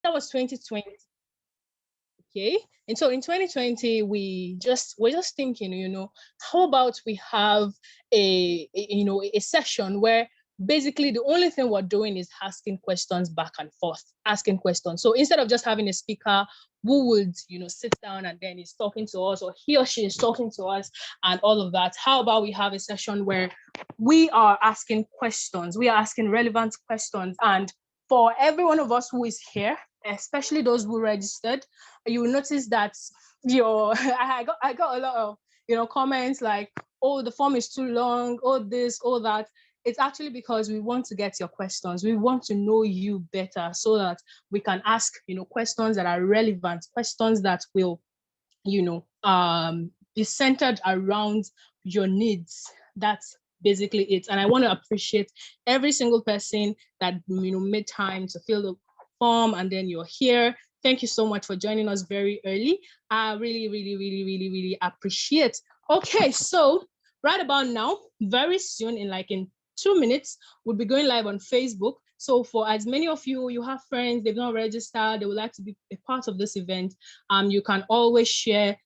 That was 2020. Okay. And so in 2020, we're just thinking, how about we have a session where basically the only thing we're doing is asking questions back and forth, asking questions. So instead of just having a speaker who would, sit down and then is talking to us, or he or she is talking to us and all of that, how about we have a session where we are asking questions, we are asking relevant questions. And for every one of us who is here, especially those who registered, you will notice that I got a lot of comments like, oh, the form is too long, oh this, oh that. It's actually because we want to get your questions. We want to know you better so that we can ask questions that are relevant, questions that will be centered around your needs. That's basically it. And I want to appreciate every single person that made time to fill the form, and then you're here. Thank you so much for joining us very early. I really, really, really, really, really appreciate. Okay, so right about now, very soon, in 2 minutes, we'll be going live on Facebook. So for as many of you have friends, they've not registered, they would like to be a part of this event, you can always share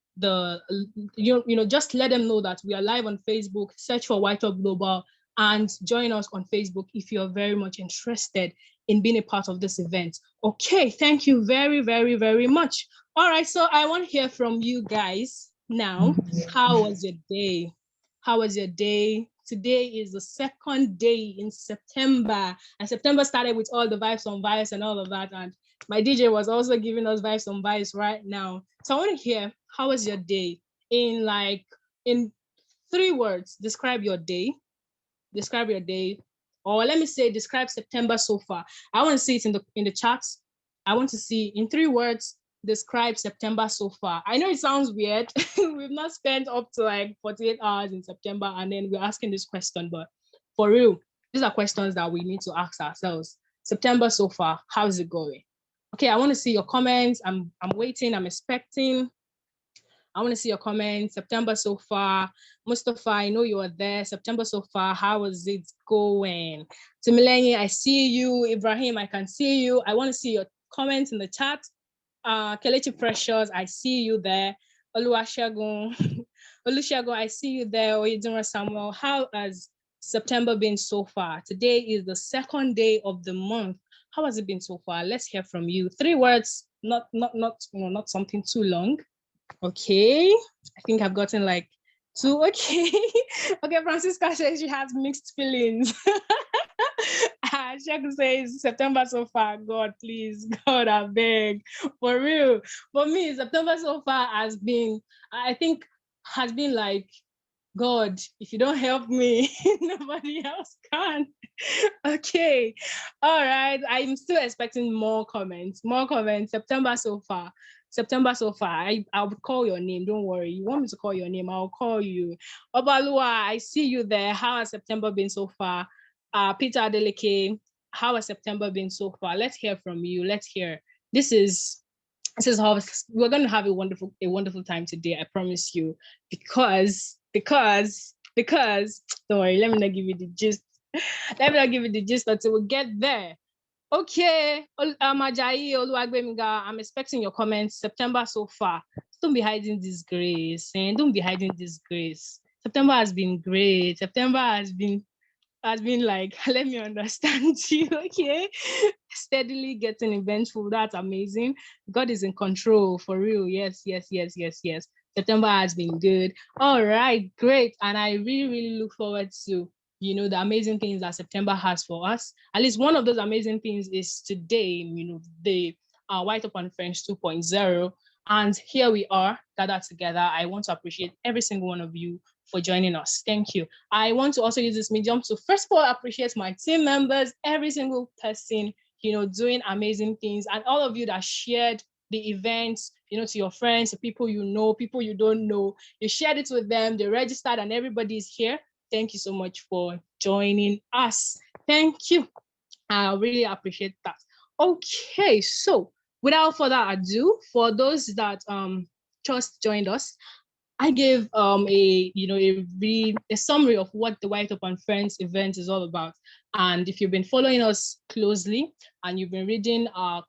just let them know that we are live on Facebook. Search for YTOP Global and join us on Facebook if you're very much interested in being a part of this event. Okay, thank you very, very, very much. All right, so I want to hear from you guys now. How was your day? How was your day? Today is the second day in September, and September started with all the vibes on vibes and all of that. And my DJ was also giving us vibes on vibes right now. So I want to hear, how was your day? In 3 words, describe your day. Describe your day. Or let me say, describe September so far. I want to see it in the chat. I want to see in 3 words, describe September so far. I know it sounds weird. We've not spent up to 48 hours in September and then we're asking this question, but for real, these are questions that we need to ask ourselves. September so far, how's it going? Okay, I want to see your comments. I'm waiting, I'm expecting. I want to see your comments. September so far. Mustafa, I know you are there. September so far, how is it going? Timilengi, I see you. Ibrahim, I can see you. I want to see your comments in the chat. Kelechi Precious, I see you there. Oluwasegun, I see you there. Oyedunra Samuel, how has September been so far? Today is the second day of the month. How has it been so far? Let's hear from you. 3 words, not something too long. Okay, I think I've gotten 2. Okay. Okay, Francisca says she has mixed feelings. Sheikh says September so far, God, please, God, I beg, for real. For me, September so far has been God, if you don't help me, nobody else can. Okay, all right. I'm still expecting more comments. September so far. I would call your name. Don't worry. You want me to call your name? I'll call you. Obalua, I see you there. How has September been so far? Peter Adeleke, how has September been so far? Let's hear from you. Let's hear. This is how we're going to have a wonderful time today. I promise you, because don't worry. Let me not give you the gist. Until we get there. Okay, Ajayi Oluwagbemiga, I'm expecting your comments. September so far. Don't be hiding disgrace. Don't be hiding disgrace. September has been great. September has been let me understand you. Okay, steadily getting eventful. That's amazing. God is in control, for real. Yes. September has been good. All right, great. And I really, really look forward to the amazing things that September has for us. At least one of those amazing things is today, the YTOP and Friends 2.0. And here we are gathered together. I want to appreciate every single one of you for joining us. Thank you. I want to also use this medium to first of all appreciate my team members, every single person, doing amazing things, and all of you that shared the events, to your friends, to people people you don't know. You shared it with them, they registered, and everybody's here. Thank you so much for joining us. Thank you. I really appreciate that. Okay, so without further ado, for those that just joined us, I gave a summary of what the YTOP and Friends event is all about. And if you've been following us closely and you've been reading our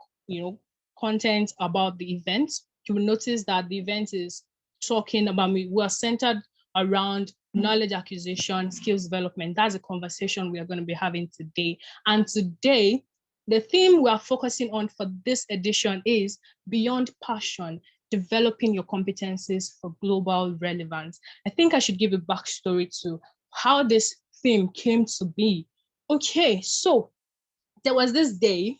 content about the event, you will notice that the event is talking about me. We are centered around knowledge acquisition, skills development. That's a conversation we are going to be having today. And today, the theme we are focusing on for this edition is Beyond Passion, developing your competencies for global relevance. I think I should give a backstory to how this theme came to be. Okay, so there was this day,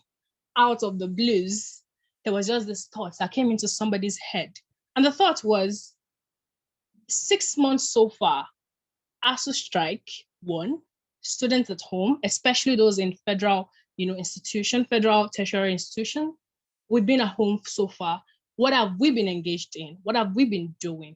out of the blues, there was just this thought that came into somebody's head. And the thought was, 6 months so far, ASU strike, one, students at home, especially those in federal, institution, federal tertiary institution, we've been at home so far. What have we been engaged in? What have we been doing?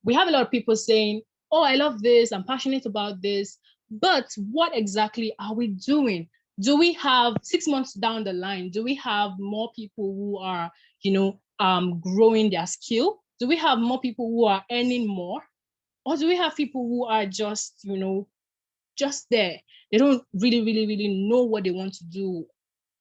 We have a lot of people saying, oh, I love this, I'm passionate about this, but what exactly are we doing? Do we have 6 months down the line, do we have more people who are, growing their skill? Do we have more people who are earning more? Or do we have people who are just, just there? They don't really know what they want to do.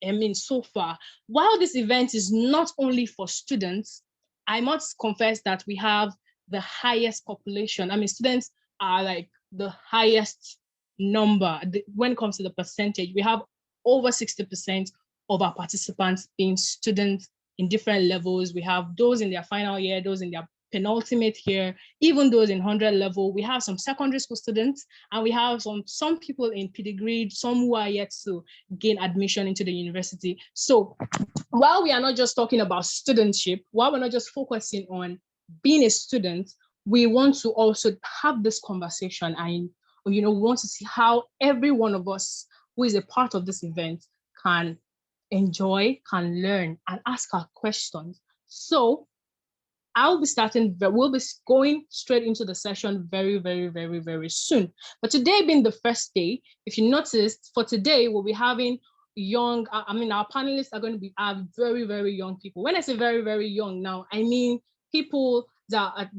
I mean, so far, while this event is not only for students, I must confess that we have the highest population. I mean, students are like the highest number when it comes to the percentage. We have over 60% of our participants being students in different levels. We have those in their final year, those in their penultimate year, even those in 100 level. We have some secondary school students, and we have some people in pedigree, some who are yet to gain admission into the university. So while we are not just talking about studentship, while we're not just focusing on being a student, we want to also have this conversation, and we want to see how every one of us who is a part of this event can enjoy, can learn, and ask our questions. So we'll be going straight into the session very soon. But today being the first day, if you noticed, for today, we'll be having our panelists are going to be very young people. When I say very young now, I mean people that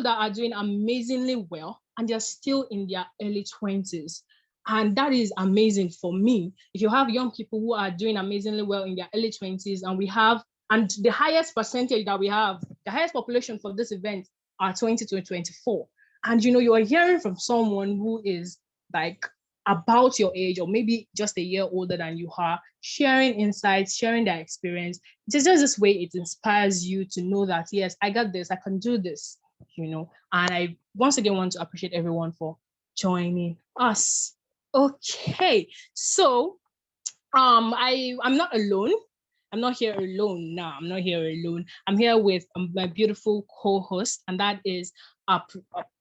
are doing amazingly well, and they're still in their early 20s. And that is amazing for me. If you have young people who are doing amazingly well in their early 20s, and the highest percentage that we have, the highest population for this event are 20 to 24. And you are hearing from someone who is like about your age, or maybe just a year older than you are, sharing insights, sharing their experience. It's just this way it inspires you to know that, yes, I got this, I can do this, And I once again want to appreciate everyone for joining us. Okay, so I'm not alone. I'm not here alone now. I'm not here alone. I'm here with my beautiful co-host, and that is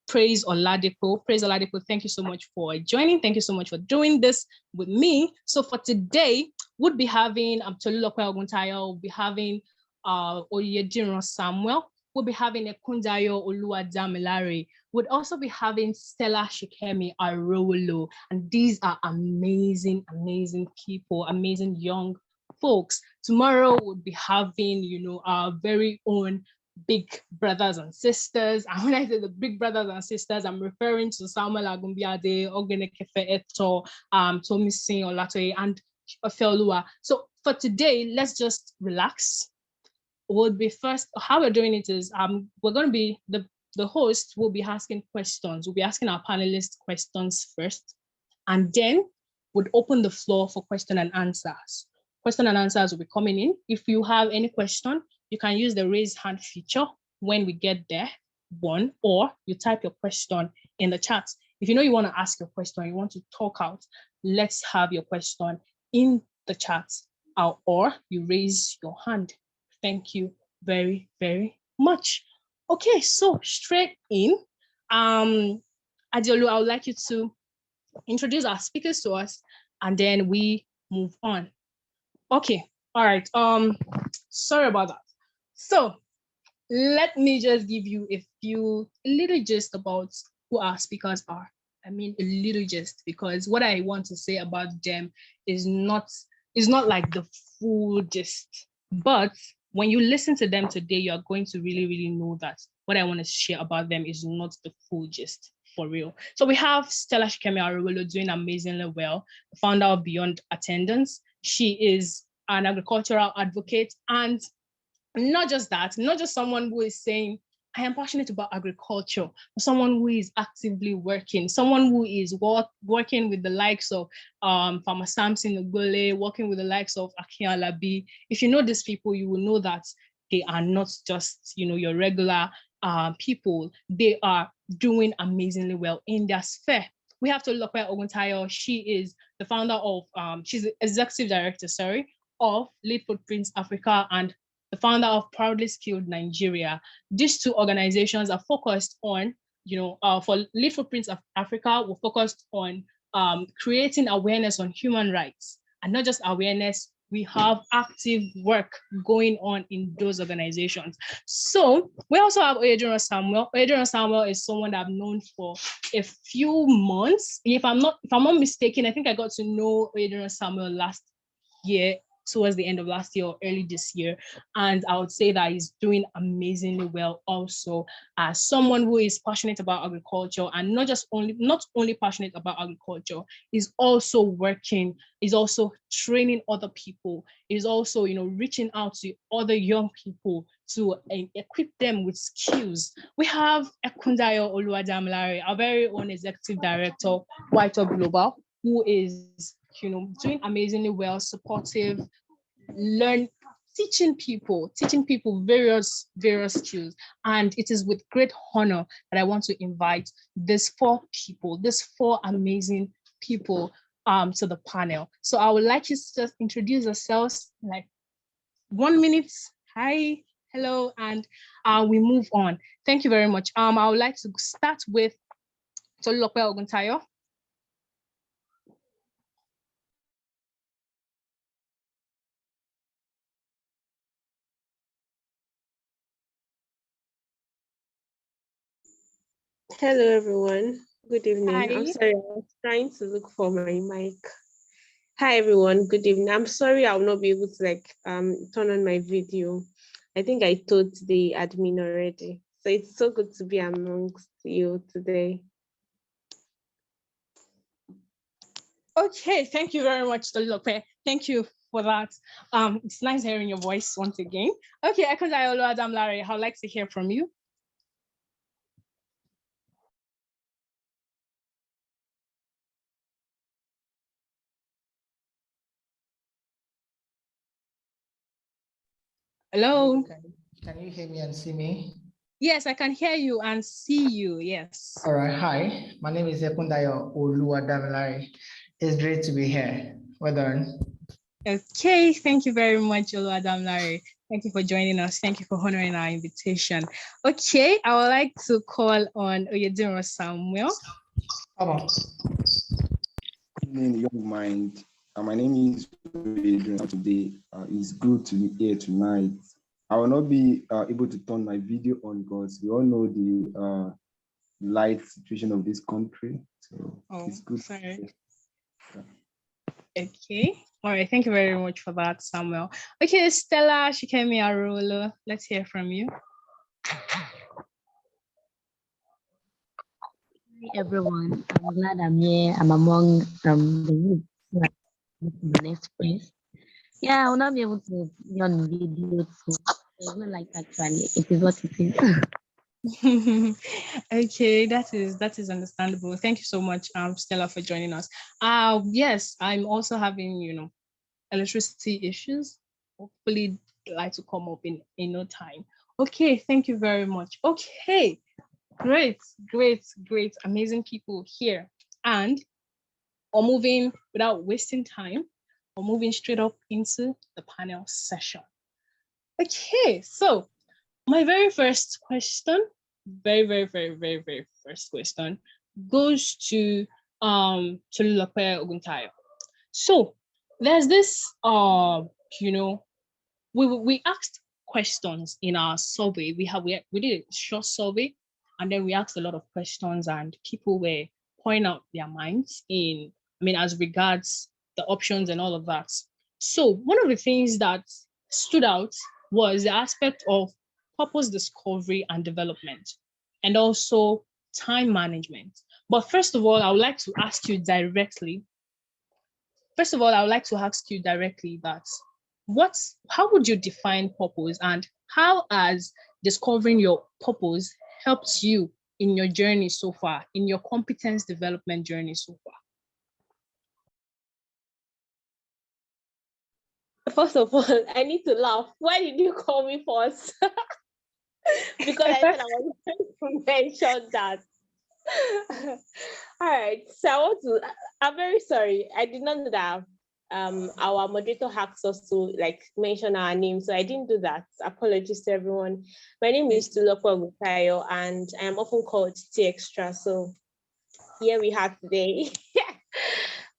Praise Oladipo. Praise Oladipo, thank you so much for joining. Thank you so much for doing this with me. So for today, we'll be having Tolulope Oguntayo, we'll be having Oyedinro Samuel, we'll be having Ekundayo Oluwadamilare. We'll also be having Stella Shikemi Arowolo. And these are amazing people, amazing young folks. Tomorrow we'll be having, our very own big brothers and sisters. And when I say the big brothers and sisters, I'm referring to Samuel Agumbiade, Ogenekefe Eto, Tomisin Olatoye, and Ofelua. So for today, let's just relax. We'll be first, how we're doing it is we're going to be, the host will be asking questions. We'll be asking our panelists questions first, and then we'll open the floor for question and answers. Question and answers will be coming in. If you have any question, you can use the raise hand feature when we get there, or you type your question in the chat. If you want to ask your question, you want to talk out, let's have your question in the chat, or you raise your hand. Thank you very much. Okay, so straight in, Adiolu, I would like you to introduce our speakers to us, and then we move on. Okay, all right. Sorry about that. So let me just give you a little gist about who our speakers are. I mean, a little gist, because what I want to say about them is not like the full gist. But when you listen to them today, you're going to really know that what I want to share about them is not the full gist, for real. So we have Stella Shikemi Arowolo doing amazingly well, the founder of Beyond Attendance. She is an agricultural advocate, and not just that, not just someone who is saying, I am passionate about agriculture, but someone who is actively working, someone who is working with the likes of Farmer Samson Ogole, working with the likes of Akin Alabi. If you know these people, you will know that they are not just, your regular people. They are doing amazingly well in their sphere. We have to look at Oguntayo. She is the founder of, she's the executive director, of Lead Footprints Africa and the founder of Proudly Skilled Nigeria. These two organizations are focused on, for Lead Footprints of Africa, we're focused on creating awareness on human rights, and not just awareness, we have active work going on in those organizations. So we also have Oyediro Samuel. Oyediro Samuel is someone that I've known for a few months. If I'm not mistaken, I think I got to know Oyediro Samuel last year, towards the end of last year or early this year. And I would say that he's doing amazingly well also as someone who is passionate about agriculture, and not only passionate about agriculture, is also working, is also training other people, is also, reaching out to other young people to equip them with skills. We have Ekundayo Oluwadamilare, our very own executive director, YTOP Global, who is, doing amazingly well, supportive, teaching people various skills. And it is with great honor that I want to invite these four amazing people to the panel. So I would like you to just introduce yourselves, like 1 minute. Hi, hello, and we move on. Thank you very much. I would like to start with Tolulope Oguntayo. Hello, everyone. Good evening. Hi. I'm sorry, I was trying to look for my mic. Hi, everyone. Good evening. I'm sorry I'll not be able to turn on my video. I think I told the admin already. So it's so good to be amongst you today. Okay, thank you very much, Tolulope. Thank you for that. It's nice hearing your voice once again. Okay, Ekundayo Oluwadamilare, I'd like to hear from you. Hello. Can you hear me and see me? Yes, I can hear you and see you. Yes. All right. Hi, my name is Ekundayo Oluwadamilare. It's great to be here. Well done. Okay, thank you very much, Oluwadamilare. Thank you for joining us. Thank you for honoring our invitation. Okay, I would like to call on Oyediro Samuel. Come on. Good evening, young mind. My name is Adrian. Today. It's good to be here tonight. I will not be able to turn my video on because we all know the light situation of this country. So it's good. Sorry. Okay. All right. Thank you very much for that, Samuel. Okay, Stella Shikemi Arolo, let's hear from you. Hi everyone, I'm glad I'm here. I'm among the youth. My next place. Yeah, I will not be able to be on video too. It's not like actually, it is what it is. Okay, that is understandable. Thank you so much, Stella, for joining us. Yes, I'm also having electricity issues. Hopefully, the light will come up in no time. Okay, thank you very much. Okay, great, amazing people here, and we're moving without wasting time. We're moving straight up into the panel session. Okay, so my very first question, very first question goes to Tolulope Oguntayo. So there's this we asked questions in our survey. We did a short survey, and then we asked a lot of questions, and people were pointing out their minds as regards the options and all of that. So one of the things that stood out was the aspect of purpose discovery and development, and also time management. But first of all, I would like to ask you directly that how would you define purpose, and how has discovering your purpose helped you in your journey so far, in your competence development journey so far? First of all, I need to laugh. Why did you call me first? Because I said I was going to mention that. All right. So I'm very sorry. I did not know that our moderator asked us to like mention our name. So I didn't do that. Apologies to everyone. My name is Tulokwa Gutayo, and I am often called T Extra. So here we have today.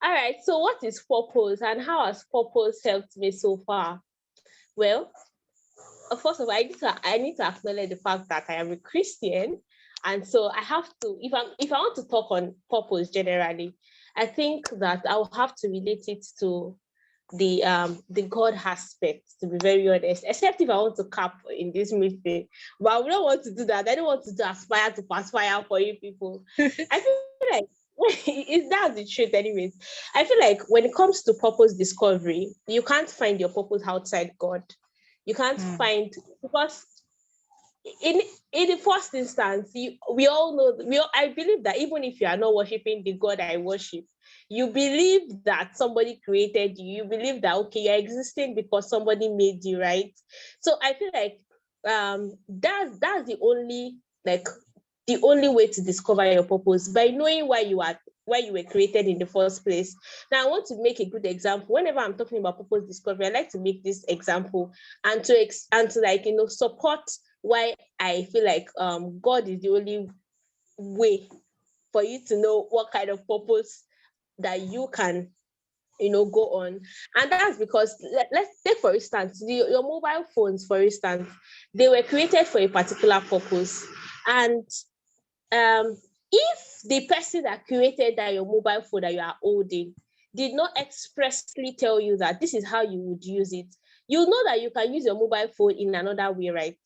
All right. So what is purpose, and how has purpose helped me so far? Well, first of all, I need to acknowledge the fact that I am a Christian, and so I have to, if I want to talk on purpose generally, I think that I will have to relate it to the God aspect, to be very honest, except if I want to cap in this meeting. But I don't want to do that. I don't want to aspire to perspire for you people. I feel like that's the truth anyways. I feel like when it comes to purpose discovery, you can't find your purpose outside God. You can't find, because in the first instance, we all know, I believe that even if you are not worshiping the God I worship, you believe that somebody created you. You believe that, okay, you're existing because somebody made you, right? So I feel like that's the only way to discover your purpose, by knowing why you were created in the first place. Now, I want to make a good example. Whenever I'm talking about purpose discovery, I like to make this example and to support why I feel like God is the only way for you to know what kind of purpose that you can go on. And that's because let's take, for instance, your mobile phones, for instance, they were created for a particular purpose. And if the person that created that your mobile phone that you are holding did not expressly tell you that this is how you would use it, you know that you can use your mobile phone in another way, right?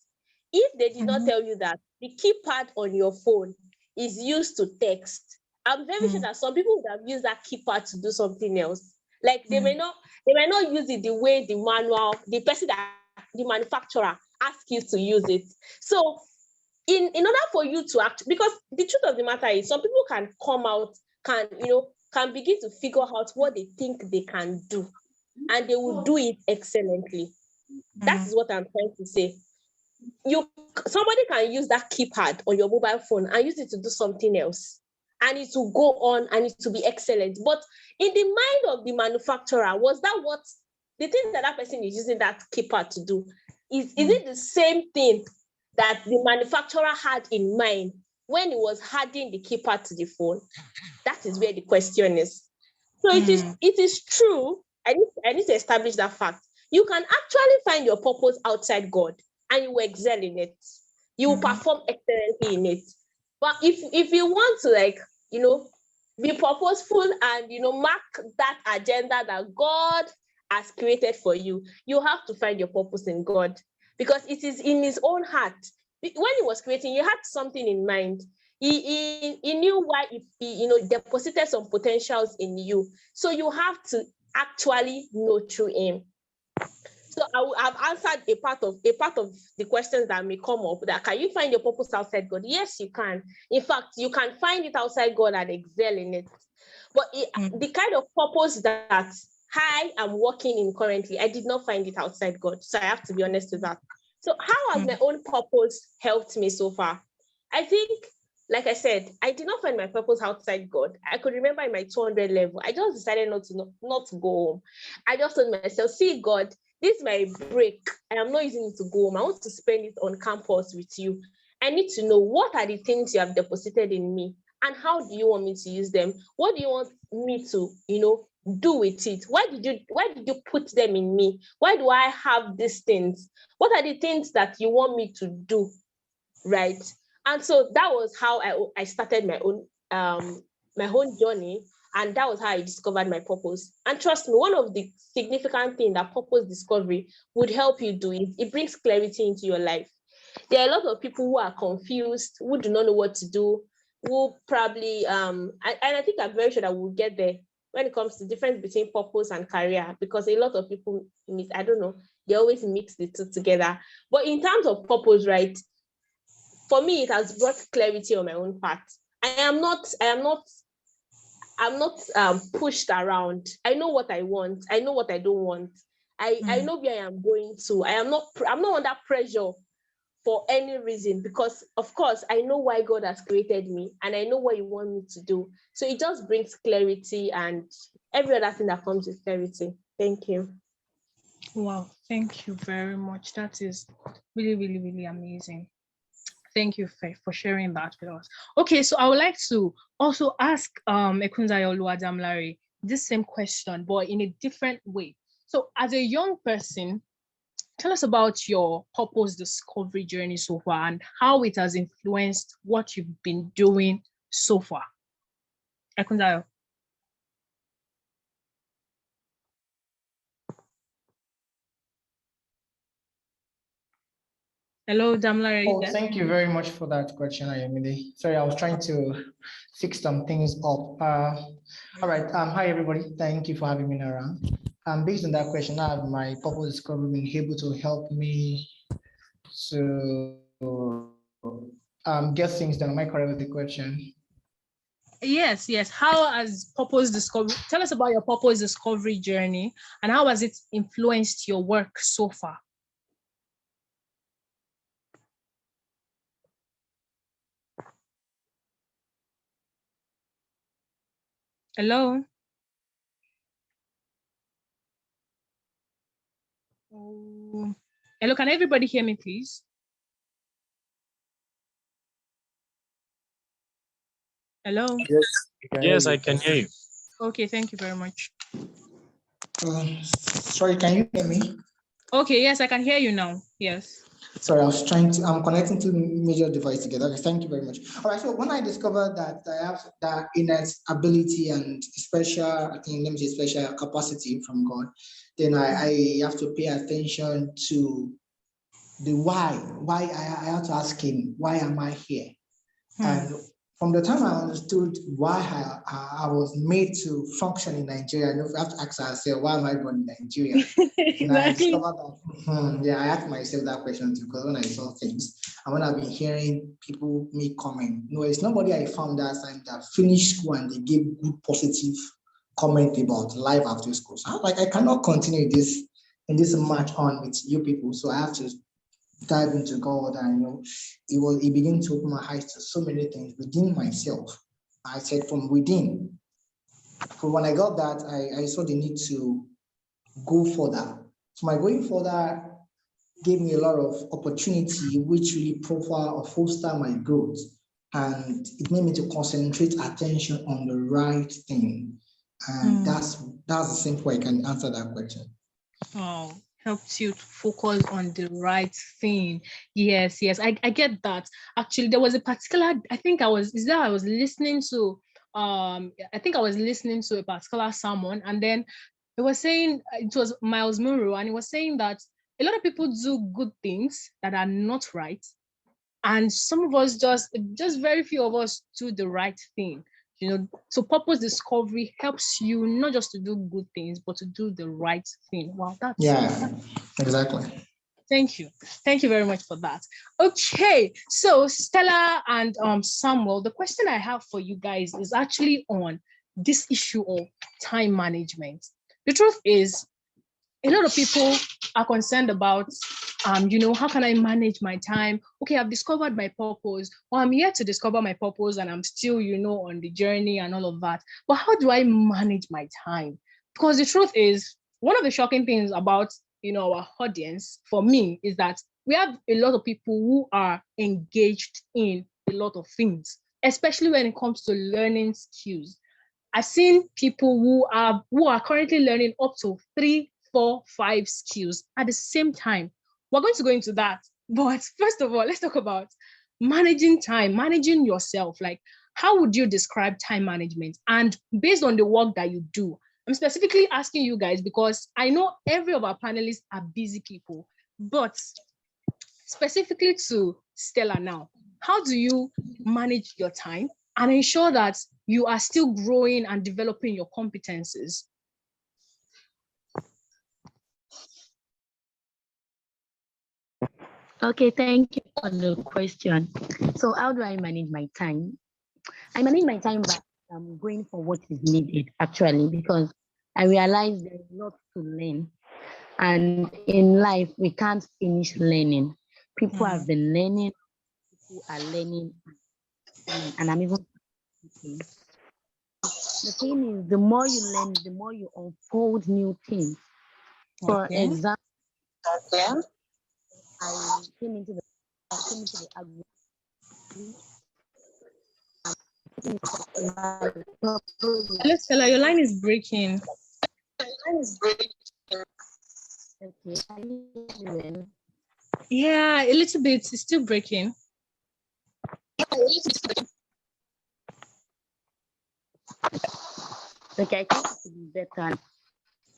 If they did not tell you that the keypad on your phone is used to text, I'm very sure that some people would have used that keypad to do something else. Like they may not use it the way the manufacturer asked you to use it. So in order for you to act, because the truth of the matter is some people can come out, can begin to figure out what they think they can do, and they will do it excellently. That is what I'm trying to say. Somebody can use that keypad on your mobile phone and use it to do something else, and it will go on and it will be excellent. But in the mind of the manufacturer, was that what the thing that person is using that keypad to do? Is it the same thing that the manufacturer had in mind when he was adding the keypad to the phone? That is where the question is. So it is true. I need to establish that fact. You can actually find your purpose outside God, and you will excel in it. You will perform excellently in it. But if you want to be purposeful and mark that agenda that God has created for you, you have to find your purpose in God, because it is in his own heart. When he was creating, he had something in mind. He knew why he deposited some potentials in you. So you have to actually know through him. So I've answered a part of the questions that may come up. That can you find your purpose outside God? Yes, you can. In fact, you can find it outside God and excel in it. But the kind of purpose that I am working in currently, I did not find it outside God. So I have to be honest with that. So how has my own purpose helped me so far? I think, like I said, I did not find my purpose outside God. I could remember in my 200 level, I just decided not to go home. I just told myself, see, God, this is my break. I am not using it to go home. I want to spend it on campus with you. I need to know what are the things you have deposited in me, and how do you want me to use them? What do you want me to, do with it? Why did you put them in me? Why do I have these things? What are the things that you want me to do? Right. And so that was how I started my own journey. And that was how I discovered my purpose. And trust me, one of the significant things that purpose discovery would help you do is it brings clarity into your life. There are a lot of people who are confused, who do not know what to do, who probably, and I think I'm very sure that we'll get there when it comes to difference between purpose and career, because a lot of people I don't know, they always mix the two together. But in terms of purpose, right, for me, it has brought clarity on my own part. I'm not pushed around. I know what I want. I know what I don't want. I know where I am going to. I'm not under pressure for any reason, because of course I know why God has created me and I know what He wants me to do. So it just brings clarity and every other thing that comes with clarity. Thank you. Wow, thank you very much. That is really, really, really amazing. Thank you for sharing that with us. Okay, so I would like to also ask Ekundayo Oluwadamilare this same question, but in a different way. So as a young person, tell us about your purpose discovery journey so far and how it has influenced what you've been doing so far. Ekundayo. Hello, Damilare. Oh, thank you very much for that question, Ayomide. Sorry, I was trying to fix some things up. All right. Hi, everybody. Thank you for having me around. Based on that question, I have my purpose discovery been able to help me to get things done. Am I correct with the question? Yes. How has purpose discovery? Tell us about your purpose discovery journey and how has it influenced your work so far? Hello. Oh. Hello, can everybody hear me, please? Hello. Yes, I can hear you. Okay, thank you very much. Sorry, can you hear me? Okay, yes, I can hear you now. Yes. Sorry, I'm connecting two major devices together. Okay, thank you very much. All right, so when I discovered that I have that innate ability and special, I think let me say special capacity from God, then I have to pay attention to the why. I have to ask Him, why am I here? And from the time I understood why I was made to function in Nigeria, I have to ask myself, why am I born in Nigeria? And I discovered that, I asked myself that question too, because when I saw things, and when I've been hearing people make comment, no, it's nobody I found that finished school and they gave good positive comment about life after school. So I'm like, I cannot continue this in this march on with you people. So I have to dive into God, and it began to open my eyes to so many things within myself. I said from within. So when I got that, I saw the need to go further. So my going further gave me a lot of opportunity, which really profile or foster my growth. And it made me to concentrate attention on the right thing. And that's the simple way I can answer that question. Oh, helps you to focus on the right thing. Yes, I get that. Actually, there was a particular, I was listening to a particular sermon, and then it was saying, it was Miles Monroe, and he was saying that a lot of people do good things that are not right, and some of us just very few of us do the right thing. So purpose discovery helps you not just to do good things, but to do the right thing. Wow, exactly. Thank you very much for that. Okay, so Stella and Samuel, the question I have for you guys is actually on this issue of time management. The truth is, a lot of people are concerned about, how can I manage my time? Okay, I've discovered my purpose, or I'm here to discover my purpose and I'm still, on the journey and all of that. But how do I manage my time? Because the truth is, one of the shocking things about, our audience, for me, is that we have a lot of people who are engaged in a lot of things, especially when it comes to learning skills. I've seen people who are currently learning up to 3, 4, 5 skills at the same time. We're going to go into that. But first of all, let's talk about managing time, managing yourself. Like, how would you describe time management? And based on the work that you do, I'm specifically asking you guys because I know every of our panelists are busy people, but specifically to Stella now, how do you manage your time? and ensure that you are still growing and developing your competencies? Okay, thank you for the question. So how do I manage my time? I manage my time by going for what is needed actually, because I realize there's a lot to learn. And in life, we can't finish learning. People have been learning, people are learning, and I'm even teaching. The thing is, the more you learn, the more you unfold new things. For example, I came into the agri. Hello, Stella, your line is breaking. Okay, are you hearing me? Yeah, a little bit. It's still breaking. Okay, I think it will be better.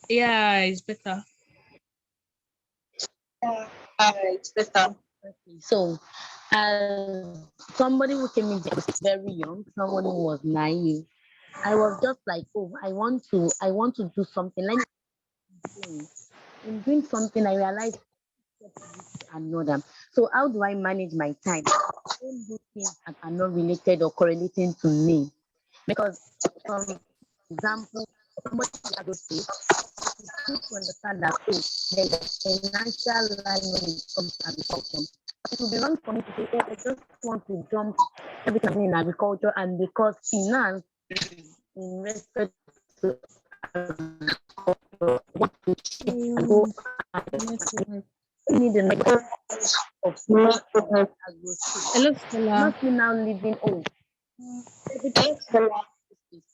Yeah, it's better. It's better. Okay, so as somebody who came in very young, someone who was naive, I was just like, oh, I want to do something. Let me do. In doing something, I realized another. So how do I manage my time? I don't do things that are not related or correlating to me. Because, for example, somebody has to say, it's good to understand that there's a financial line when it comes to agriculture. It would be wrong for me to say, oh, I just want to jump everything in agriculture, and because finance in respect to what to change and go need the of Hello, Stella. not me now living everything. Can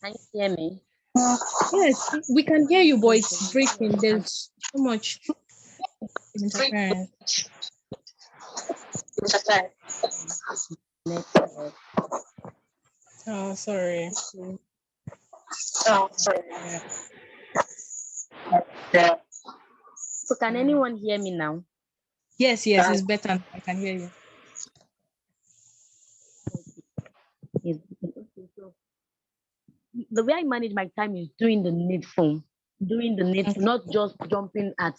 you hear me? Yes, we can hear you, but it's breaking. There's so much interference. Oh, sorry. Oh, sorry. Yeah. So can anyone hear me now? Yes, it's better. I can hear you. The way I manage my time is doing the needful, not just jumping at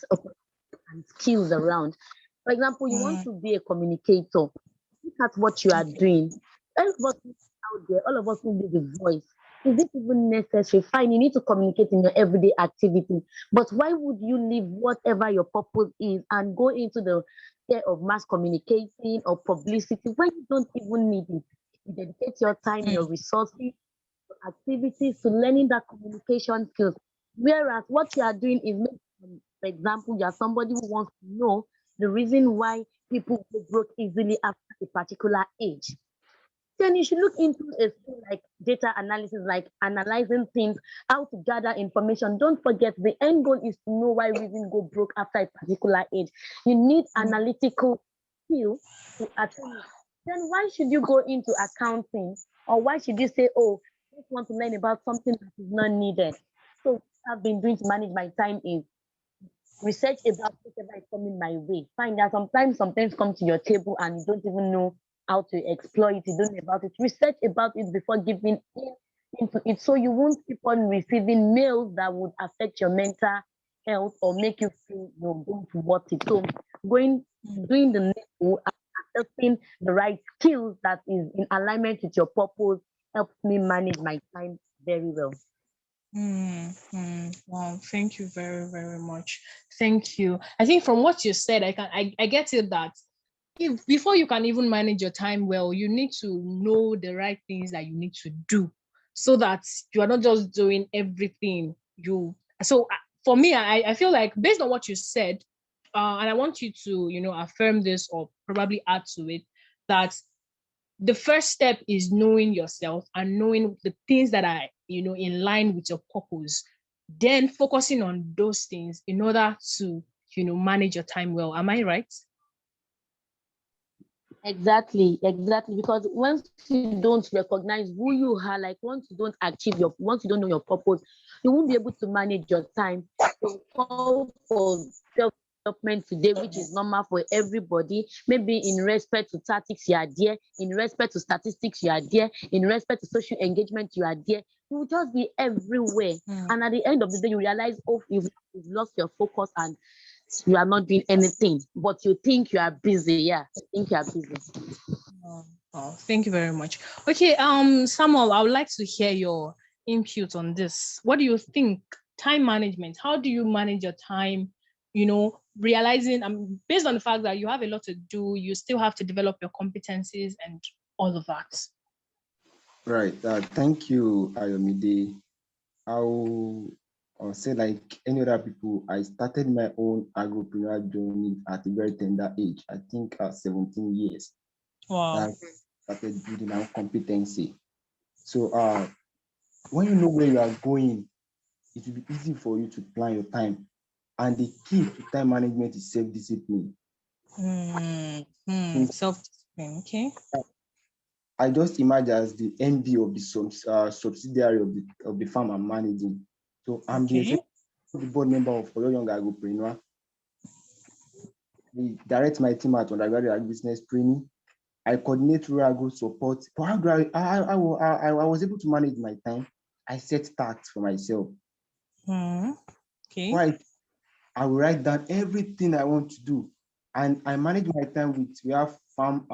and skills around. For example, you want to be a communicator. Look at what you are doing. All of us out there, all of us will be the voice. Is it even necessary? Fine, you need to communicate in your everyday activity. But why would you leave whatever your purpose is and go into the sphere of mass communicating or publicity when you don't even need it? You dedicate your time, your resources, activities to learning that communication skills. Whereas what you are doing is, for example, you are somebody who wants to know the reason why people go broke easily after a particular age. Then you should look into a skill like data analysis, like analyzing things, how to gather information. Don't forget the end goal is to know why reason go broke after a particular age. You need analytical skill to attain it. Then why should you go into accounting, or why should you say, oh, I just want to learn about something that is not needed? So what I've been doing to manage my time is research about whatever is coming my way. Find out sometimes come to your table and you don't even know how to exploit it, you don't know about it. Research about it before giving into it, so you won't keep on receiving mails that would affect your mental health or make you feel you're going to want it. So doing the needful, accepting the right skills that is in alignment with your purpose helps me manage my time very well. Wow, thank you very, very much. Thank you. I think from what you said, I get it that if before you can even manage your time well, you need to know the right things that you need to do so that you are not just doing everything you. So for me, I feel like based on what you said, and I want you to, affirm this or probably add to it, that the first step is knowing yourself and knowing the things that are, in line with your purpose, then focusing on those things in order to, manage your time well. Am I right? Exactly. Because once you don't recognize who you are, like once you don't know your purpose, you won't be able to manage your time. So call for self development today, which is normal for everybody. Maybe in respect to tactics, you are there. In respect to statistics, you are there. In respect to social engagement, you are there. You will just be everywhere. And at the end of the day, you realize, oh, you've lost your focus and you are not doing anything, but you think you are busy. Yeah, you think you are busy. Oh, thank you very much. Okay, Samuel, I would like to hear your input on this. What do you think? Time management. How do you manage your time? Realizing based on the fact that you have a lot to do, you still have to develop your competencies and all of that. Right. Thank you, Ayomide. I'll say, like any other people, I started my own agripreneur journey at a very tender age. I think 17 years. Wow. I started building our competency. So when you know where you are going, it will be easy for you to plan your time. And the key to time management is self-discipline. Self-discipline, okay. I just imagine as the MD of the subsidiary of the firm I'm managing. So I'm the board member of Oyo Young Agripreneur. I direct my team at undergraduate business training. I coordinate rural growth support. But how do I was able to manage my time. I set tasks for myself. Okay. Right. I will write down everything I want to do. And I manage my time we have farm,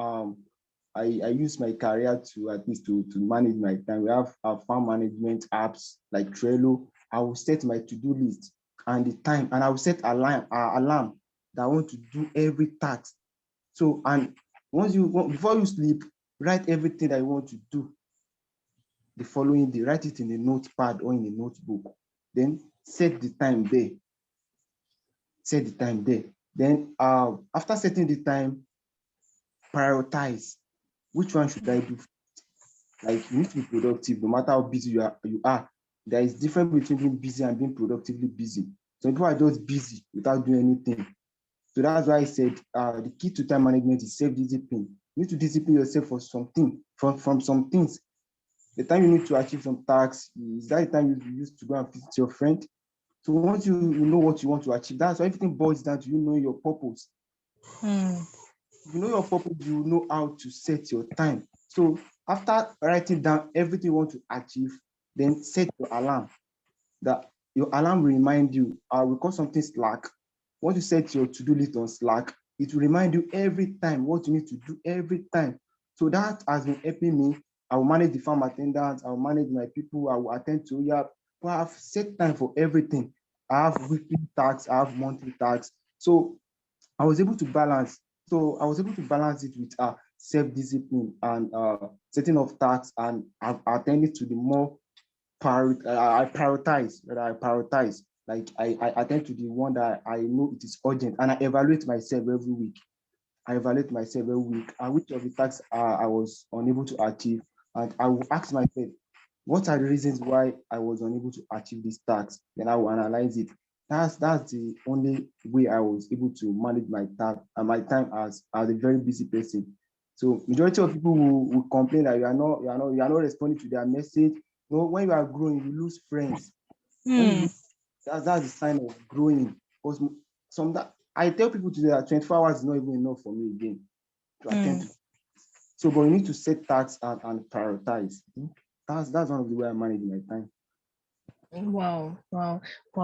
I use my career to at least to manage my time. We have farm management apps like Trello. I will set my to-do list and the time, and I will set alarm that I want to do every task. So, and before you sleep, write everything that you want to do the following day. Write it in a notepad or in a notebook. Then set the time there. Set the time there. Then after setting the time, prioritize. Which one should I do? Like, you need to be productive no matter how busy you are. There is difference between being busy and being productively busy. Some people are just busy without doing anything. So that's why I said the key to time management is self-discipline. You need to discipline yourself for something, from some things. The time you need to achieve some tasks is that the time you use to go and visit your friend. So once you know what you want to achieve, that's why everything boils down to you know your purpose. If you know your purpose, you know how to set your time. So after writing down everything you want to achieve, then set your alarm. That your alarm will remind you. We call something Slack. Once you set your to-do list on Slack, it will remind you every time what you need to do every time. So that has been helping me. I will manage the farm attendants. I will manage my people. I will attend to but I have set time for everything. I have weekly tasks. I have monthly tasks. So I was able to balance. So I was able to balance it with self-discipline and setting of tasks, and I've attended to the more I prioritize. Like I attend to the one that I know it is urgent, and I evaluate myself every week. Which of the tasks I was unable to achieve, and I will ask myself, what are the reasons why I was unable to achieve these tasks? Then I will analyze it. That's the only way I was able to manage my time and my time as a very busy person. So majority of people will complain that you are not responding to their message. When you are growing, you lose friends. That's the sign of growing. Because I tell people today that 24 hours is not even enough for me again to attend to. So, but you need to set tasks and prioritize. That's one of the way I manage my time. Wow.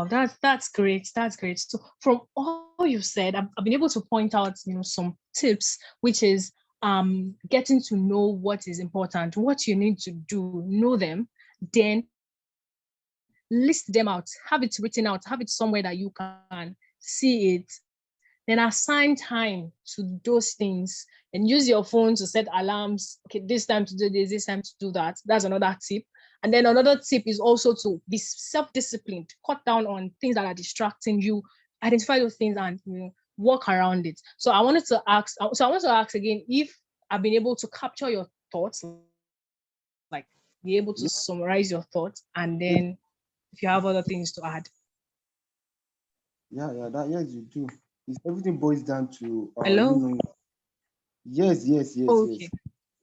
That's great. So from all you've said, I've been able to point out, some tips, which is getting to know what is important, what you need to do, know them, then list them out, have it written out, have it somewhere that you can see it, then assign time to those things and use your phone to set alarms. Okay, this time to do this time to do that. That's another tip. And then another tip is also to be self-disciplined, cut down on things that are distracting you, identify those things and work around it. So I want to ask again if I've been able to capture your thoughts, like be able to summarize your thoughts, and then if you have other things to add. Yes, you do. Everything boils down to Hello? Yes. Okay.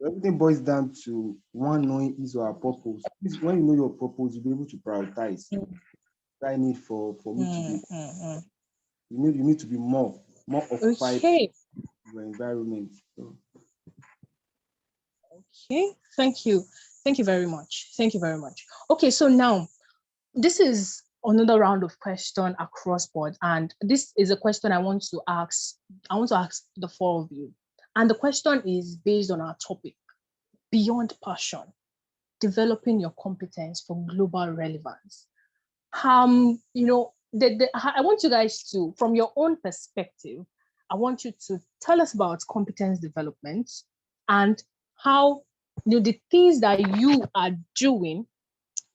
Everything boils down to one knowing his or her purpose. When you know your purpose, you'll be able to prioritize. What I need for me to do. You need to be more occupied Okay. in your environment. So. Okay. Thank you. Thank you very much. Thank you very much. Okay, so now this is another round of question across board, and this is a question I want to ask. I want to ask the four of you, and the question is based on our topic: beyond passion, developing your competence for global relevance. You know, I want you guys to, from your own perspective, I want you to tell us about competence development and how, you know, the things that you are doing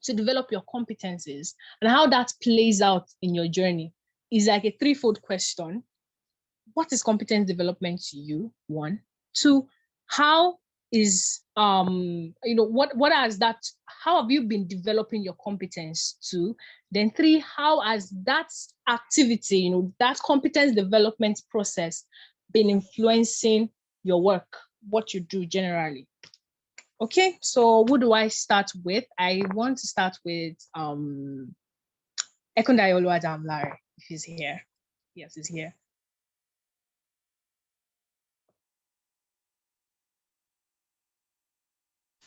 to develop your competencies and how that plays out in your journey. Is like a threefold question. What is competence development to you? One. Two, how is you know, what has that, how have you been developing your competence? Two. Then three, how has that activity, you know, that competence development process been influencing your work, what you do generally? Okay, so who do I start with? I want to start with Ekundayo Oluwadamilare, if he's here. Yes, he's here.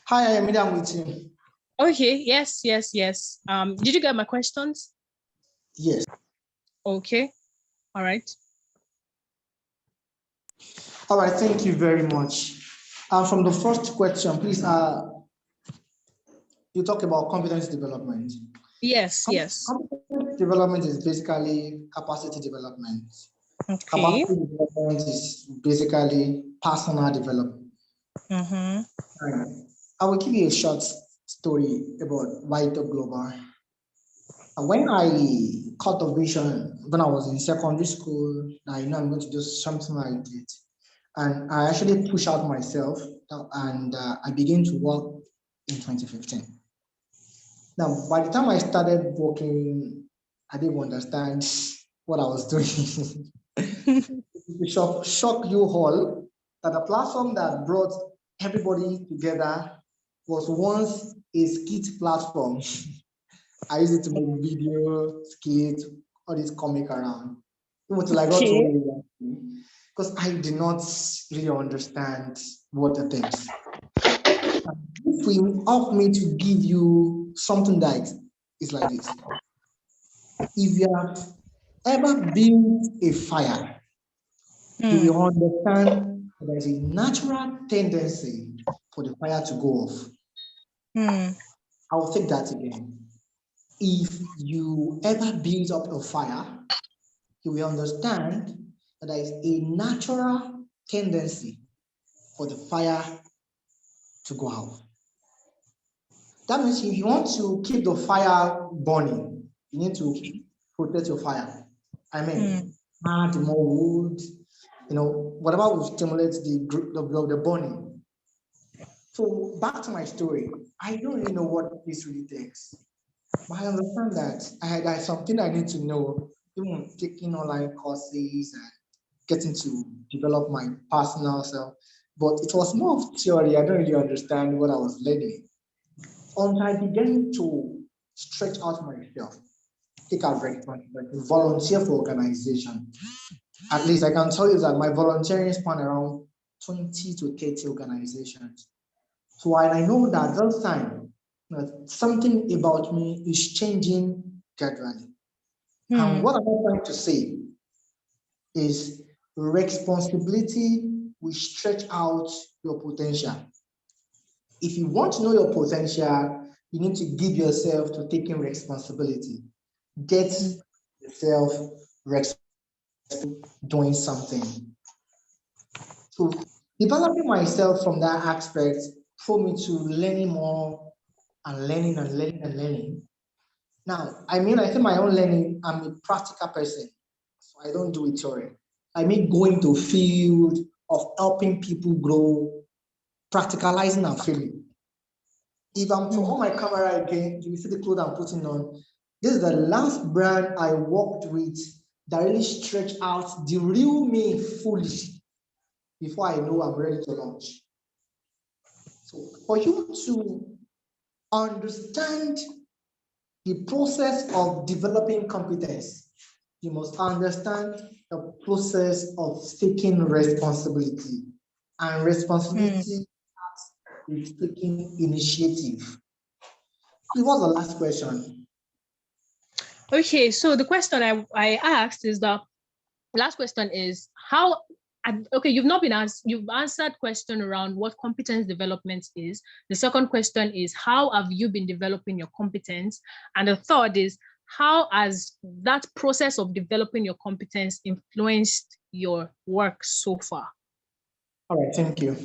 Hi, I am with you. Okay, yes. Did you get my questions? Yes. Okay, all right. All right, thank you very much. From the first question, please, you talk about competence development. Yes. Competence development is basically capacity development. Okay. Capacity development is basically personal development. Right. I will give you a short story about YTOP Global. When I caught the vision when I was in secondary school, I know I'm going to do something like it. And I actually pushed out myself and I began to work in 2015. Now, by the time I started working, I didn't understand what I was doing. To shock you all that the platform that brought everybody together was once a skit platform. I used it to make video, skit, all this comic around. Until I got to because I did not really understand what it is. If we help me to give you something that is like this. If you have ever built a fire, you will understand that there's a natural tendency for the fire to go off. I'll take that again. If you ever build up a fire, you will understand that there is a natural tendency for the fire to go out. That means if you want to keep the fire burning, you need to protect your fire. I mean, add more wood, you know, whatever will stimulate the burning. So back to my story, I don't really know what this really takes, but I understand that there's something I need to know, even taking online courses and getting to develop my personal self. But it was more of theory. I don't really understand what I was learning. Until I began to stretch out myself, take out responsibility, volunteer for organization. At least I can tell you that my volunteering span around 20 to 30 organizations. So I know that this time, something about me is changing gradually. And what I'm trying to say is responsibility will stretch out your potential. If you want to know your potential, you need to give yourself to taking responsibility. Get yourself responsible doing something. So developing myself from that aspect brought me to learning more and learning. Now, I think my own learning, I'm a practical person, so I don't do it theory. I mean going to field of helping people grow, practicalizing and feeling. If I'm to on my camera again, you see the clothes I'm putting on. This is the last brand I worked with that really stretched out the real me fully before I know I'm ready to launch. So for you to understand the process of developing competence, you must understand the process of taking responsibility. And responsibility is taking initiative. It was the last question. Okay, so the question I asked is the last question is how, okay, you've answered question around what competence development is. The second question is how have you been developing your competence? And the third is how has that process of developing your competence influenced your work so far? All right, thank you.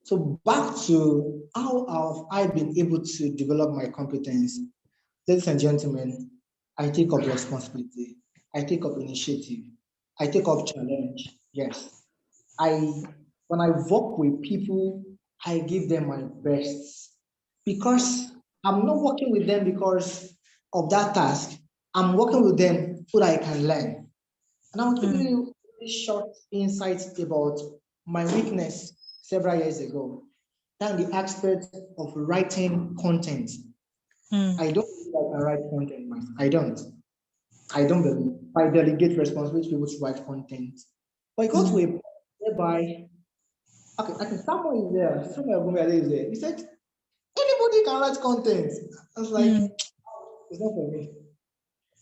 So back to how have I been able to develop my competence? Ladies and gentlemen, I take up responsibility. I take up initiative. I take up challenge. Yes. When I work with people, I give them my best because I'm not working with them because of that task. I'm working with them so that I can learn. And I'll give you a short insight about my weakness several years ago. That's the aspect of writing content. I don't believe I can write content myself. I don't believe I delegate responsibility to people to write content. But it got to a point whereby, okay, I think someone is there, somewhere is there. He said, anybody can write content. I was like, it's not for me.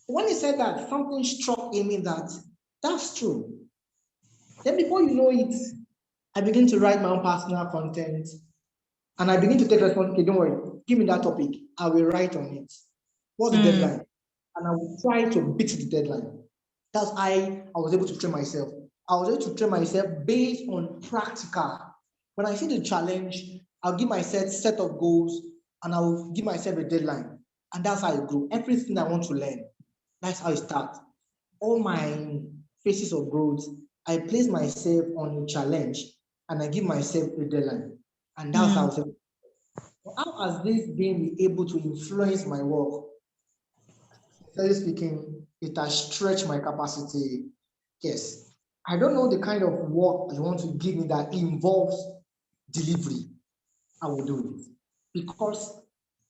When he said that, something struck in me that that's true. Then before you know it, I begin to write my own personal content and I begin to take responsibility. Don't worry, give me that topic. I will write on it. What's the deadline? And I will try to beat the deadline. That's how I was able to train myself. I was able to train myself based on practical. When I see the challenge, I'll give myself a set of goals and I'll give myself a deadline. And that's how I grow. Everything I want to learn, that's how I start. All my phases of growth, I place myself on a challenge and I give myself a deadline. And that's how I say, how has this been able to influence my work? Sincerely speaking, it has stretched my capacity. Yes. I don't know the kind of work you want to give me that involves delivery. I will do it because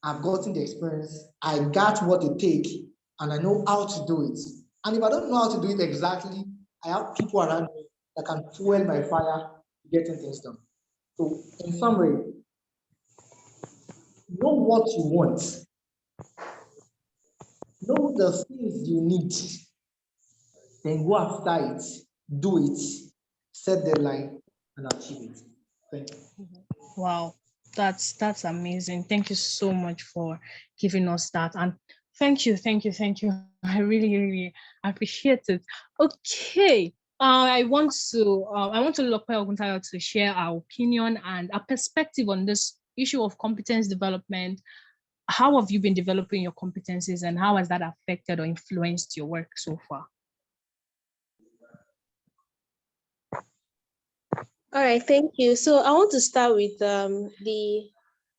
I've gotten the experience. I got what it takes and I know how to do it. And if I don't know how to do it exactly, I have people around me that can fuel my fire getting things done. So, in summary, know what you want, know the things you need, then go after it, do it, set deadline, and achieve it. Thank you. Wow, that's amazing. Thank you so much for giving us that. And thank you. I really appreciate it. Okay. I want to Lope Oguntayo to share our opinion and our perspective on this issue of competence development. How have you been developing your competencies and how has that affected or influenced your work so far? All right, thank you. So I want to start with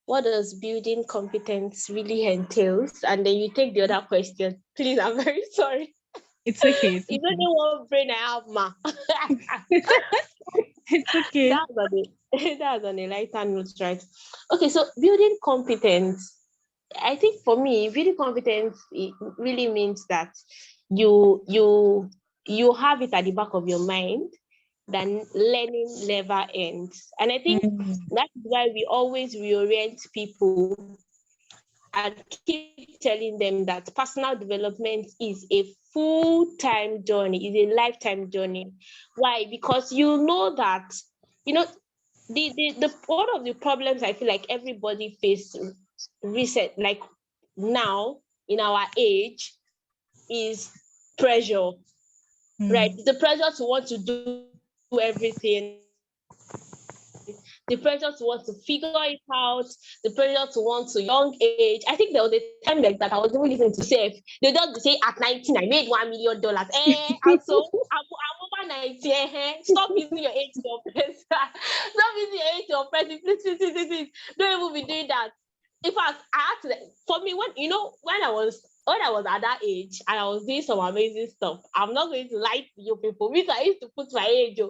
what does building competence really entails, and then you take the other question. Please, I'm very sorry. It's okay. You don't know what brain I have, ma. It's okay. That's on a lighter note, right? Okay, so building competence. I think for me, building competence it really means that you have it at the back of your mind. Then learning never ends, and I think that's why we always reorient people and keep telling them that personal development is a full-time journey, is a lifetime journey. Why? Because you know that, the one of the problems I feel like everybody faces recent, like now in our age, is pressure, right? The pressure to want to do everything, the pressure to want to figure it out, the pressure to want to young age. I think there was a time like that I was even listening to Seth. They just say at 19 I made $1 million. And so I'm over 90. Stop using your age to oppress. Stop using your age to oppress. Please. Don't even be doing that. In fact, I had to, for me, when I was at that age and I was doing some amazing stuff, I'm not going to lie to you people because I used to put my age.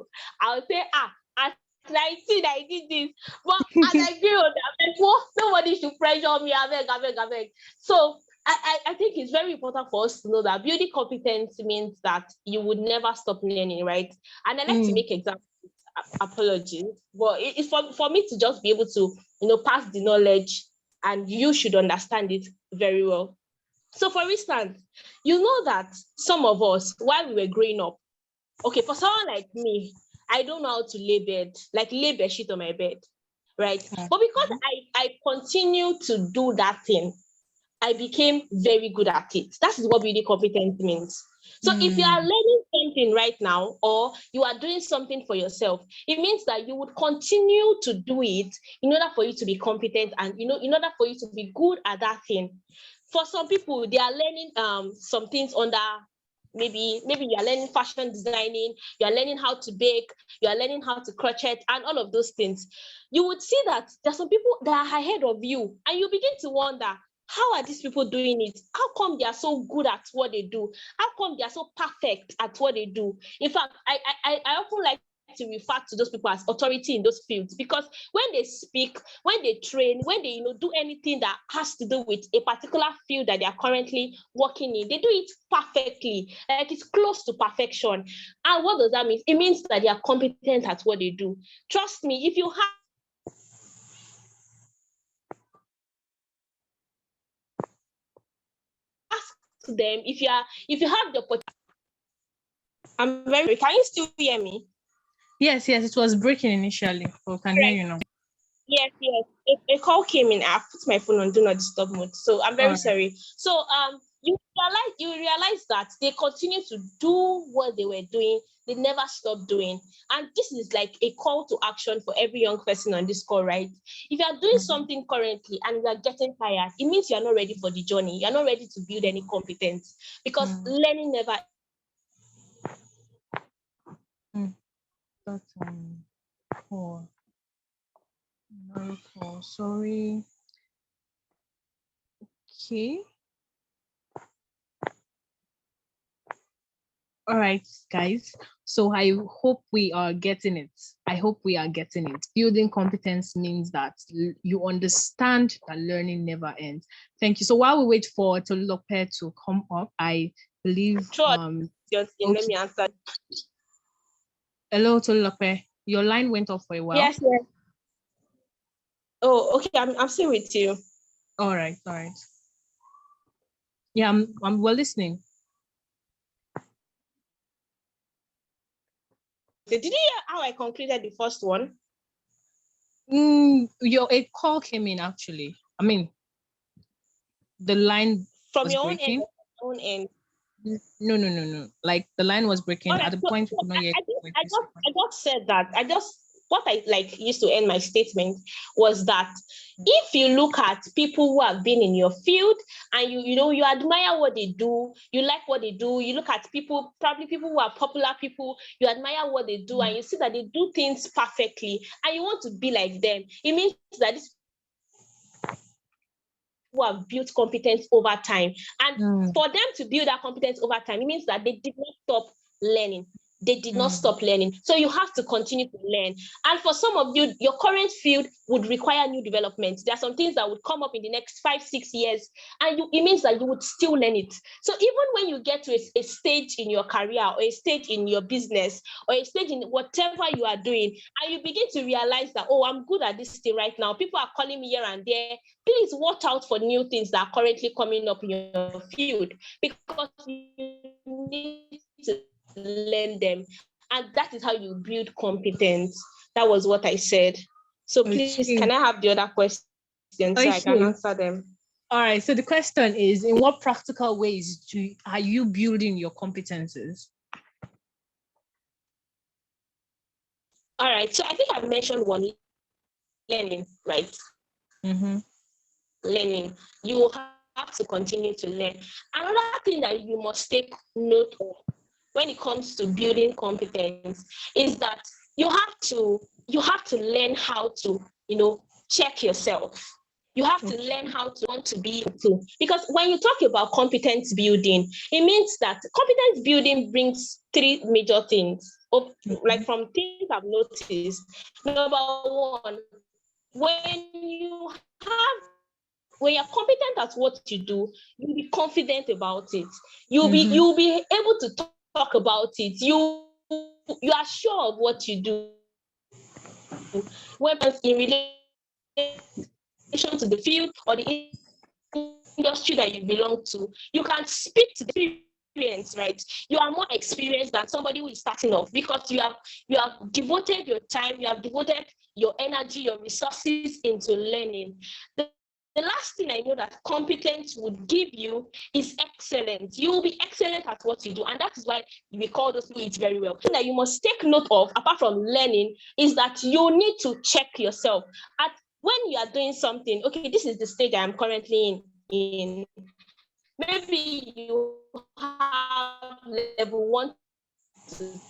I would say, at 19, I did this. But as I grew older, I'm like, nobody should pressure me. I beg. So I think it's very important for us to know that building competence means that you would never stop learning, right? And I like to make examples, apologies, but it's for me to just be able to, pass the knowledge, and you should understand it very well. So for instance, you know that some of us, while we were growing up, okay, for someone like me, I don't know how to lay bed sheet on my bed, right? But because I continue to do that thing, I became very good at it. That is what building competence means. So if you are learning something right now, or you are doing something for yourself, it means that you would continue to do it in order for you to be competent, and in order for you to be good at that thing. For some people, they are learning some things under, maybe you are learning fashion designing, you are learning how to bake, you are learning how to crochet, and all of those things. You would see that there are some people that are ahead of you, and you begin to wonder, how are these people doing it? How come they are so good at what they do? How come they are so perfect at what they do? In fact, I often like to refer to those people as authority in those fields, because when they speak, when they train, when they do anything that has to do with a particular field that they are currently working in, they do it perfectly, like it's close to perfection. And what does that mean? It means that they are competent at what they do. Trust me, if you have them, if you have the opportunity. I'm very, can you still hear me? Yes, it was breaking initially, but can hear you now. Yes. A call came in. I put my phone on do not disturb mode, so I'm very sorry. So you realize that they continue to do what they were doing. They never stop doing, and this is like a call to action for every young person on this call, right? If you are doing something currently and you are getting tired, it means you are not ready for the journey. You are not ready to build any competence, because learning never. That's sorry. Okay. All right, guys. So I hope we are getting it. Building competence means that you understand that learning never ends. Thank you. So while we wait for Tolulope to come up, I believe Let me answer. Hello, Tolulope. Your line went off for a while. Yes. Oh, okay. I'm still with you. All right. Yeah, I'm well listening. Did you hear how I concluded the first one? A call came in actually. I mean, the line from was your breaking. own end. No. Like the line was breaking at the point you could not hear. I just said that. What I used to end my statement was that if you look at people who have been in your field and you admire what they do, you like what they do, you look at people, probably people who are popular people, you admire what they do, and you see that they do things perfectly, and you want to be like them, it means that this who have built competence over time. And for them to build that competence over time, it means that they did not stop learning. They did not stop learning. So you have to continue to learn. And for some of you, your current field would require new development. There are some things that would come up in the next 5-6 years, and it means that you would still learn it. So even when you get to a stage in your career, or a stage in your business, or a stage in whatever you are doing, and you begin to realize that, oh, I'm good at this thing right now, people are calling me here and there, please watch out for new things that are currently coming up in your field, because you need to learn them, and that is how you build competence. That was what I said. So please, can I have the other questions so I can answer them? All right. So the question is, in what practical ways are you building your competences? All right. So I think I've mentioned one, learning, right? Learning. You have to continue to learn. Another thing that you must take note of when it comes to building competence is that you have to learn how to check yourself. You have to learn how to want to be too. Because when you talk about competence building, it means that competence building brings 3 major things. Like from things I've noticed. Number one, when you have when you're competent at what you do, you'll be confident about it. You'll be able to talk about it. You are sure of what you do. When in relation to the field or the industry that you belong to, you can speak to the experience, right? You are more experienced than somebody who is starting off, because you have devoted your time, you have devoted your energy, your resources into learning. The last thing I know that competence would give you is excellence. You will be excellent at what you do, and that is why we call those people it very well. The thing that you must take note of, apart from learning, is that you need to check yourself. When you are doing something, okay, this is the stage I am currently in. Maybe you have level 1 to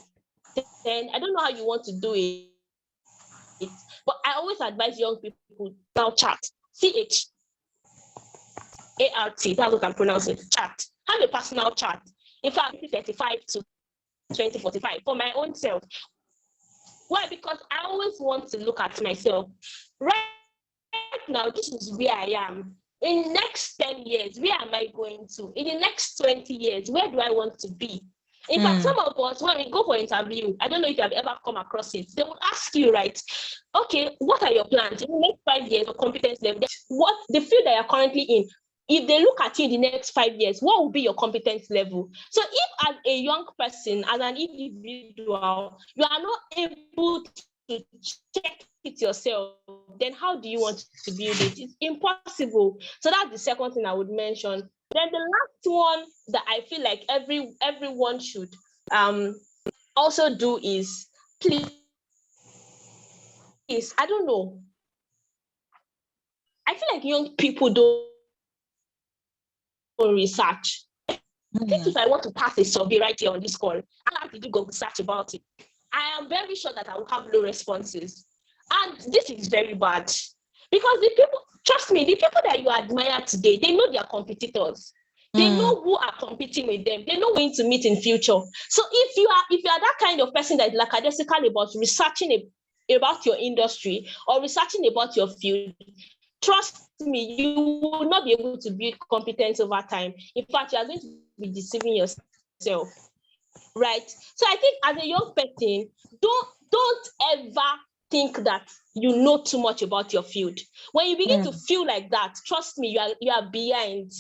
10. I don't know how you want to do it, but I always advise young people now chat. CHART, that's what I'm pronouncing. Chat. Have a personal chat. In fact, 35 to 2045 for my own self. Why? Because I always want to look at myself. Right now, this is where I am. In the next 10 years, where am I going to? In the next 20 years, where do I want to be? In fact, some of us, when we go for interview, I don't know if you have ever come across it, they will ask you, right, okay, what are your plans in the next 5 years of competence level? What the field that you're currently in, if they look at you in the next 5 years, what will be your competence level? So if as a young person, as an individual, you are not able to check it yourself, then how do you want to build it? It's impossible. So that's the second thing I would mention. Then the last one that I feel like everyone should also do is, please, I don't know. I feel like young people don't research. I think if I want to pass a survey right here on this call, I have to do go research about it. I am very sure that I will have low responses. And this is very bad. Because the people, trust me, the people that you admire today, they know their competitors. They know who are competing with them. They know who to meet in future. So if you are that kind of person that is lackadaisical about researching about your industry or researching about your field, trust me, you will not be able to build competence over time. In fact, you are going to be deceiving yourself, right? So I think as a young person, don't ever think that you know too much about your field. When you begin to feel like that, trust me, you are behind.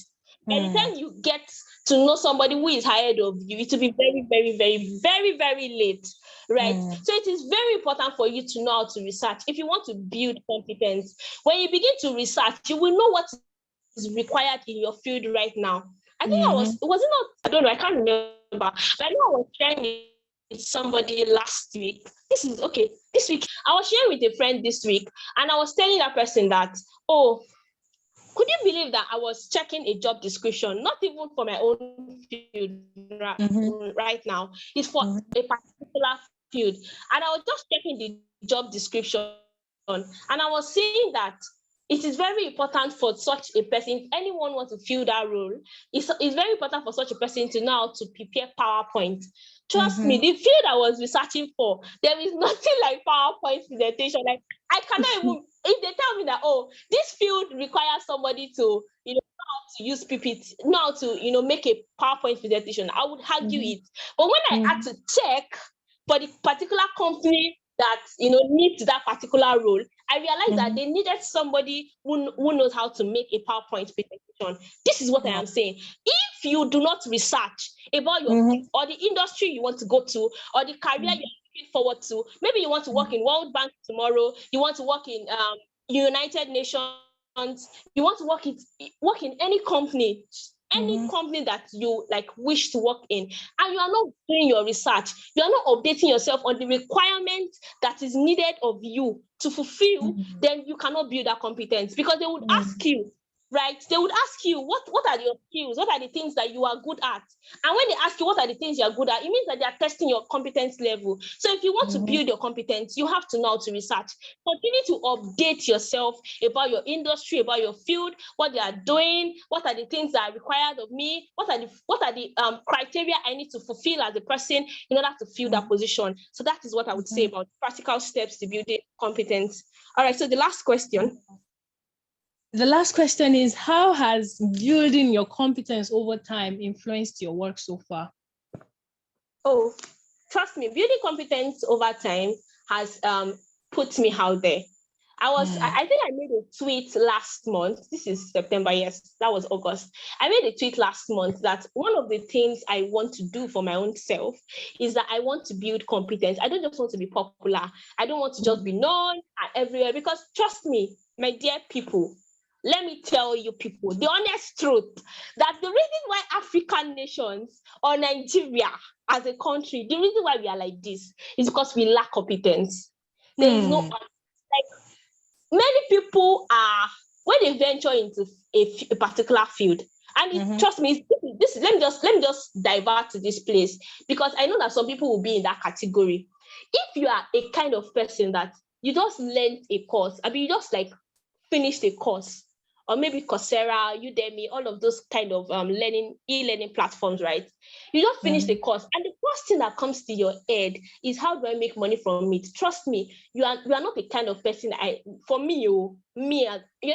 By the time you get to know somebody who is ahead of you, it will be very, very, very, very, very late, right? So it is very important for you to know how to research. If you want to build competence, when you begin to research, you will know what is required in your field right now. I think was it not, I don't know, I can't remember, but I know I was sharing with somebody last week. This week, I was sharing with a friend this week, and I was telling that person that, could you believe that I was checking a job description, not even for my own field right now, it's for a particular field. And I was just checking the job description, and I was saying that it is very important for such a person, if anyone wants to fill that role, it's very important for such a person to know how to prepare PowerPoint. Trust me, the field I was researching for, there is nothing like PowerPoint presentation. Like, I cannot even, if they tell me that, this field requires somebody to, know how to use PPT, know how to, make a PowerPoint presentation, I would argue it. But when I had to check for the particular company that, needs that particular role, I realized that they needed somebody who knows how to make a PowerPoint presentation. This is what I am saying. If you do not research about your or the industry you want to go to, or the career you're looking forward to, maybe you want to work in World Bank tomorrow, you want to work in United Nations, you want to work in any company, company that you wish to work in, and you are not doing your research, you are not updating yourself on the requirements that is needed of you to fulfill, then you cannot build that competence, because they would ask you, right? They would ask you, what are your skills? What are the things that you are good at? And when they ask you what are the things you are good at, it means that they are testing your competence level. So if you want to build your competence, you have to know how to research. Continue to update yourself about your industry, about your field, what they are doing, what are the things that are required of me, what are the criteria I need to fulfill as a person in order to fill that position. So that is what I would say about practical steps to building competence. All right, so the last question. The last question is, how has building your competence over time influenced your work so far? Oh, trust me, building competence over time has put me out there. I think I made a tweet last month. This is September, yes, that was August. I made a tweet last month that one of the things I want to do for my own self is that I want to build competence. I don't just want to be popular. I don't want to just be known everywhere, because trust me, my dear people, let me tell you people, the honest truth, that the reason why African nations or Nigeria as a country, the reason why we are like this is because we lack competence. There is no, like, many people are, when they venture into a particular field, and trust me, this let me just divert to this place, because I know that some people will be in that category. If you are a kind of person that you just learned a course, I mean, you just like finished a course, or maybe Coursera, Udemy, all of those kind of e-learning platforms, right? You just finished the course, and the first thing that comes to your head is, how do I make money from it? Trust me, you are not the kind of person you're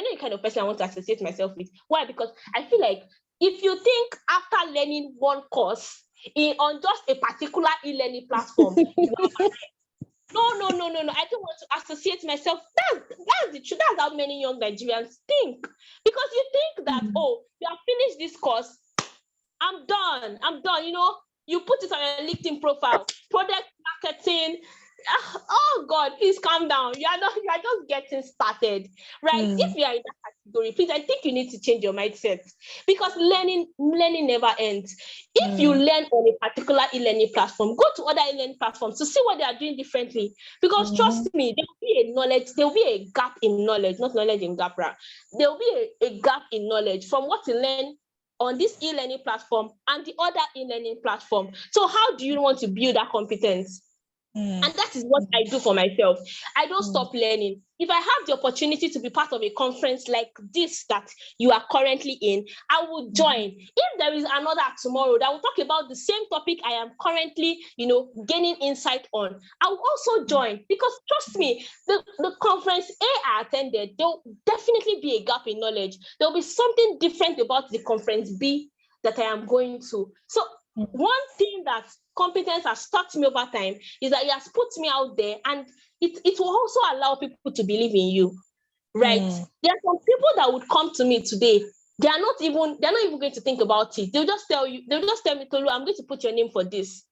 not the kind of person I want to associate myself with. Why? Because I feel like if you think after learning one course on just a particular e-learning platform, you are no. I don't want to associate myself. That's the truth. That's how many young Nigerians think. Because you think that, oh, you have finished this course, I'm done. You know, you put it on your LinkedIn profile, product marketing. Oh God, please calm down. You are just getting started, right? If you are in that category, please, I think you need to change your mindset, because learning never ends. If you learn on a particular e-learning platform, go to other e-learning platforms to see what they are doing differently. Because trust me, there will be a gap in knowledge, not knowledge in gap, right? There will be a gap in knowledge from what you learn on this e-learning platform and the other e-learning platform. So how do you want to build that competence? And that is what I do for myself. I don't stop learning. If I have the opportunity to be part of a conference like this that you are currently in, I will join. If there is another tomorrow that will talk about the same topic I am currently, gaining insight on, I will also join. Because trust me, the conference A I attended, there will definitely be a gap in knowledge. There will be something different about the conference B that I am going to. So one thing that competence has taught me over time is that it has put me out there, and it will also allow people to believe in you, right? There are some people that would come to me today. They're not even going to think about it. They'll just tell me, Tolu, I'm going to put your name for this.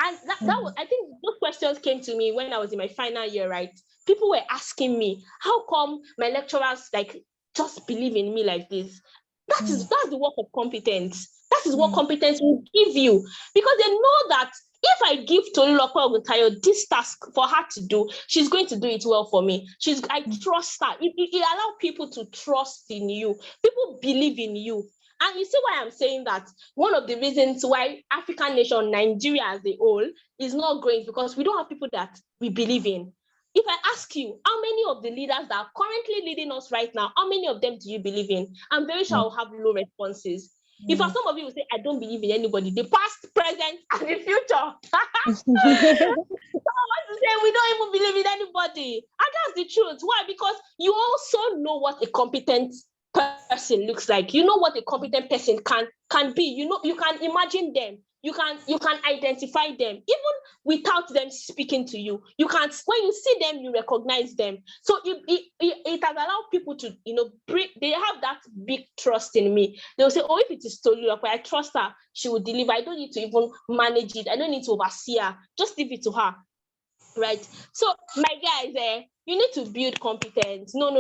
And that was, I think those questions came to me when I was in my final year, right? People were asking me, how come my lecturers just believe in me like this? That's the work of competence. That is what competence will give you, because they know that if I give Tolulope Oguntayo this task for her to do, she's going to do it well for me. I trust her. It allows people to trust in you. People believe in you. And you see why I'm saying that one of the reasons why African nation, Nigeria as a whole, is not growing is because we don't have people that we believe in. If I ask you, how many of the leaders that are currently leading us right now, how many of them do you believe in? I'm very sure I'll have low responses. If for some of you will say, I don't believe in anybody, the past, present, and the future. Some of us will say, we don't even believe in anybody. And that's the truth. Why? Because you also know what a competent person looks like. You know what a competent person can be. You can imagine them. You can identify them even without them speaking to you. You can, when you see them, you recognize them. So it has allowed people to they have that big trust in me. They'll say, oh, if it is Tolu, I trust her, she will deliver. I don't need to even manage it. I don't need to oversee her. Just leave it to her. Right. So my guys, you need to build competence. No.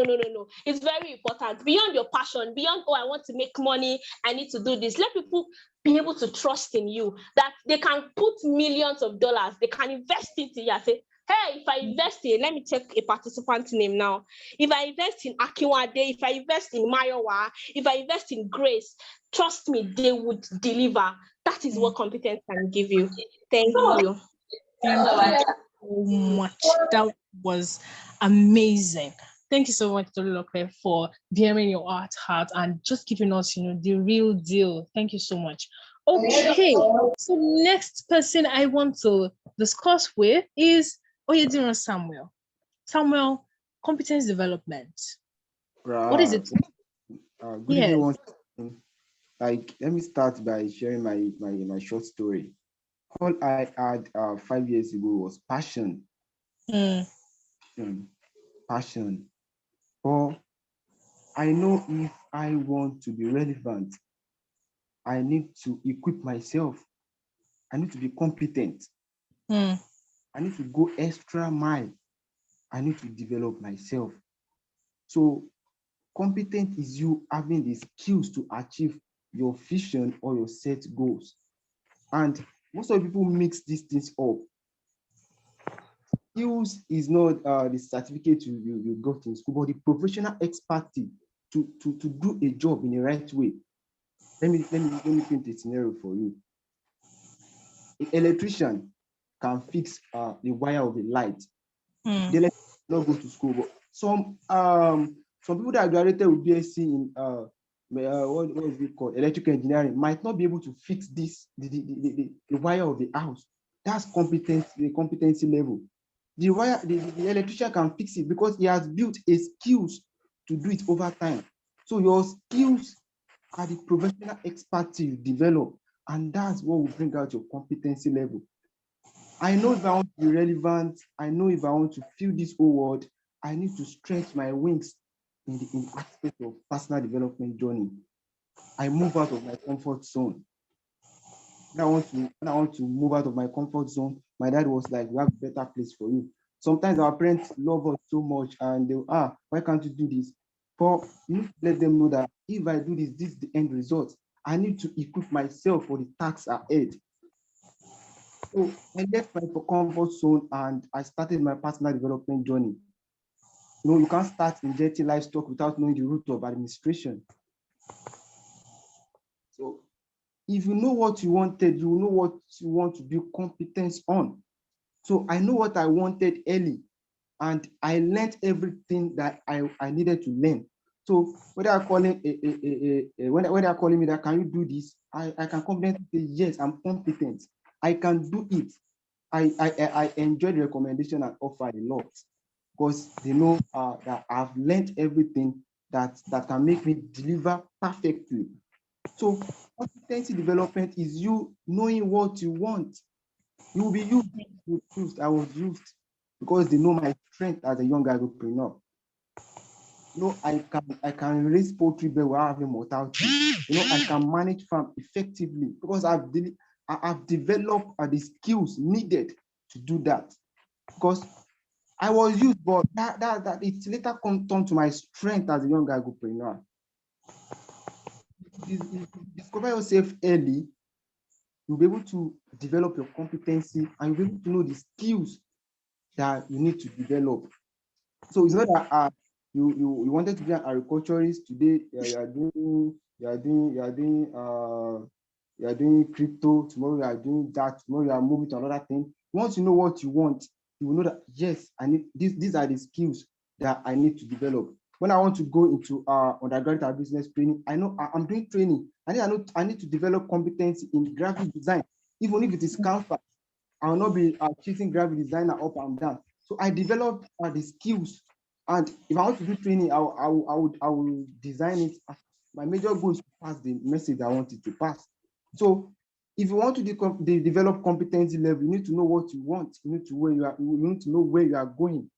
It's very important. Beyond your passion, beyond, oh, I want to make money, I need to do this. Let people be able to trust in you, that they can put millions of dollars, they can invest into you and say, hey, if I invest in, let me check a participant name now. If I invest in Akinwade, if I invest in Mayowa, if I invest in Grace, trust me, they would deliver. That is what competence can give you. Thank you. Thank you so much. That was amazing. Thank you so much, Tolulope, for bearing your heart and just giving us, the real deal. Thank you so much. Okay, so next person I want to discuss with is Oyediro Samuel. Samuel, competence development. What is it Good evening once again. Like, let me start by sharing my short story. All I had 5 years ago was passion. Passion. But I know if I want to be relevant, I need to equip myself. I need to be competent. I need to go extra mile. I need to develop myself. So competent is you having the skills to achieve your vision or your set goals. And most of the people mix these things up. Skills is not the certificate you got in school, but the professional expertise to do a job in the right way. Let me paint a scenario for you. An electrician can fix the wire of a light. The electrician not go to school, but some people that graduated with BSc in what is it called, electrical engineering, might not be able to fix this the wire of the house. That's competence, the competency level. The wire, the electrician can fix it because he has built a skills to do it over time. So your skills are the professional expertise you develop, and that's what will bring out your competency level. I know if I want to be relevant, I know if I want to feel this whole world, I need to stretch my wings in the aspect of personal development journey. I move out of my comfort zone. When I want to move out of my comfort zone, my dad was like, "We have a better place for you." Sometimes our parents love us so much and they'll, why can't you do this? But you need to let them know that if I do this, this is the end result. I need to equip myself for the tasks ahead. So I left my comfort zone and I started my personal development journey. You can't start injecting livestock without knowing the route of administration. So if you know what you wanted, you know what you want to build competence on. So I know what I wanted early, and I learned everything that I needed to learn. So when they are calling when they are calling me that, can you do this? I can confidently say yes, I'm competent. I can do it. I enjoy the recommendation and offer a lot because they know that I've learned everything that can make me deliver perfectly. So competency development is you knowing what you want. You will be used. I was used because they know my strength as a young entrepreneur. I can raise poultry bed without having mortality. I can manage farm effectively because I've developed the skills needed to do that. Because I was used, but that it later turned to my strength as a young entrepreneur. If you discover yourself early, you'll be able to develop your competency and you'll be able to know the skills that you need to develop. So it's not that you wanted to be an agriculturist today. You are doing crypto. Tomorrow you are doing that. Tomorrow you are moving to another thing. Once you know what you want, you will know that yes, I need these are the skills that I need to develop. When I want to go into undergraduate business training, I know I'm doing training. I need to develop competency in graphic design, even if it is Canva. I will not be cheating graphic designer up and down. So I developed the skills, and if I want to do training, I will design it. My major goal is to pass the message I want it to pass. So if you want to develop competency level, you need to know what you want. You need to know where you are going.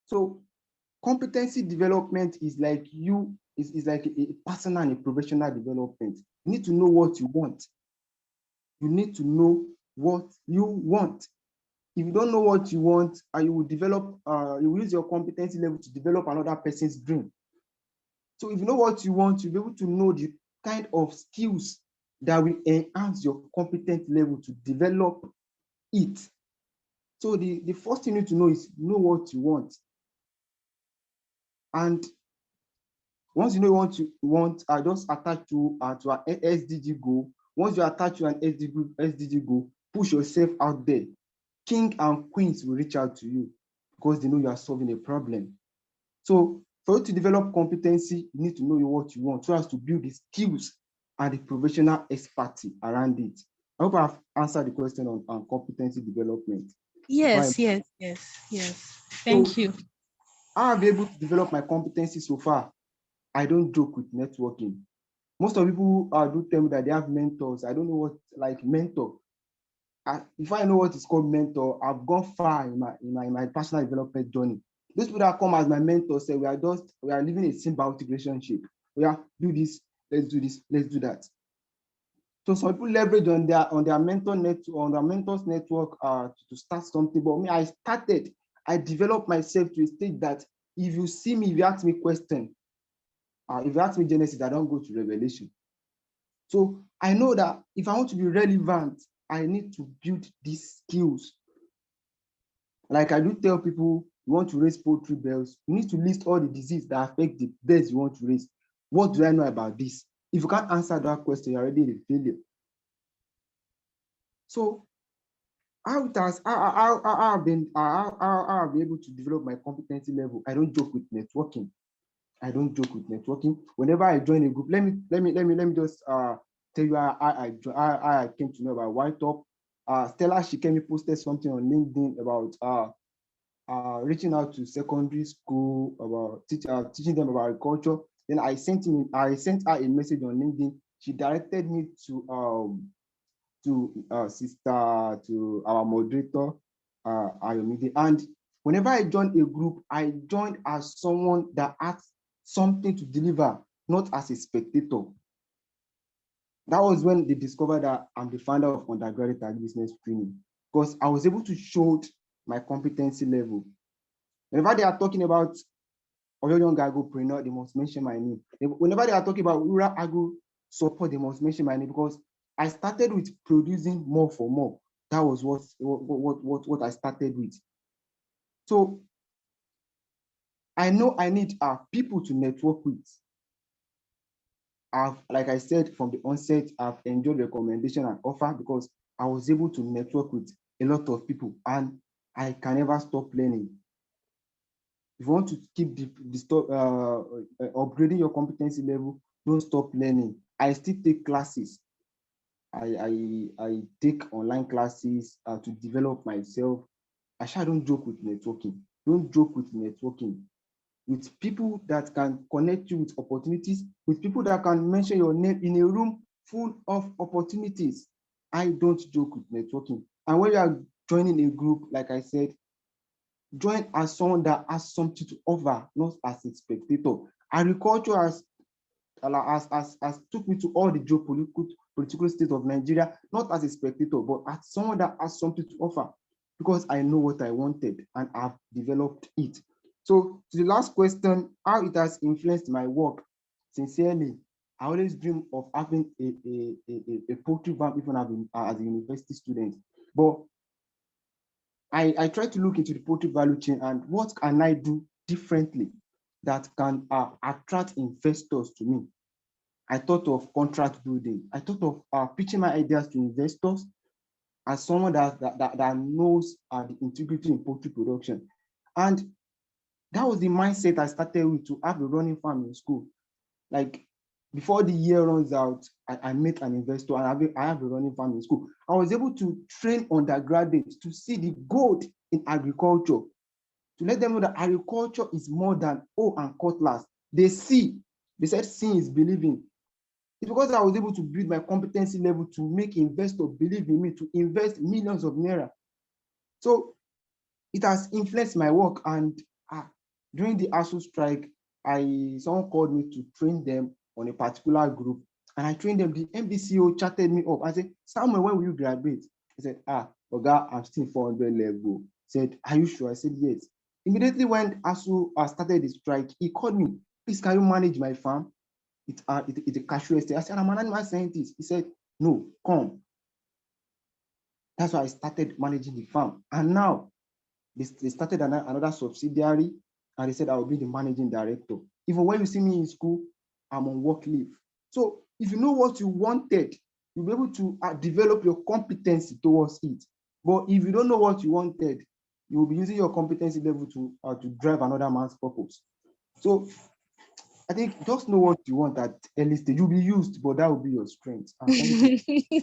So competency development is like like a personal and a professional development. You need to know what you want. You need to know what you want. If you don't know what you want, you will develop, you will use your competency level to develop another person's dream. So if you know what you want, you'll be able to know the kind of skills that will enhance your competence level to develop it. So the first thing you need to know is know what you want. And once you know what you want, just attach to an SDG goal. Once you attach to an SDG goal, push yourself out there. King and queens will reach out to you because they know you are solving a problem. So for you to develop competency, you need to know what you want so as to build the skills and the professional expertise around it. I hope I've answered the question on competency development. Yes. Thank you. How have been able to develop my competency so far? I don't joke with networking. Most of people do tell me that they have mentors. I don't know what, like, mentor. If I know what is called mentor, I've gone far in my personal development journey. Those people that come as my mentor say we are living a symbiotic relationship. We are do this, let's do this, let's do that. So some people leverage on their mentor network, on their mentors network to start something. But me, I developed myself to a stage that if you see me, if you ask me question, if you ask me Genesis, I don't go to Revelation. So I know that if I want to be relevant, I need to build these skills. Like I do tell people, you want to raise poultry bells, you need to list all the diseases that affect the birds you want to raise. What do I know about this? If you can't answer that question, you're already a failure. So I've been able to develop my competency level. I don't joke with networking. Whenever I join a group, let me just tell you how I came to know about YTOP. Stella Shikemi posted something on LinkedIn about reaching out to secondary school about teaching them about agriculture. Then I sent her a message on LinkedIn. She directed me to our moderator, Ayomide. And whenever I join a group, I join as someone that has something to deliver, not as a spectator. That was when they discovered that I'm the founder of undergraduate agribusiness training, because I was able to show my competency level. Whenever they are talking about Oyo Young Agripreneur, they must mention my name. Whenever they are talking about rural agro support, they must mention my name, because I started with producing more for more. That was what I started with. So I know I need people to network with. Like I said from the onset, I've enjoyed recommendation and offer because I was able to network with a lot of people, and I can never stop learning. If you want to keep upgrading your competency level, don't stop learning. I still take classes. I take online classes to develop myself. I don't joke with networking. Don't joke with networking. With people that can connect you with opportunities, with people that can mention your name in a room full of opportunities. I don't joke with networking. And when you are joining a group, like I said, join as someone that has something to offer, not as a spectator. Agriculture has took me to all the geopolitical state of Nigeria, not as a spectator, but as someone that has something to offer, because I know what I wanted and I've developed it. So to the last question, how it has influenced my work. Sincerely, I always dream of having a poultry farm even as a university student. But I try to look into the poultry value chain and what can I do differently that can attract investors to me. I thought of contract building. I thought of pitching my ideas to investors as someone that knows the integrity in poultry production. And that was the mindset I started with, to have a running farm in school. Like before the year runs out, I met an investor and I have a running farm in school. I was able to train undergraduates to see the gold in agriculture, to let them know that agriculture is more than and cutlass. They said seeing is believing. It's because I was able to build my competency level to make investors believe in me, to invest millions of naira. So it has influenced my work. And during the ASU strike, someone called me to train them on a particular group, and I trained them. The MBCO chatted me up. I said, Samuel, when will you graduate? He said, Oga, I'm still 400 level. He said, are you sure? I said, yes. Immediately when ASU started the strike, he called me. Please, can you manage my farm? It's a cashew estate. I said, I'm an animal scientist. He said, no, come. That's why I started managing the farm. And now they started another subsidiary, and they said I will be the managing director. Even when you see me in school, I'm on work leave. So if you know what you wanted, you'll be able to develop your competency towards it. But if you don't know what you wanted, you will be using your competency level to drive another man's purpose. So I think just know what you want at early stage. You'll be used, but that will be your strength. And thank you.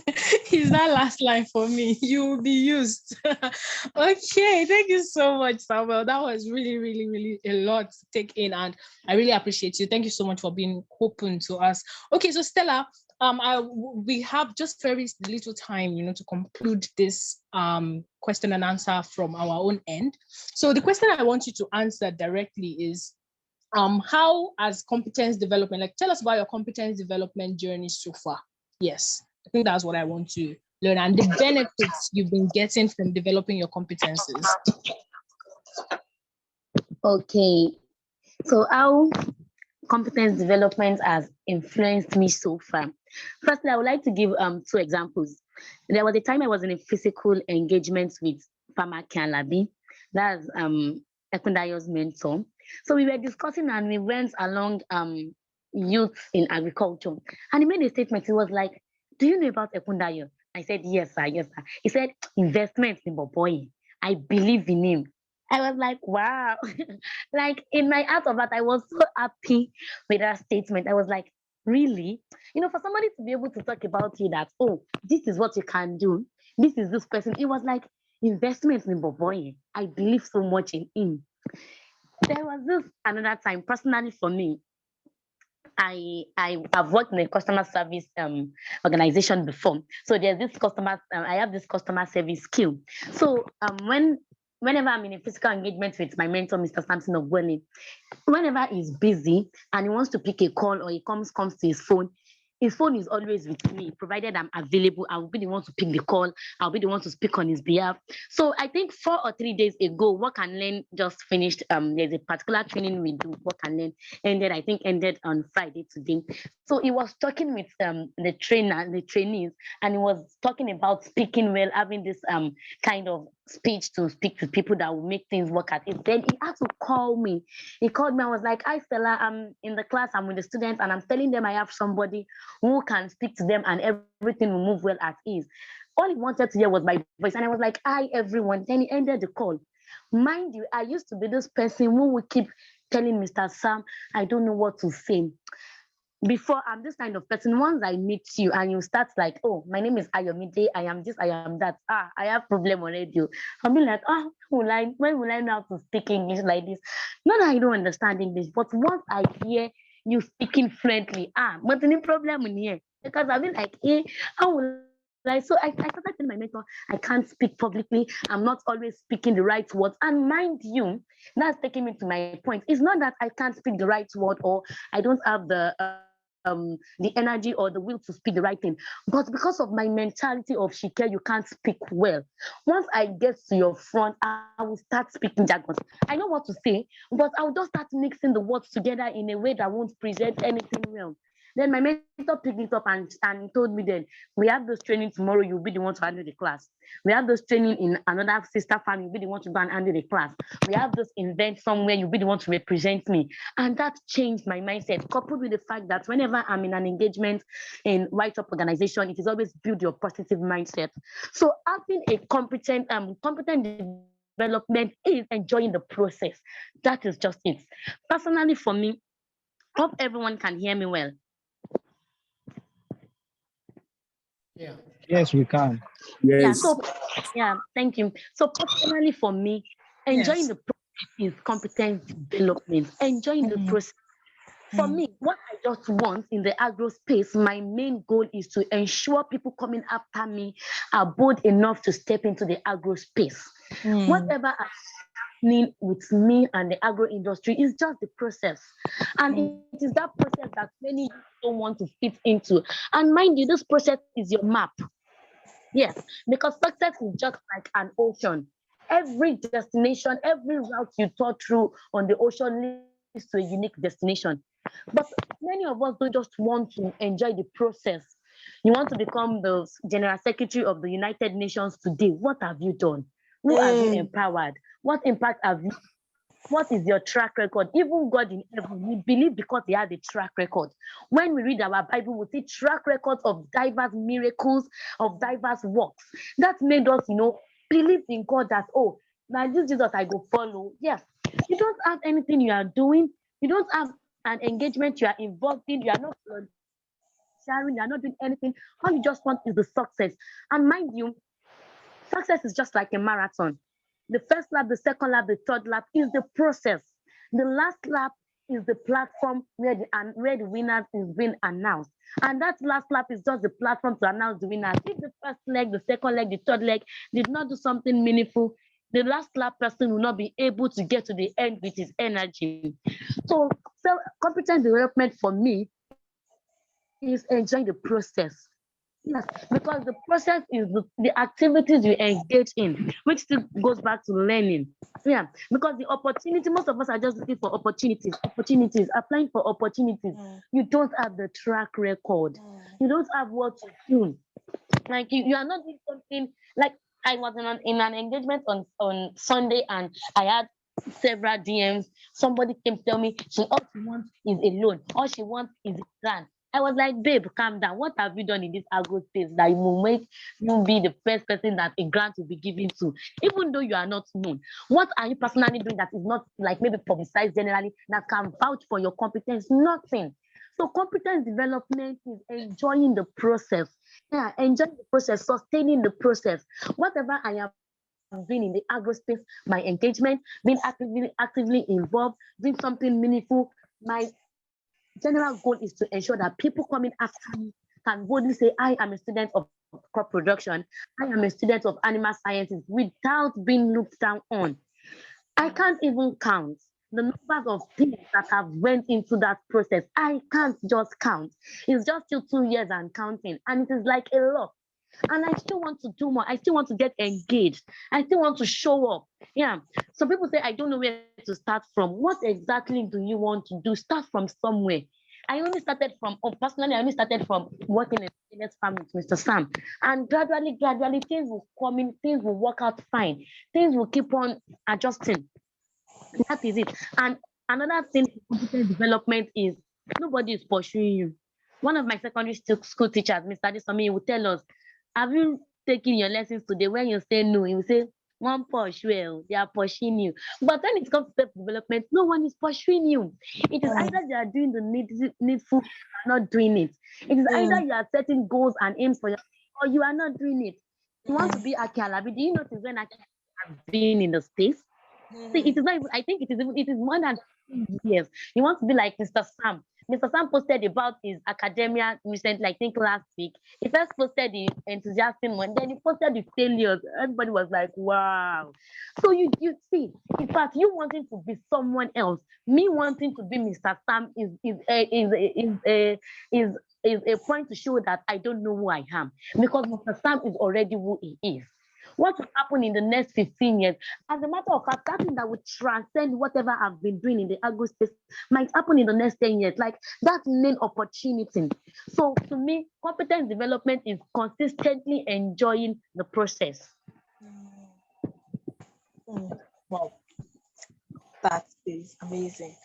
Is that last line for me? You will be used. Okay, thank you so much, Samuel. That was really, really, really a lot to take in, and I really appreciate you. Thank you so much for being open to us. Okay, so Stella, we have just very little time, to conclude this question and answer from our own end. So the question I want you to answer directly is, how has competence development, like tell us about your competence development journey so far. Yes, I think that's what I want to learn, and the benefits you've been getting from developing your competences. Okay, so how competence development has influenced me so far. Firstly, I would like to give 2 examples. There was a time I was in a physical engagement with Farmer Kialabi, that's Ekundayo's mentor. So we were discussing and we went along youth in agriculture. And he made a statement. He was like, "Do you know about Ekundayo?" I said, "Yes, sir, yes, sir." He said, "Investment in Boboy. I believe in him." I was like, wow. Like in my heart of heart, I was so happy with that statement. I was like, really? For somebody to be able to talk about you that, oh, this is what you can do. This is this person. It was like investment in Boboy. I believe so much in him. There was this another time, personally for me, I have worked in a customer service organization before. So there's this I have this customer service skill. So whenever I'm in a physical engagement with my mentor, Mr. Samson Ogwele, whenever he's busy and he wants to pick a call or he comes to his phone is always with me, provided I'm available. I'll be the one to pick the call. I'll be the one to speak on his behalf. So I think 4 or 3 days ago, Work and Learn just finished. There's a particular training we do, Work and Learn, ended on Friday today. So he was talking with the trainees, and he was talking about speaking well, having this kind of speech to speak to people that will make things work at it. Then he had to call me. He called me. I was like, "Hi, Stella, I'm in the class. I'm with the students, and I'm telling them I have somebody who can speak to them and everything will move well at ease." All he wanted to hear was my voice. And I was like, "Hi, everyone." Then he ended the call. Mind you, I used to be this person who would keep telling Mr. Sam, I don't know what to say. Before, I'm this kind of person. Once I meet you and you start like, "Oh, my name is Ayomide, I am this, I am that. I have problem already." I'll be like, when will I know how to speak English like this? Not that I don't understand English, but once I hear you speaking friendly, but any problem in here? Because I'll be like, how will so I started telling my mentor, I can't speak publicly. I'm not always speaking the right words. And mind you, that's taking me to my point. It's not that I can't speak the right word or I don't have the energy or the will to speak the right thing, but because of my mentality of Shike, you can't speak well. Once I get to your front, I will start speaking jargons. I know what to say, but I'll just start mixing the words together in a way that won't present anything well. Then my mentor picked it up and told me, then we have this training tomorrow, you'll be the one to handle the class. We have this training in another sister family, you'll be the one to go and handle the class. We have this event somewhere, you'll be the one to represent me. And that changed my mindset, coupled with the fact that whenever I'm in an engagement in YTOP organization, it is always build your positive mindset. So having a competent development is enjoying the process. That is just it. Personally, for me, hope everyone can hear me well. Yeah. Yes, we can. Yes. Thank you. So personally for me, enjoying Yes. the process is competence development. Enjoying the process. For me, what I just want in the agro space, my main goal is to ensure people coming after me are bold enough to step into the agro space. Whatever is happening with me and the agro industry is just the process. And it is that process that many don't want to fit into. And mind you, this process is your map. Yes, because success is just like an ocean. Every destination, every route you thought through on the ocean leads to a unique destination. But many of us don't just want to enjoy the process. You want to become the General Secretary of the United Nations today. What have you done? Who have you empowered? What impact have you? What is your track record? Even God in heaven, we believe because he has a track record. When we read our Bible, we see track records of diverse miracles, of diverse works. That made us, believe in God that, oh, now this Jesus I go follow. Yes, you don't have anything you are doing. You don't have an engagement you are involved in, you are not sharing, you are not doing anything. All you just want is the success. And mind you, success is just like a marathon. The first lap, the second lap, the third lap is the process. The last lap is the platform where the winners is being announced. And that last lap is just the platform to announce the winners. If the first leg, the second leg, the third leg did not do something meaningful, the last lap person will not be able to get to the end with his energy. So competence development for me is enjoying the process. Yes, because the process is the activities you engage in, which still goes back to learning. Yeah, because the opportunity, most of us are just looking for opportunities, applying for opportunities. You don't have the track record. You don't have what to do. Like you are not doing something like I was in an engagement on Sunday and I had several DMs. Somebody came to tell me all she wants is a loan, all she wants is a grant. I was like, babe, calm down. What have you done in this agro space that you will make you be the first person that a grant will be given to, even though you are not known? What are you personally doing that is not like maybe publicized generally that can vouch for your competence? Nothing. So competence development is enjoying the process. Yeah, enjoying the process, sustaining the process. Whatever I am doing in the agro space, my engagement, being actively involved, doing something meaningful. My general goal is to ensure that people coming after me can boldly say, I am a student of crop production, I am a student of animal sciences without being looked down on. I can't even count the numbers of things that have went into that process. I can't just count. It's just still 2 years and counting, and it is like a lot. And I still want to do more. I still want to get engaged. I still want to show up. Yeah. So people say, I don't know where to start from. What exactly do you want to do? Start from somewhere. I only started from, personally, I only started from working in this farm with Mr. Sam. And gradually, things will come in, things will work out fine. Things will keep on adjusting. That is it. And another thing for competence development is nobody is pursuing you. One of my secondary school teachers, Mr. Adesami, will tell us, have you taken your lessons today? When you say no, he will say, one pursue, they are pursuing you. But when it comes to self-development, no one is pursuing you. It is either they are doing the needful, or not doing it. It is either you are setting goals and aims for yourself, or you are not doing it. You want to be Aki Alabi. Do you notice when Aki has been in the space? See, it is not even, I think it is more than 2 years. You want to be like Mr. Sam. Mr. Sam posted about his academia recently, I think last week. He first posted the enthusiastic one, then he posted the failures. Everybody was like, wow. So you see, in fact, you wanting to be someone else, me wanting to be Mr. Sam is a point to show that I don't know who I am, because Mr. Sam is already who he is. What will happen in the next 15 years? As a matter of fact, that thing that would transcend whatever I've been doing in the agro space might happen in the next 10 years. Like that's main opportunity. So to me, competence development is consistently enjoying the process. Wow, that is amazing.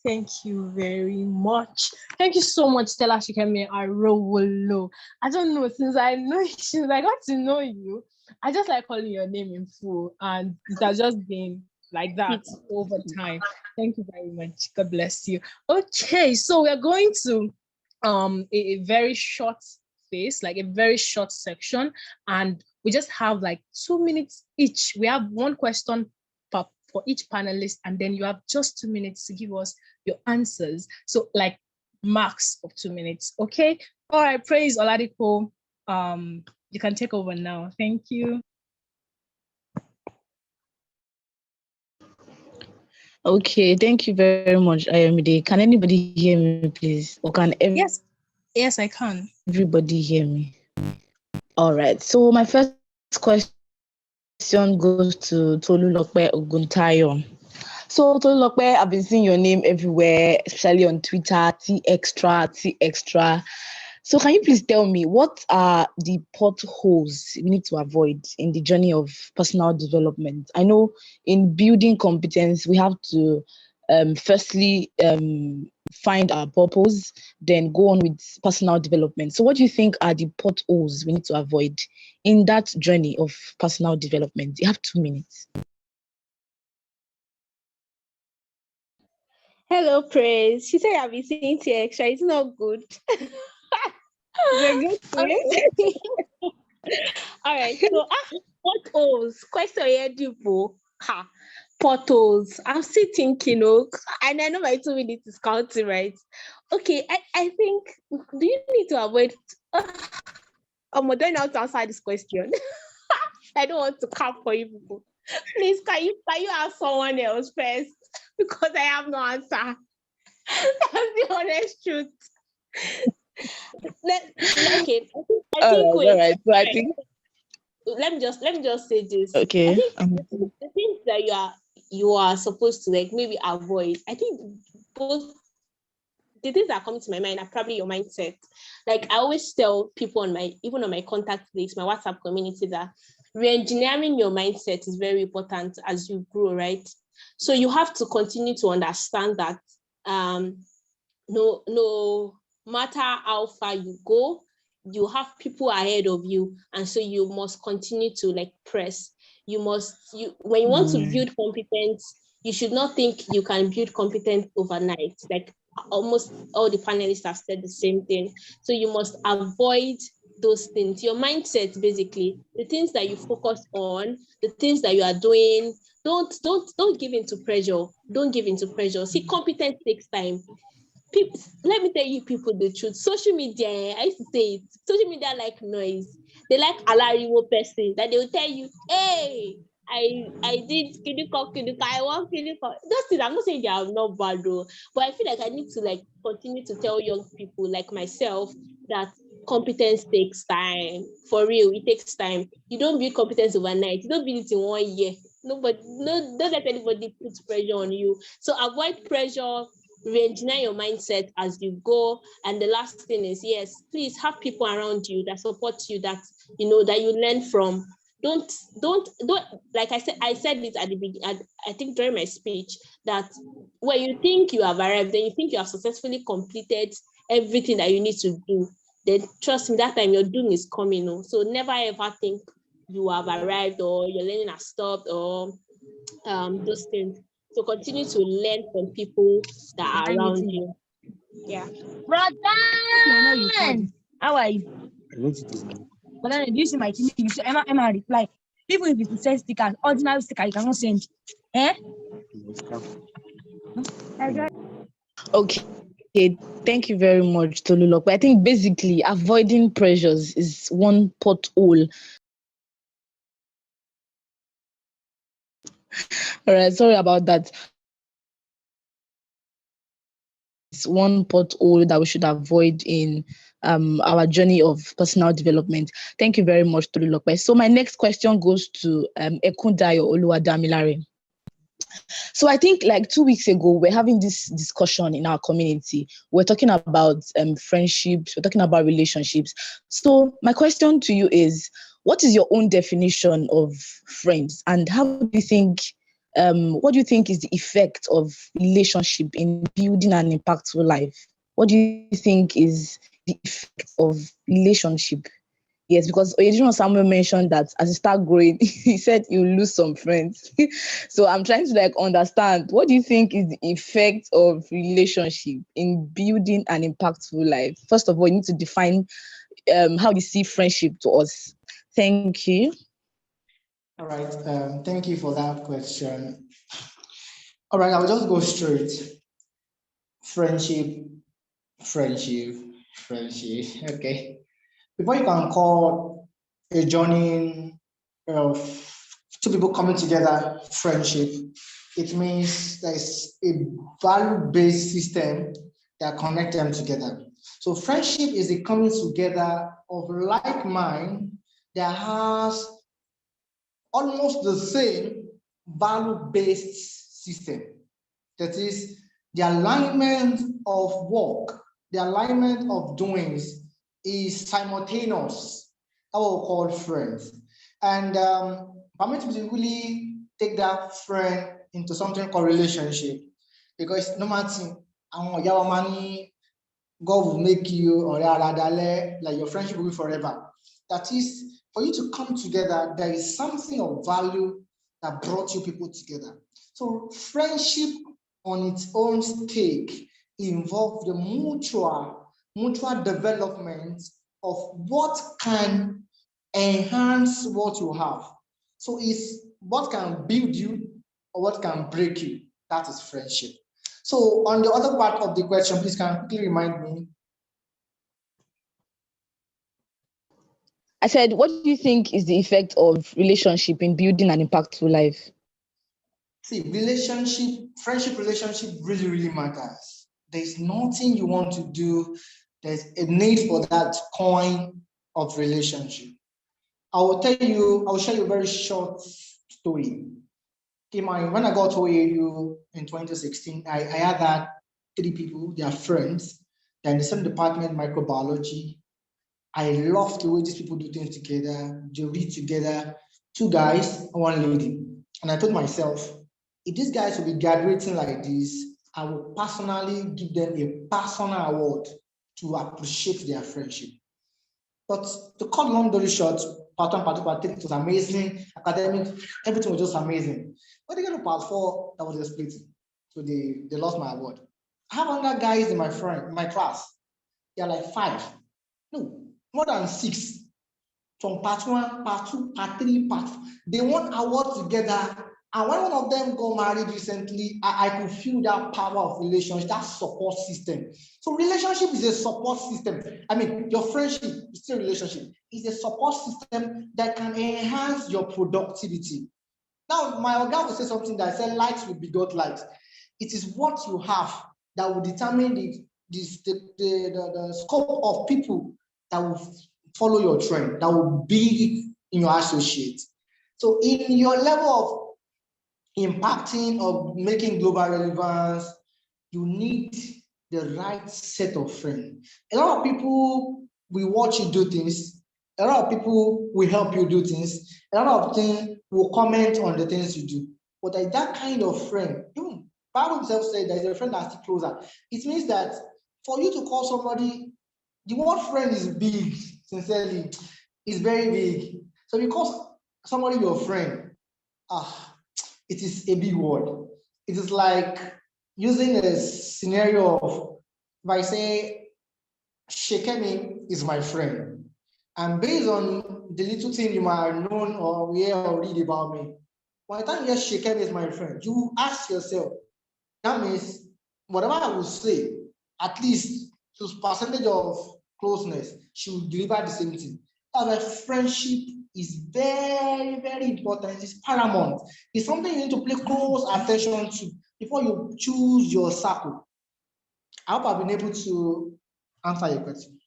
Thank you very much. Thank you so much, Stella Shikemi Arowolo. I don't know, since I got to know you, I just like calling your name in full, and it has just been like that over time. Thank you very much. God bless you. Okay, so we're going to a very short space, like a very short section, and we just have like 2 minutes each. We have one question for each panelist, and then you have just 2 minutes to give us your answers. So like max of 2 minutes. Okay. All right. Praise Oladipo. You can take over now. Thank you. Okay, thank you very much, Ayomide. Can anybody hear me, please? Or can Yes, I can. Everybody hear me? All right. So my first question goes to Tolulope Oguntayo. So Tolulope, I've been seeing your name everywhere, especially on Twitter, T Extra. So can you please tell me what are the potholes we need to avoid in the journey of personal development? I know in building competence, we have to firstly find our purpose, then go on with personal development. So what do you think are the potholes we need to avoid in that journey of personal development? You have 2 minutes. Hello, Praise. She said I'll be seeing tea extra. It's not good. It's a good thing. All right. So, potholes. Question here, people. Ha. Potholes. I'm still thinking, and I know my 2 minutes is counting, right? Okay. I think, do you need to avoid? I'm not to answer this question. I don't want to cap for you people. Please, can you ask someone else first? Because I have no answer. That's the honest truth. Okay. I think All right. So I think let me just say this. okay. I think the things that you are supposed to like maybe avoid. I think both the things that are coming to my mind are probably your mindset. Like I always tell people on my contact list, my WhatsApp community, that re-engineering your mindset is very important as you grow, right? So you have to continue to understand that no matter how far you go, you have people ahead of you, and so you must continue to like press. When you want to build competence, you should not think you can build competence overnight. Like almost all the panelists have said the same thing. So you must avoid those things. Your mindset, basically, the things that you focus on, the things that you are doing. Don't give into pressure. Don't give into pressure. See, competence takes time. People, let me tell you people the truth. Social media, I used to say it, social media like noise. They like alariwo person that they will tell you, hey, I did kiduko, I want kiduko. Those things, I'm not saying they are not bad though, but I feel like I need to like continue to tell young people like myself that competence takes time. For real, it takes time. You don't build competence overnight. You don't build it in 1 year. Don't let anybody put pressure on you. So avoid pressure, re-engineer your mindset as you go. And the last thing is, yes, please have people around you that support you, that that you learn from. Don't like I said this at the beginning, I think during my speech, that when you think you have arrived, then you think you have successfully completed everything that you need to do, then trust me, that time your doom is coming. So never ever think you have arrived or your learning has stopped or those things. So continue to learn from people that are around you. Yeah. Brother, how are you? But then do you see my team? You see Emma reply. Even if it's to send stickers, ordinary sticker, you cannot send. Eh? Okay, thank you very much, Tolulok. But I think basically avoiding pressures is one pothole. All right, sorry about that. It's one pothole that we should avoid in our journey of personal development. Thank you very much, Tolulok. So my next question goes to Ekundayo Oluwadamilare. So I think like 2 weeks ago, we're having this discussion in our community. We're talking about friendships, we're talking about relationships. So my question to you is, what is your own definition of friends? And how do you think, what do you think is the effect of relationship in building an impactful life? What do you think is the effect of relationship? Yes, because Oyedeji Samuel mentioned that as you start growing, he said you lose some friends. So I'm trying to like understand, what do you think is the effect of relationship in building an impactful life? First of all, you need to define how you see friendship to us. Thank you. All right. Thank you for that question. All right, I'll just go straight. Friendship. Okay. Before you can call a joining of two people coming together friendship, it means there's a value-based system that connects them together. So friendship is the coming together of like mind that has almost the same value-based system. That is, the alignment of work, the alignment of doings is simultaneous. That what we call friends. And permit me to really take that friend into something called relationship, because no matter how money God will make you or like your friendship will be forever. That is, for you to come together, there is something of value that brought you people together. So friendship on its own stake involve the mutual development of what can enhance what you have. So it's what can build you or what can break you. That is friendship. So on the other part of the question, please can you quickly remind me? I said, what do you think is the effect of relationship in building an impactful life? See, friendship relationship really, really matters. There's nothing you want to do. There's a need for that coin of relationship. I'll share you a very short story. When I got to AAU in 2016, I had that 3 people, they are friends. They're in the same department, microbiology. I love the way these people do things together. They read together, 2 guys and 1 lady. And I told myself, if these guys will be graduating like this, I will personally give them a personal award to appreciate their friendship. But to cut long story short, part 1, part 2, part 3, it was amazing. Academic, everything was just amazing. When they got to part 4, that was a split. So they lost my award. I have other guys in my class. They're like 5. No, more than 6. From part 1, part 2, part 3, part 4. They won awards together. And when one of them got married recently, I could feel that power of relationship, that support system. So relationship is a support system. I mean, your friendship is still a relationship. It's a support system that can enhance your productivity. Now, my organ will say something that said, light will begot light. It is what you have that will determine the scope of people that will follow your trend, that will be in your associates. So in your level of impacting or making global relevance, you need the right set of friends. A lot of people will watch you do things. A lot of people will help you do things. A lot of things will comment on the things you do. But like that kind of friend, even Bible itself said there's a friend that's still closer. It means that for you to call somebody, the word friend is big, sincerely, it's very big. So because somebody your friend, it is a big word. It is like using a scenario of, if I say, Shekemi is my friend, and based on the little thing you might have known or hear or read about me, by the time you hear Shekemi is my friend, you ask yourself, that means whatever I will say, at least to percentage of closeness, she will deliver the same thing. Our friendship is very, very important. It's paramount. It's something you need to pay close attention to before you choose your circle. I hope I've been able to answer your question.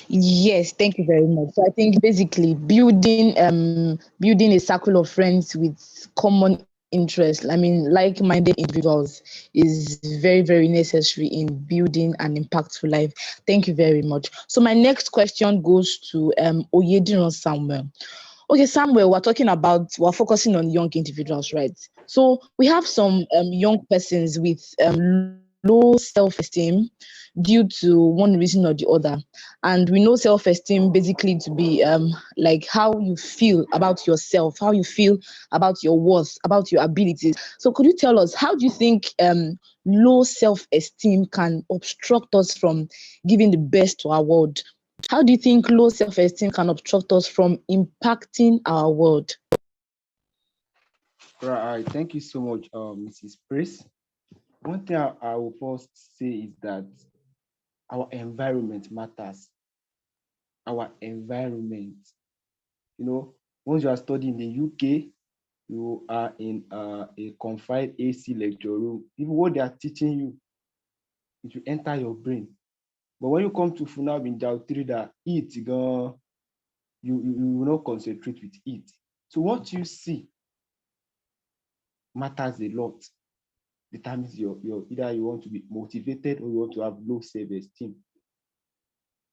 Yes, thank you very much. So I think basically building a circle of friends with common interests, I mean like-minded individuals, is very, very necessary in building an impactful life. Thank you very much. So my next question goes to Oyediran Samuel. Okay, Samuel, we're focusing on young individuals, right? So we have some young persons with low self-esteem due to one reason or the other. And we know self-esteem basically to be like how you feel about yourself, how you feel about your worth, about your abilities. So could you tell us, how do you think low self-esteem can obstruct us from giving the best to our world? How do you think low self-esteem can obstruct us from impacting our world? Right. Thank you so much, Mrs. Praise. One thing I will first say is that our environment matters. Our environment. You know, once you are studying in the UK, you are in a confined AC lecture room. Even what they are teaching you, it will enter your brain. But when you come to FUNAB in Jautrida, you will not concentrate with it. So what you see matters a lot. Determines your either you want to be motivated or you want to have low self-esteem.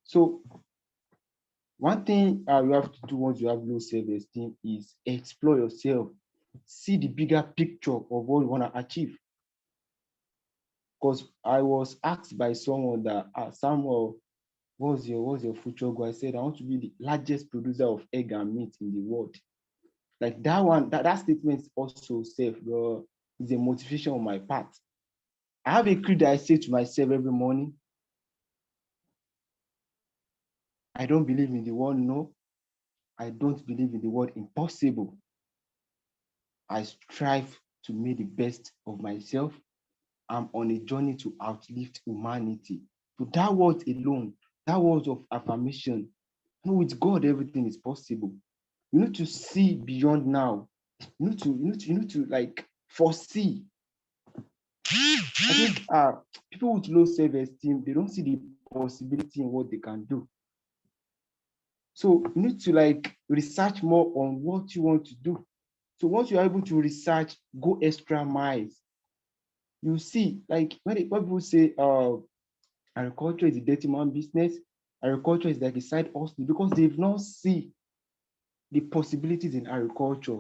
So one thing you have to do once you have low self-esteem is explore yourself, see the bigger picture of what you want to achieve. Because I was asked by someone that, Samuel, what's your future goal? I said, I want to be the largest producer of egg and meat in the world. Like that one, that statement is also safe, bro. It's a motivation on my part. I have a creed that I say to myself every morning. I don't believe in the word no. I don't believe in the word impossible. I strive to make the best of myself. I'm on a journey to outlive humanity. So that word alone, that word of affirmation, with God, everything is possible. You need to see beyond now. You need to like foresee. I think people with low self-esteem, they don't see the possibility in what they can do. So you need to like research more on what you want to do. So once you're able to research, go extra miles. You see, like when people say agriculture is a dirty man business, agriculture is like a side hustle, because they've not seen the possibilities in agriculture.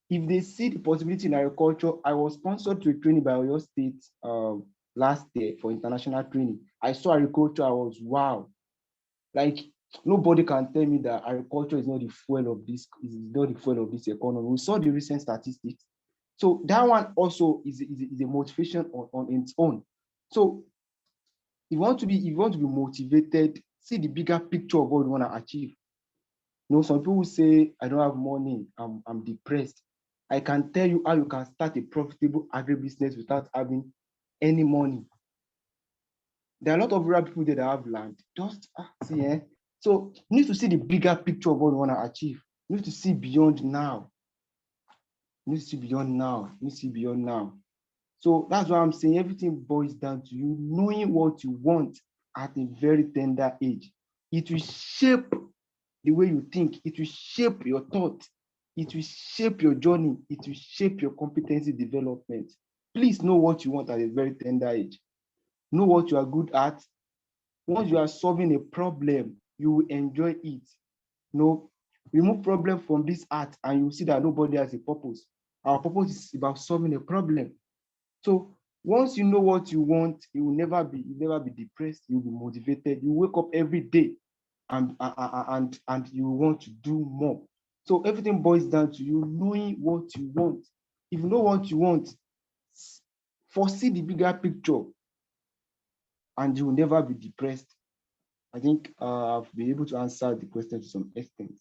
If they see the possibility in agriculture, I was sponsored to a training by Oyo State last year for international training. I saw agriculture, I was wow. Like nobody can tell me that agriculture is not the fuel of this, is not the fuel of this economy. We saw the recent statistics. So that one also is a motivation on its own. So if you want to be motivated, see the bigger picture of what you want to achieve. You know, some people say, I don't have money, I'm depressed. I can tell you how you can start a profitable agribusiness without having any money. There are a lot of rural people that have land. Just see, eh? So you need to see the bigger picture of what you want to achieve. You need to see beyond now. You need to see beyond now. You need to see beyond now. So that's why I'm saying everything boils down to you knowing what you want at a very tender age. It will shape the way you think. It will shape your thought. It will shape your journey. It will shape your competency development. Please know what you want at a very tender age. Know what you are good at. Once you are solving a problem, you will enjoy it. No, remove problem from this art and you see that nobody has a purpose. Our purpose is about solving a problem. So once you know what you want, you will never be depressed. You'll be motivated. You wake up every day and you want to do more. So everything boils down to you knowing what you want. If you know what you want, foresee the bigger picture and you will never be depressed. I think I've been able to answer the question to some extent.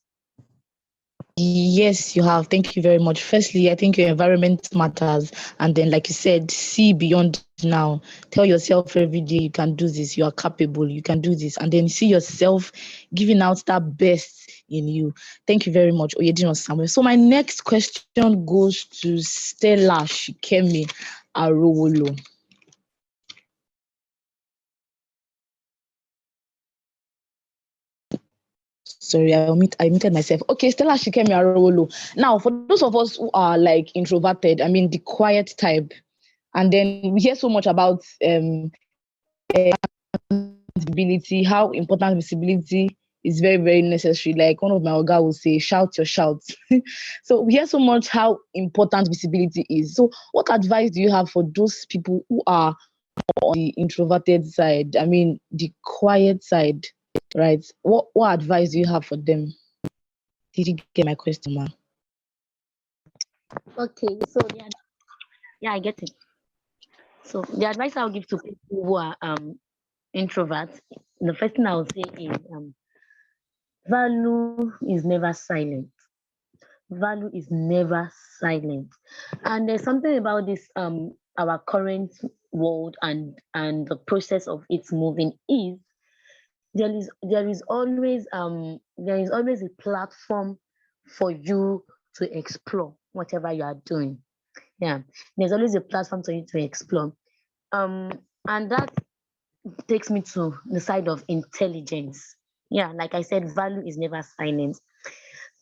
Yes, you have. Thank you very much. Firstly, I think your environment matters. And then, like you said, see beyond now. Tell yourself every day you can do this, you are capable, you can do this. And then see yourself giving out that best in you. Thank you very much, Oyedino Samuel. So my next question goes to Stella Shikemi Arowolo. Sorry, I muted myself. Okay, Stella Shikemi Arowolo. Now, for those of us who are like introverted, I mean the quiet type, and then we hear so much about visibility, how important visibility is very, very necessary. Like one of my oga will say, shout your shouts. So we hear so much how important visibility is. So what advice do you have for those people who are on the introverted side? I mean, the quiet side, right? What advice do you have for them? Did you get my question, ma? Okay, so yeah, I get it. So the advice I'll give to people who are introverts, the first thing I will say is value is never silent. Value is never silent. And there's something about this our current world and the process of its moving is there is always a platform for you to explore whatever you are doing. Yeah, there's always a platform for you to explore. And that takes me to the side of intelligence. Yeah, like I said, value is never silent.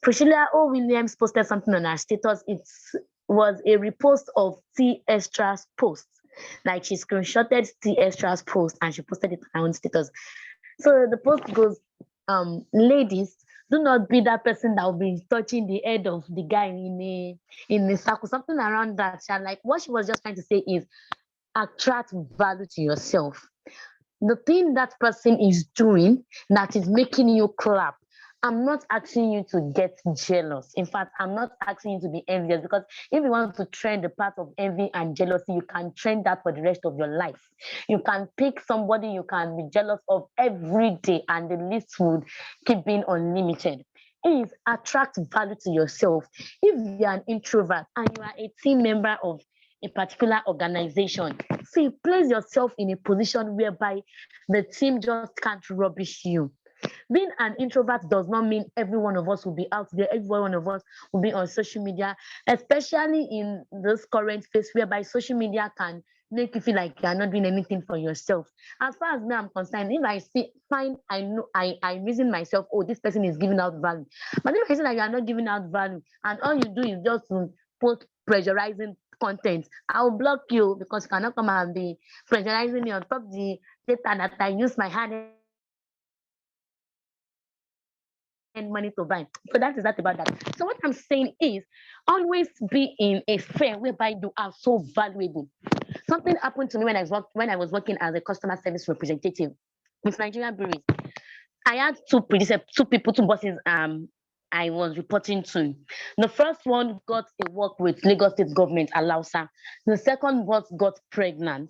Priscilla O. Williams posted something on her status. It was a repost of T. Estra's post. Like she screenshotted T. Estra's post and she posted it on her own status. So the post goes, ladies, do not be that person that will be touching the head of the guy in a circle, something around that. Like what she was just trying to say is attract value to yourself. The thing that person is doing that is making you clap, I'm not asking you to get jealous. In fact, I'm not asking you to be envious, because if you want to trend the path of envy and jealousy, you can trend that for the rest of your life. You can pick somebody you can be jealous of every day, and the list would keep being unlimited. Is attract value to yourself. If you're an introvert and you are a team member of a particular organization, see, place yourself in a position whereby the team just can't rubbish you. Being an introvert does not mean every one of us will be out there, every one of us will be on social media, especially in this current phase whereby social media can make you feel like you are not doing anything for yourself. As far as me I'm concerned, if I see find I know I reason myself, oh, this person is giving out value. But if I see that you are not giving out value and all you do is just to post pressurizing content, I'll block you, because you cannot come and be pressurizing me on top of the data that I use my hard money to buy. So that is that about that. So what I'm saying is, always be in a sphere whereby you are so valuable. Something happened to me when I was working as a customer service representative with Nigerian breweries. I had two bosses I was reporting to. The first one got a work with Lagos State government, Alausa. The second boss got pregnant.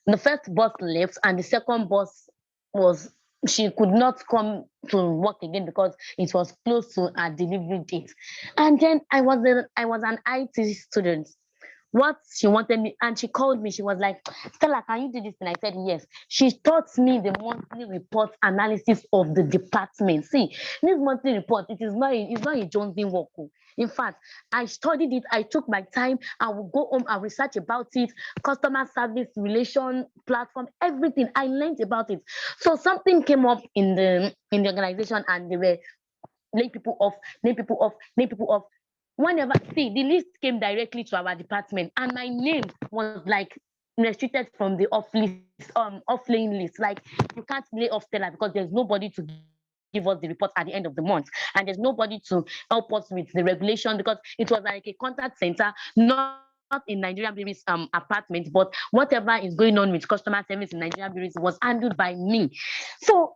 The first boss left, and the second boss was she could not come to work again because it was close to her delivery date. And then I was an IT student. What she wanted me, and she called me, she was like, Stella, can you do this? And I said yes. She taught me the monthly report analysis of the department. See, this monthly report, it's not a Jonesy work. In fact, I studied it, I took my time, I will go home and research about it, customer service relation platform, everything. I learned about it. So something came up in the organization, and they were laying people off, laying people off, laying people off. Whenever, see, the list came directly to our department, and my name was like restricted from the off laying list. Like, you can't lay off Stella because there's nobody to give us the report at the end of the month, and there's nobody to help us with the regulation, because it was like a contact center, not in Nigerian Breweries apartment, but whatever is going on with customer service in Nigerian Breweries was handled by me. So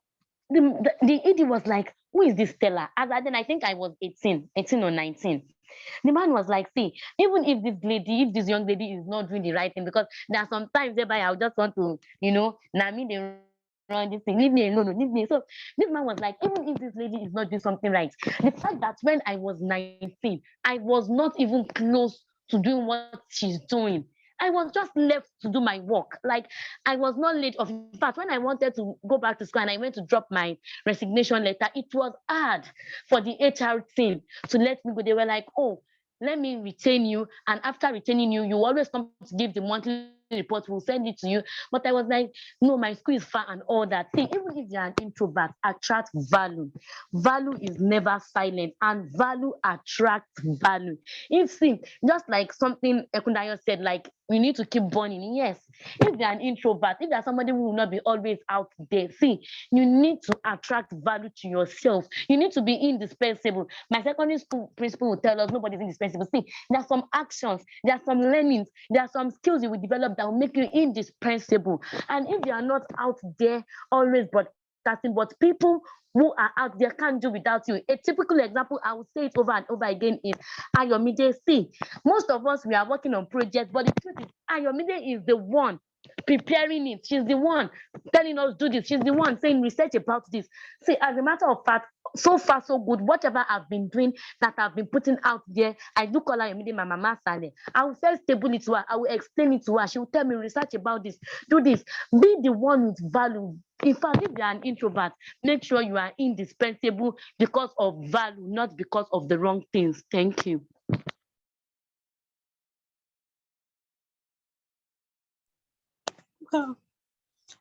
the ED was like, who is this Stella? As then I think I was 18 or 19. The man was like, see, even if this young lady is not doing the right thing, because there are some times whereby I'll just want to, Nami, they run this thing, leave me alone, leave me. So this man was like, even if this lady is not doing something right, the fact that when I was 19, I was not even close to doing what she's doing. I was just left to do my work. Like, I was not late. Of in fact, when I wanted to go back to school and I went to drop my resignation letter, it was hard for the HR team to let me go. They were like, oh, let me retain you. And after retaining you, you always come to give the monthly report, we'll send it to you. But I was like, no, my school is far and all that. See, even if you're an introvert, attract value. Value is never silent, and value attracts value. Just like something Ekundayo said, like, we need to keep burning. Yes, if you're an introvert, if there's somebody who will not be always out there, you need to attract value to yourself. You need to be indispensable. My secondary school principal will tell us nobody's indispensable. See, there are some actions, there are some learnings, there are some skills you will develop that will make you indispensable. And if you are not out there always broadcasting, but people who are out there can't do without you. A typical example, I will say it over and over again, is Ayomide. See, most of us, we are working on projects, but the truth is, Ayomide is the one preparing it. She's the one telling us do this. She's the one saying research about this. See, as a matter of fact, so far so good. Whatever I've been doing, that I've been putting out there, I do call her Ayomide my mama Sale. I will first table it to her. I will explain it to her. She will tell me research about this. Do this. Be the one with value. In fact, if you are an introvert, make sure you are indispensable because of value, not because of the wrong things. Thank you.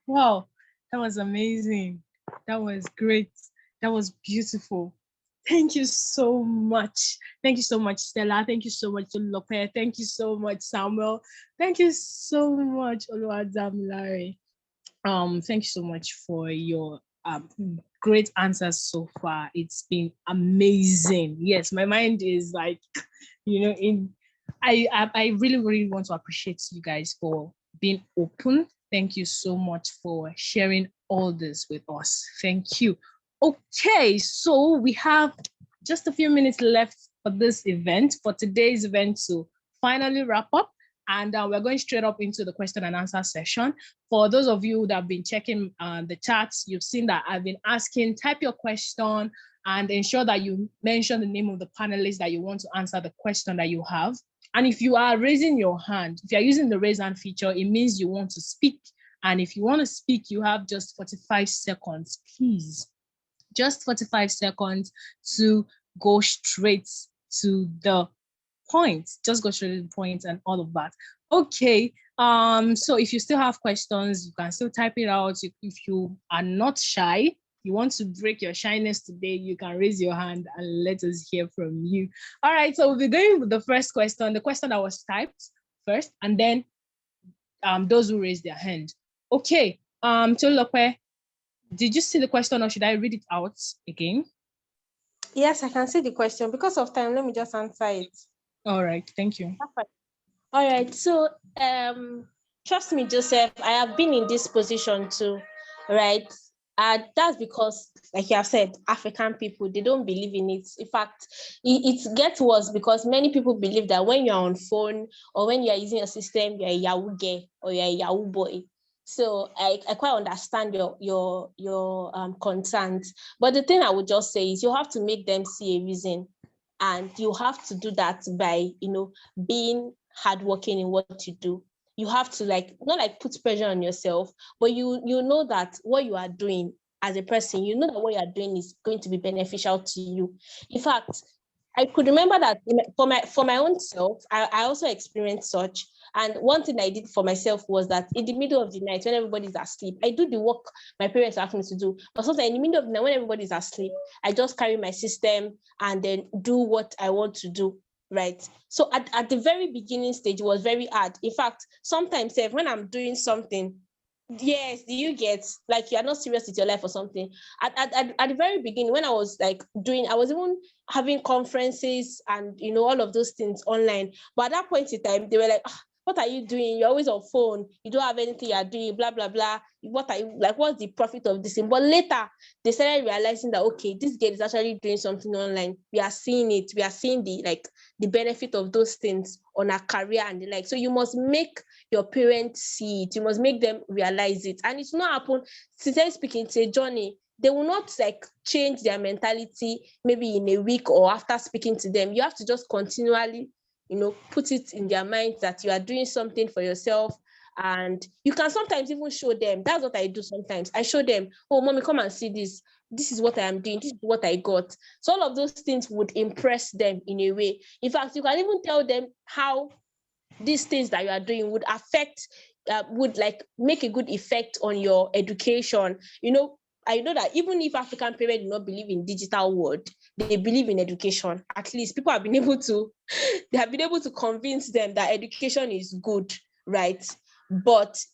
Wow, that was amazing. That was great. That was beautiful. Thank you so much. Thank you so much, Stella. Thank you so much, Lope. Thank you so much, Samuel. Thank you so much, Oluwadamilare. Thank you so much for your great answers so far. It's been amazing. Yes, my mind is like, I really, really want to appreciate you guys for being open. Thank you so much for sharing all this with us. Thank you. Okay, so we have just a few minutes left for this event, for today's event to finally wrap up. And we're going straight up into the question and answer session. For those of you that have been checking the chats, you've seen that I've been asking, type your question and ensure that you mention the name of the panelist that you want to answer the question that you have. And if you are raising your hand, if you're using the raise hand feature, it means you want to speak. And if you want to speak, you have just 45 seconds, please. Just 45 seconds to go straight to the point. Just go straight to the point and all of that. Okay. So if you still have questions, you can still type it out. If you are not shy, you want to break your shyness today, you can raise your hand and let us hear from you. All right. So we'll be going with the first question, the question that was typed first, and then those who raised their hand. Okay. Tolulope, did you see the question or should I read it out again? Yes, I can see the question. Because of time, let me just answer it. All right, thank you. All right, so trust me, Joseph, I have been in this position too, right? That's because, like you have said, African people, they don't believe in it. In fact, it gets worse because many people believe that when you're on phone or when you're using a system, you're a Yahoo girl or you're a Yahoo boy. So I quite understand your concerns. But the thing I would just say is you have to make them see a reason. And you have to do that by, being hardworking in what you do. You have to not put pressure on yourself, but you know that what you are doing as a person, you know that what you are doing is going to be beneficial to you. In fact, I could remember that for my own self, I also experienced such. And one thing I did for myself was that in the middle of the night, when everybody's asleep, I do the work my parents ask me to do. But sometimes in the middle of the night, when everybody's asleep, I just carry my system and then do what I want to do. Right. So at the very beginning stage, it was very hard. In fact, sometimes when I'm doing something, yes, do you get like you're not serious with your life or something? At the very beginning, when I was I was even having conferences and all of those things online. But at that point in time, they were like, what are you doing? You're always on phone. You don't have anything you're doing, blah, blah, blah. What are you like? What's the profit of this thing? But later, they started realizing that, okay, this girl is actually doing something online. We are seeing it. We are seeing the benefit of those things on our career and the like. So you must make your parents see it. You must make them realize it. And it's not happen, sincerely speaking, it's a journey. They will not change their mentality maybe in a week or after speaking to them. You have to just continually put it in their minds that you are doing something for yourself. And you can sometimes even show them. That's what I do sometimes. I show them, oh, mommy, come and see this. This is what I am doing. This is what I got. So all of those things would impress them in a way. In fact, you can even tell them how these things that you are doing would affect, would make a good effect on your education. I know that even if African parents do not believe in digital world, they believe in education. At least people have been able to convince them that education is good, right? But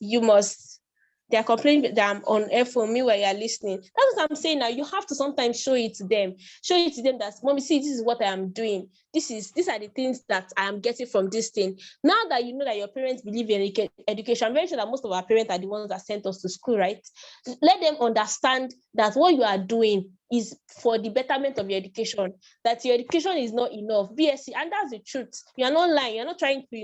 they're complaining that I'm on air for me while you're listening. That's what I'm saying now. You have to sometimes show it to them. Show it to them that, mommy, see, this is what I am doing. These are the things that I am getting from this thing. Now that you know that your parents believe in education, I'm very sure that most of our parents are the ones that sent us to school, right? Let them understand that what you are doing is for the betterment of your education, that your education is not enough. BSc, and that's the truth. You're not lying. You're not trying to,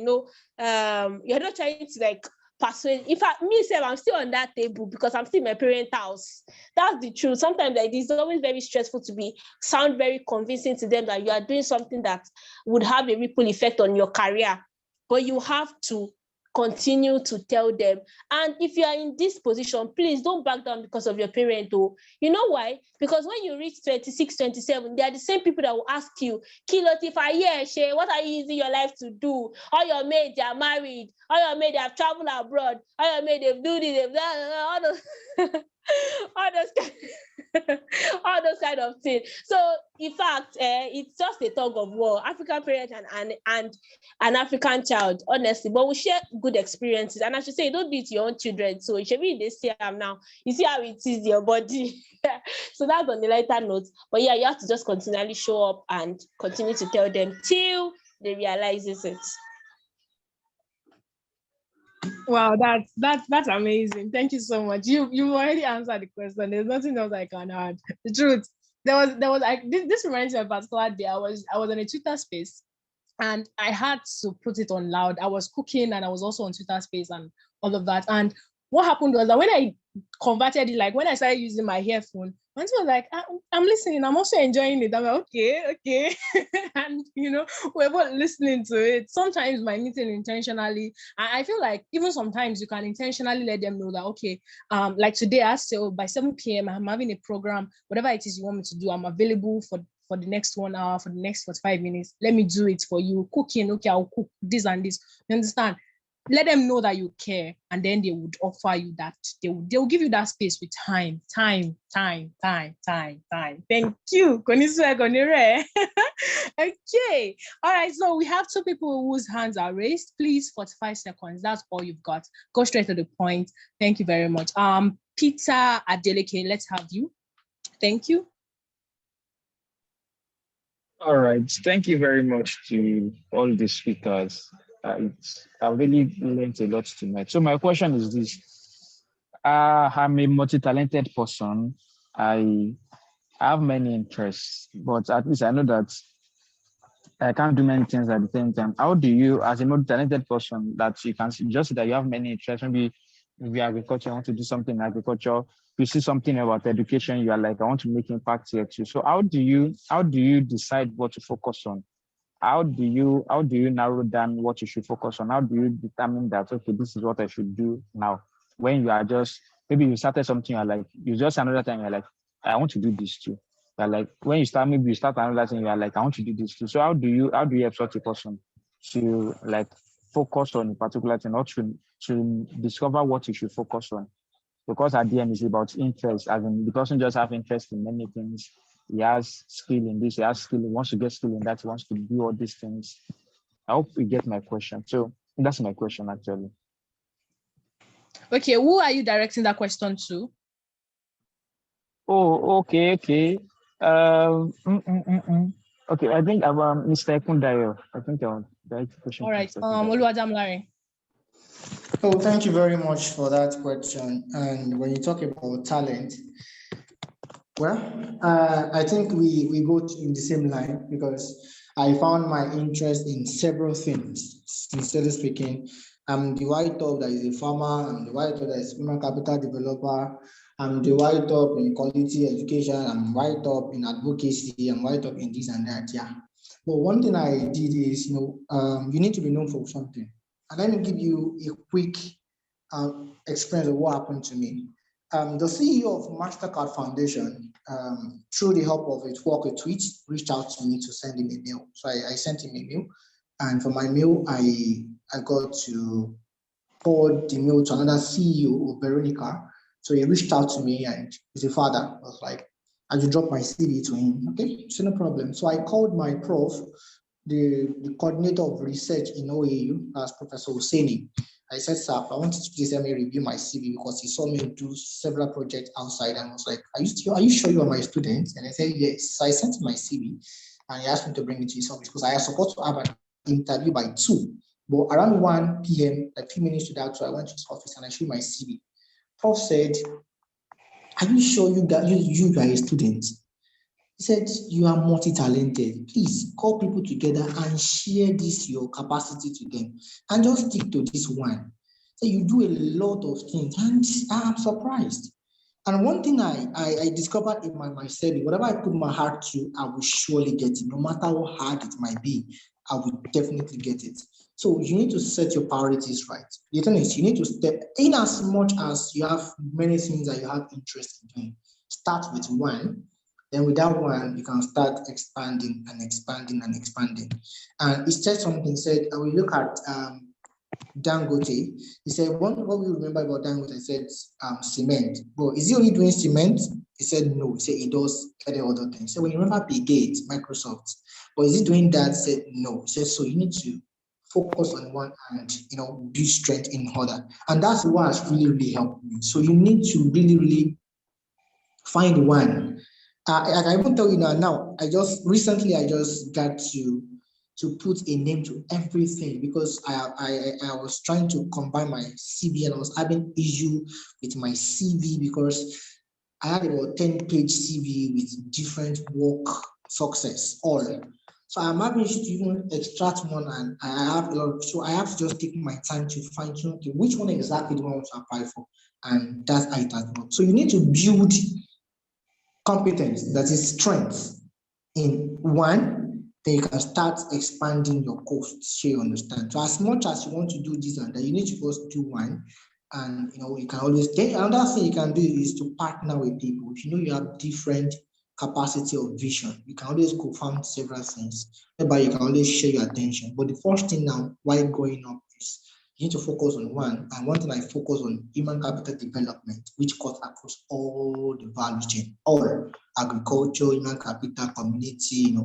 you're not trying to persuade. In fact, myself, I'm still on that table because I'm still in my parents' house. That's the truth. Sometimes it's always very stressful to sound very convincing to them that you are doing something that would have a ripple effect on your career. But you have to continue to tell them. And if you are in this position, please don't back down because of your parent. You know why? Because when you reach 26, 27, they are the same people that will ask you, Kilot, if I hear, Shay, what are you using your life to do? All your mates, they are married. All your mates, they have traveled abroad. All your mates, they've done it. They've done all those, all those kind of things. So, in fact, it's just a tug of war. African parent and an African child, honestly. But we share good experiences. And I should say, don't do it to your own children. So it should be in this year now. You see how it is your body. So that's on the lighter note. But yeah, you have to just continually show up and continue to tell them till they realize it. Wow, that's amazing. Thank you so much. You already answered the question. There's nothing else I can add. The truth. There was like this reminds me of a particular day. I was on a Twitter space and I had to put it on loud. I was cooking and I was also on Twitter space and all of that. And what happened was that when I converted it, like when I started using my earphone, and so I was like, I'm listening, I'm also enjoying it. I'm like, okay. And we're both listening to it. Sometimes my meeting intentionally, I feel like even sometimes you can intentionally let them know that, okay, like today I say, oh, by 7 p.m. I'm having a program, whatever it is you want me to do, I'm available for the next 1 hour, for the next 45 minutes. Let me do it for you. Cooking, okay, I'll cook this and this. You understand? Let them know that you care, and then they would offer you that. They'll give you that space with time. Thank you. Okay. All right. So we have 2 people whose hands are raised. Please, 45 seconds. That's all you've got. Go straight to the point. Thank you very much. Peter Adeleke, let's have you. Thank you. All right. Thank you very much to all the speakers. I really learned a lot tonight. So my question is this. I'm a multi-talented person. I have many interests, but at least I know that I can't do many things at the same time. How do you, as a multi-talented person, that you can just see that you have many interests, maybe agriculture, you want to do something in agriculture, you see something about education, you are like, I want to make impact here too. So how do you decide what to focus on? How do you narrow down what you should focus on? How do you determine that, okay, this is what I should do now? When you are just, maybe you started something, you're like, you just another time, you're like, I want to do this too. You're like, when you start, maybe you start another thing, you're like, I want to do this too. So how do you help such a person to like focus on a particular thing, or to discover what you should focus on? Because at the end, it's about interest. As in, the person just have interest in many things. He has skill in this, he has skill, he wants to get skill in that, he wants to do all these things. I hope you get my question. So that's my question actually. Okay, who are you directing that question to? Oh, okay. Okay, I think I'm Mr. Kundayo. I think I'll direct the question. All right, to Mr. Kundayo. Oluwadamilare. Oh, thank you very much for that question. And when you talk about talent, well, I think we go in the same line, because I found my interest in several things. Sincerely speaking, I'm the YTOP that is a farmer, I'm the YTOP that is a human capital developer, I'm the YTOP in quality education, I'm YTOP in advocacy, I'm YTOP in this and that, yeah. But one thing I did is, you need to be known for something. And let me give you a quick experience of what happened to me. The CEO of MasterCard Foundation, through the help of a tweet, reached out to me to send him a mail. So I sent him a mail, and for my mail, I got to forward the mail to another CEO of Veronica. So he reached out to me, and he's a father. I was like, I should drop my CV to him. Okay, it's no problem. So I called my prof, the coordinator of research in OAU, as Professor Husseini. I said, sir, I wanted to please let me review my CV, because he saw me do several projects outside and was like, are you sure you are my student? And I said, yes. So I sent him my CV, and he asked me to bring it to his office, because I was supposed to have an interview by 2. But around 1 p.m., a few minutes to that, so I went to his office and I showed my CV. Prof said, are you sure you are a student? He said, you are multi-talented. Please call people together and share your capacity to them, and just stick to this one. So you do a lot of things, and I'm surprised. And one thing I discovered in myself, whatever I put my heart to, I will surely get it. No matter how hard it might be, I will definitely get it. So you need to set your priorities right. The thing is, you need to step in as much as you have many things that you have interest in doing. Start with one. Then with that one, you can start expanding and expanding and expanding. And it said something, said, we look at Dangote. He said, what we remember about Dangote, I said, cement. But is he only doing cement? He said, no. He said, he does any other things. So when you remember Bill Gates, Microsoft, but is he doing that? He said, no. He said, so you need to focus on one and, build strength in other. And that's what has really, really helped me. So you need to really, really find one. I won't tell you now. I just got to to put a name to everything because I was trying to combine my CV and I was having issue with my CV because I had about 10-page CV with different work success all. So I'm having to even extract one and I have a lot of, so I have to just take my time to fine tune which one exactly do I want to apply for, and that's how it has worked. So you need to build competence, that is strength in one, then you can start expanding your costs, so you understand. So as much as you want to do this and that, you need to first do one. And you can always, then another thing you can do is to partner with people. If you know you have different capacity of vision, you can always co-found several things, whereby you can always share your attention. But the first thing now, while growing up, is you need to focus on one. And one thing I focus on human capital development, which cuts across all the value chain, all agriculture, human capital, community,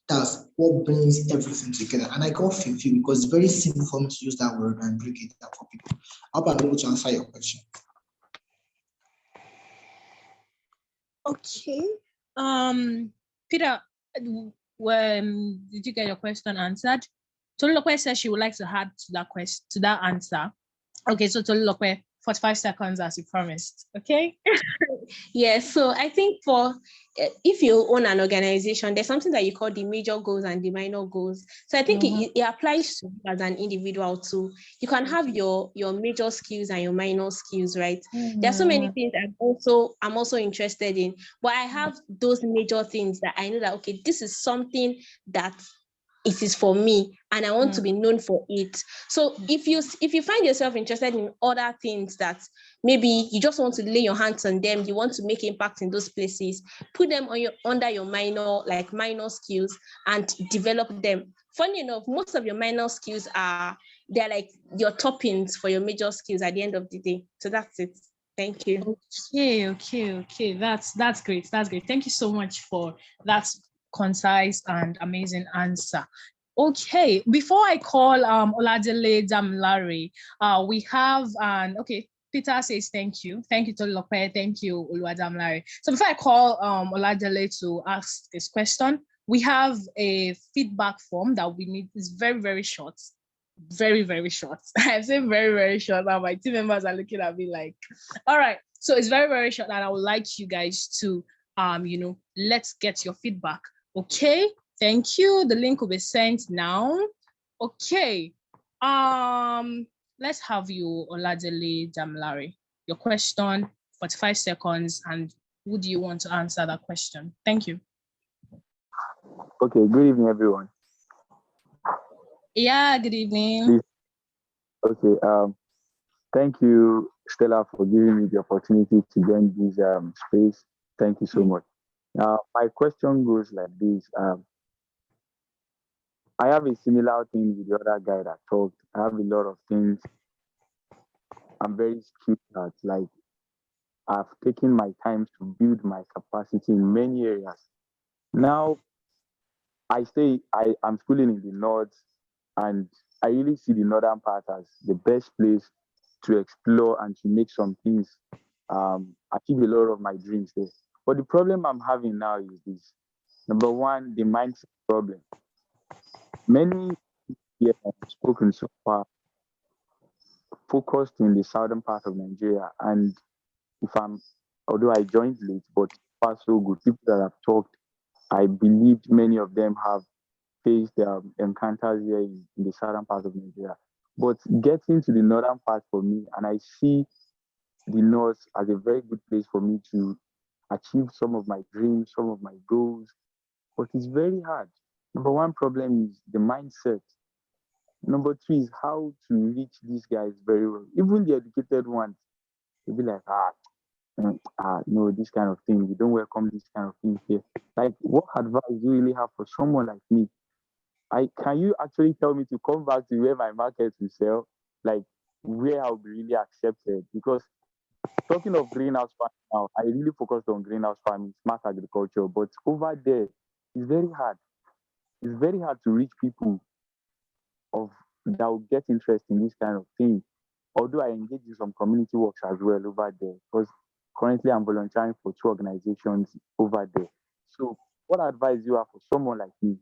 that's what brings everything together. And I got fulfilled because it's very simple for me to use that word and break it down for people. I hope I'm able to answer your question. Okay. Peter, when did you get your question answered? Tolulokwe says she would like to add to that question, to that answer. Okay, so Tolulokwe, 45 seconds as you promised. Okay. Yes, so I think for if you own an organization, there's something that you call the major goals and the minor goals. So I think it applies to you as an individual too. You can have your major skills and your minor skills, right? There are so many things I'm also interested in, but I have those major things that I know that okay, this is something that it is for me and I want to be known for it. So if you find yourself interested in other things that maybe you just want to lay your hands on them, you want to make impact in those places, put them on under your minor skills and develop them. Funny enough, most of your minor skills they're like your toppings for your major skills at the end of the day. So that's it. Thank you. Okay. That's great. That's great. Thank you so much for that concise and amazing answer. Okay, before I call Oladele Damilare, we have Peter says thank you Tolulope, thank you Oluwadamilare. So before I call Oladele to ask this question, we have a feedback form that we need. It's very, very short. Very, very short. I say very, very short. Now my team members are looking at me like, all right. So it's very, very short, and I would like you guys to let's get your feedback. Okay, thank you. The link will be sent now. Okay. Let's have you, Oladele Damilare. Your question, 45 seconds, and who do you want to answer that question? Thank you. Okay, good evening, everyone. Yeah, good evening. Okay, thank you, Stella, for giving me the opportunity to join this space. Thank you so much. Now, my question goes like this. I have a similar thing with the other guy that talked. I have a lot of things I'm very skilled at. Like, I've taken my time to build my capacity in many areas. Now, I'm schooling in the north, and I really see the northern part as the best place to explore and to make some things, achieve a lot of my dreams there. But the problem I'm having now is this. Number one, the mindset problem. Many here have spoken so far focused in the southern part of Nigeria. And although I joined late, but far so good, people that have talked, I believe many of them have faced their encounters here in the southern part of Nigeria. But getting to the northern part for me, and I see the north as a very good place for me to achieve some of my dreams, some of my goals, but it's very hard. Number one problem is the mindset. Number two is how to reach these guys very well. Even the educated ones, they'll be like, no, this kind of thing, we don't welcome this kind of thing here. Like, what advice do you really have for someone like me? Can you actually tell me to come back to where my market will sell, like where I'll be really accepted? Because talking of greenhouse farming now, I really focused on greenhouse farming, smart agriculture, but over there, it's very hard. It's very hard to reach people that will get interest in this kind of thing. Although I engage in some community works as well over there, because currently I'm volunteering for 2 organizations over there. So what advice do you have for someone like me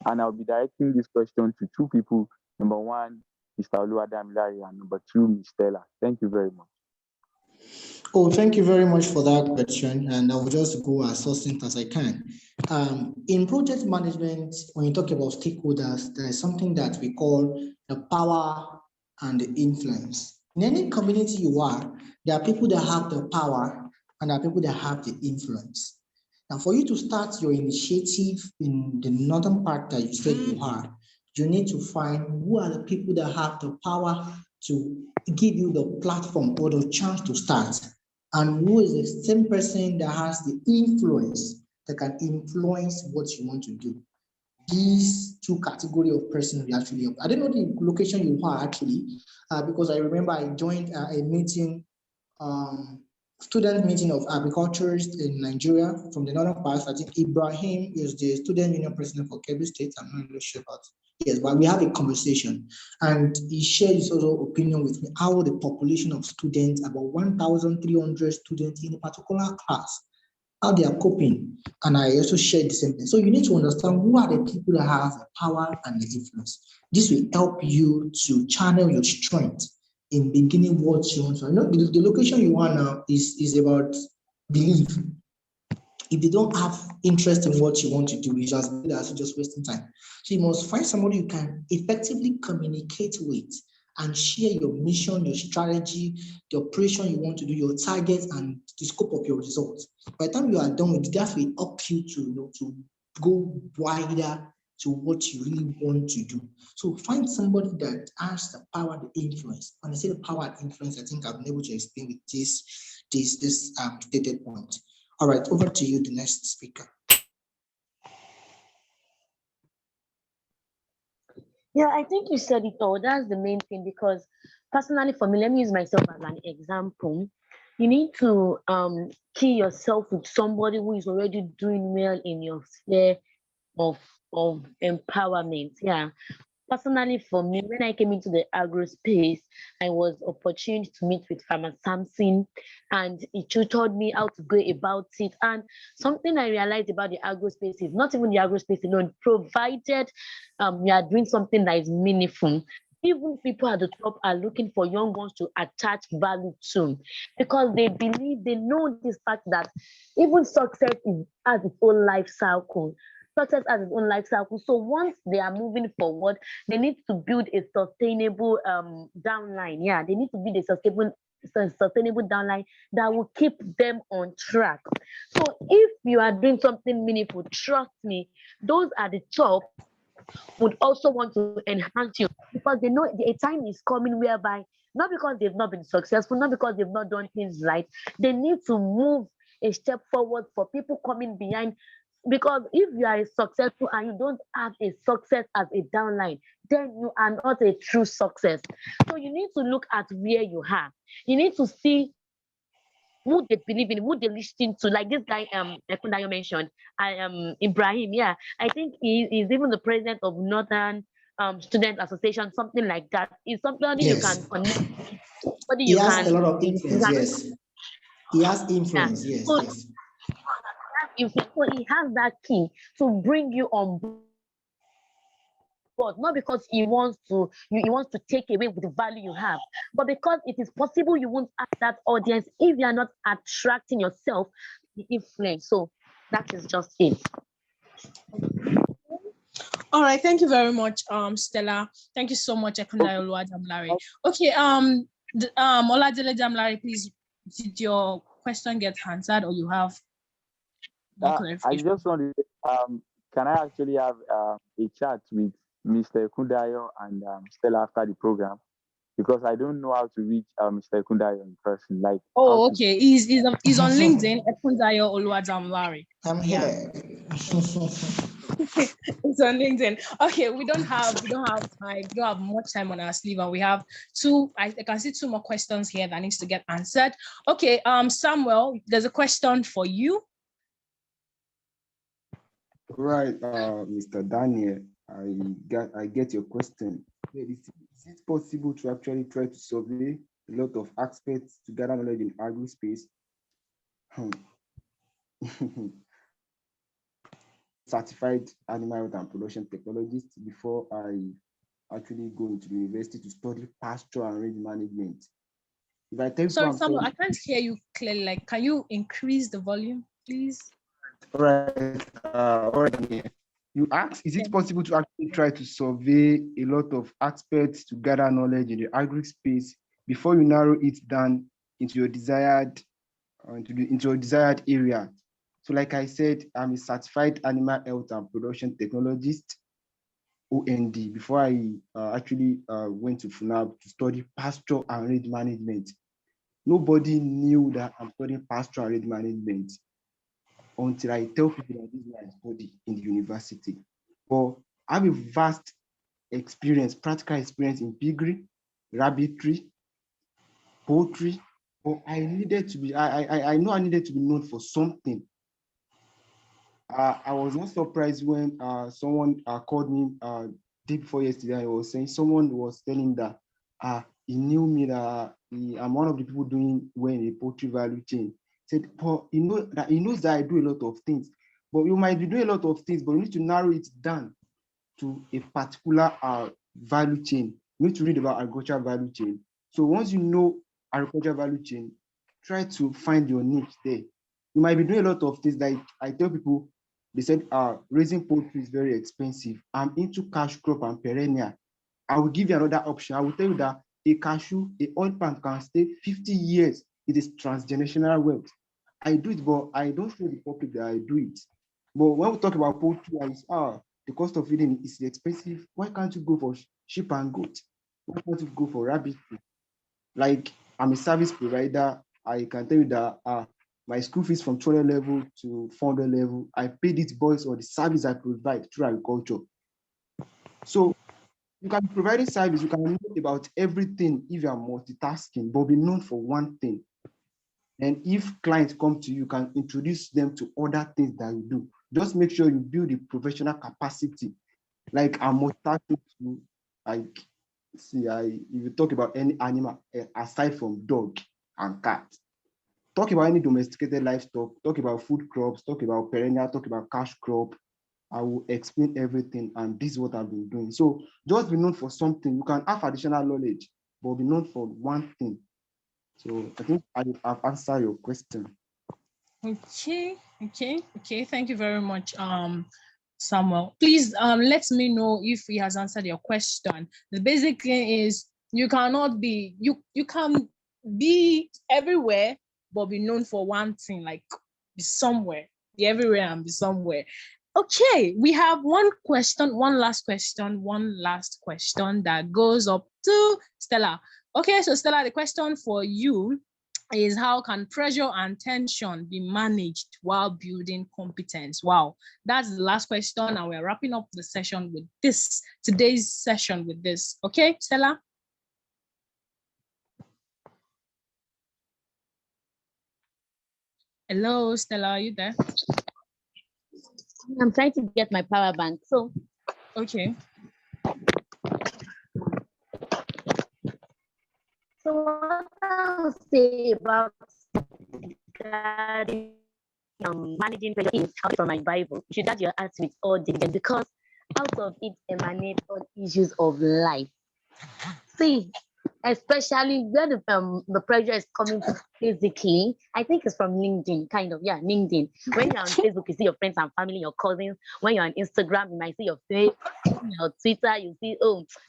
And I'll be directing this question to two people. Number one, Mr. Oluwadamilare, and number two, Ms. Stella. Thank you very much. Oh, thank you very much for that question. And I will just go as succinct as I can. In project management, when you talk about stakeholders, there is something that we call the power and the influence. In any community you are, there are people that have the power and there are people that have the influence. Now, for you to start your initiative in the northern part that you said you are, you need to find who are the people that have the power to give you the platform or the chance to start, and who is the same person that has the influence that can influence what you want to do. These two categories of person will actually help. I don't know the location you are actually, because I remember I joined a meeting, student meeting of agriculturists in Nigeria from the northern part. I think Ibrahim is the student union president for Kebbi State. I'm not really sure about. Yes, but we have a conversation, and he shared his also opinion with me how the population of students, about 1,300 students in a particular class, how they are coping. And I also shared the same thing. So you need to understand who are the people that have the power and the influence. This will help you to channel your strength in beginning what you want to. You know, the location you want now is about belief. If they don't have interest in what you want to do, it's just wasting time. So you must find somebody you can effectively communicate with and share your mission, your strategy, the operation you want to do, your targets, and the scope of your results. By the time you are done with it, that will help you to go wider to what you really want to do. So find somebody that has the power, the influence. When I say the power and influence, I think I've been able to explain with this stated point. All right, over to you, the next speaker. Yeah, I think you said it all. That's the main thing, because personally for me, let me use myself as an example. You need to key yourself with somebody who is already doing well in your sphere of empowerment. Yeah. Personally, for me, when I came into the agro space, I was opportune to meet with Farmer Samson, and he tutored me how to go about it. And something I realized about the agro space is not even the agro space alone, provided we are doing something that is meaningful. Even people at the top are looking for young ones to attach value to, because they believe, they know this fact that even success has its own life cycle. Success has its own life cycle. So once they are moving forward, they need to build a sustainable downline. Yeah, they need to build a sustainable downline that will keep them on track. So if you are doing something meaningful, trust me, those at the top would also want to enhance you, because they know a time is coming whereby, not because they've not been successful, not because they've not done things right, they need to move a step forward for people coming behind. Because if you are successful and you don't have a success as a downline, then you are not a true success. So you need to look at where you are. You need to see who they believe in, who they listen to. Like this guy, Ekundayo mentioned, I am Ibrahim. Yeah, I think he is even the president of Northern Student Association, something like that. Is somebody you Yes, can connect with, somebody he you has can. a lot of influence. Yes, he has influence. Yeah. Yes, So yes. so he has that key to bring you on board, not because he wants to take away with the value you have, but because it is possible you won't have that audience if you are not attracting yourself the influence. So that is just it. All right, thank you very much, Stella. Thank you so much, Ekundayo Oluwadamilare. Okay, Oladele Damilare, please, did your question get answered, or you have more I clarification? just want to, can I actually have a chat with Mr. Kundayo and Stella after the program? Because I don't know how to reach Mr. Kundayo in person. Like, Oh, okay. He's on LinkedIn, Ekundayo Oluwadamilare. I'm Yeah. here. It's on LinkedIn. Okay, we don't have time. We don't have much time on our sleeve, and we have I can see two more questions here that needs to get answered. Okay, Samuel, there's a question for you. Right, Mr. Daniel, I get your question. Is it possible to actually try to survey a lot of aspects to gather knowledge in agri space? certified animal health and production technologist before I actually go into the university to study pasture and range management. If I tell Sorry, you, Samuel, I can't hear you clearly. Like, can you increase the volume, please? all right. You ask, is it possible to actually try to survey a lot of aspects to gather knowledge in the agri space before you narrow it down into your desired area? So, like I said, I'm a certified animal health and production technologist, OND, before I actually went to FUNAB to study pasture and range management. Nobody knew that I'm studying pasture and range management until I tell people that this is what I study in the university. But I have a vast experience, practical experience in piggery, rabbitry, poultry. But I needed to be, I know I needed to be known for something. I was not surprised when someone called me day before yesterday. I was saying someone was telling that he knew me, that I'm one of the people doing well in the poultry value chain. Said, but he knows that I do a lot of things. But you might be doing a lot of things, but you need to narrow it down to a particular value chain. You need to read about agricultural value chain. So once you know agricultural value chain, try to find your niche there. You might be doing a lot of things. Like I tell people, they said, raising poultry is very expensive. I'm into cash crop and perennial. I will give you another option. I will tell you that a cashew, a oil palm can stay 50 years. It is transgenerational wealth. I do it, but I don't show the public that I do it. But when we talk about poultry, the cost of feeding is expensive. Why can't you go for sheep and goat? Why can't you go for rabbit? Like, I'm a service provider. I can tell you that my school fees from 200 level to 400 level, I paid it based on the service I provide through agriculture. So you can be providing service, you can know about everything if you are multitasking, but be known for one thing. And if clients come to you, you can introduce them to other things that you do. Just make sure you build the professional capacity. Like I'm multitasking to, like, if you talk about any animal aside from dog and cat, talk about any domesticated livestock, talk about food crops, talk about perennial, talk about cash crop. I will explain everything, and this is what I've been doing. So just be known for something. You can have additional knowledge, but be known for one thing. So I think I've answered your question. Okay. Thank you very much, Samuel. Please let me know if he has answered your question. The basic thing is you cannot be, you can be everywhere, but be known for one thing, like be somewhere, be everywhere and be somewhere. Okay, we have one last question that goes up to Stella. Okay, so Stella, the question for you is, how can pressure and tension be managed while building competence? Wow, that's the last question, and we're wrapping up the session with today's session with this. Okay, Stella? Hello, Stella, are you there? I'm trying to get my power bank. So, okay. So what I'll say about managing pressure is from my Bible. You should guard your heart with all diligence, because out of it emanate all issues of life. See, especially where the pressure is coming physically, I think it's from LinkedIn, kind of. Yeah, LinkedIn. When you're on Facebook, you see your friends and family, your cousins. When you're on Instagram, you might see your face. Your Twitter, you see,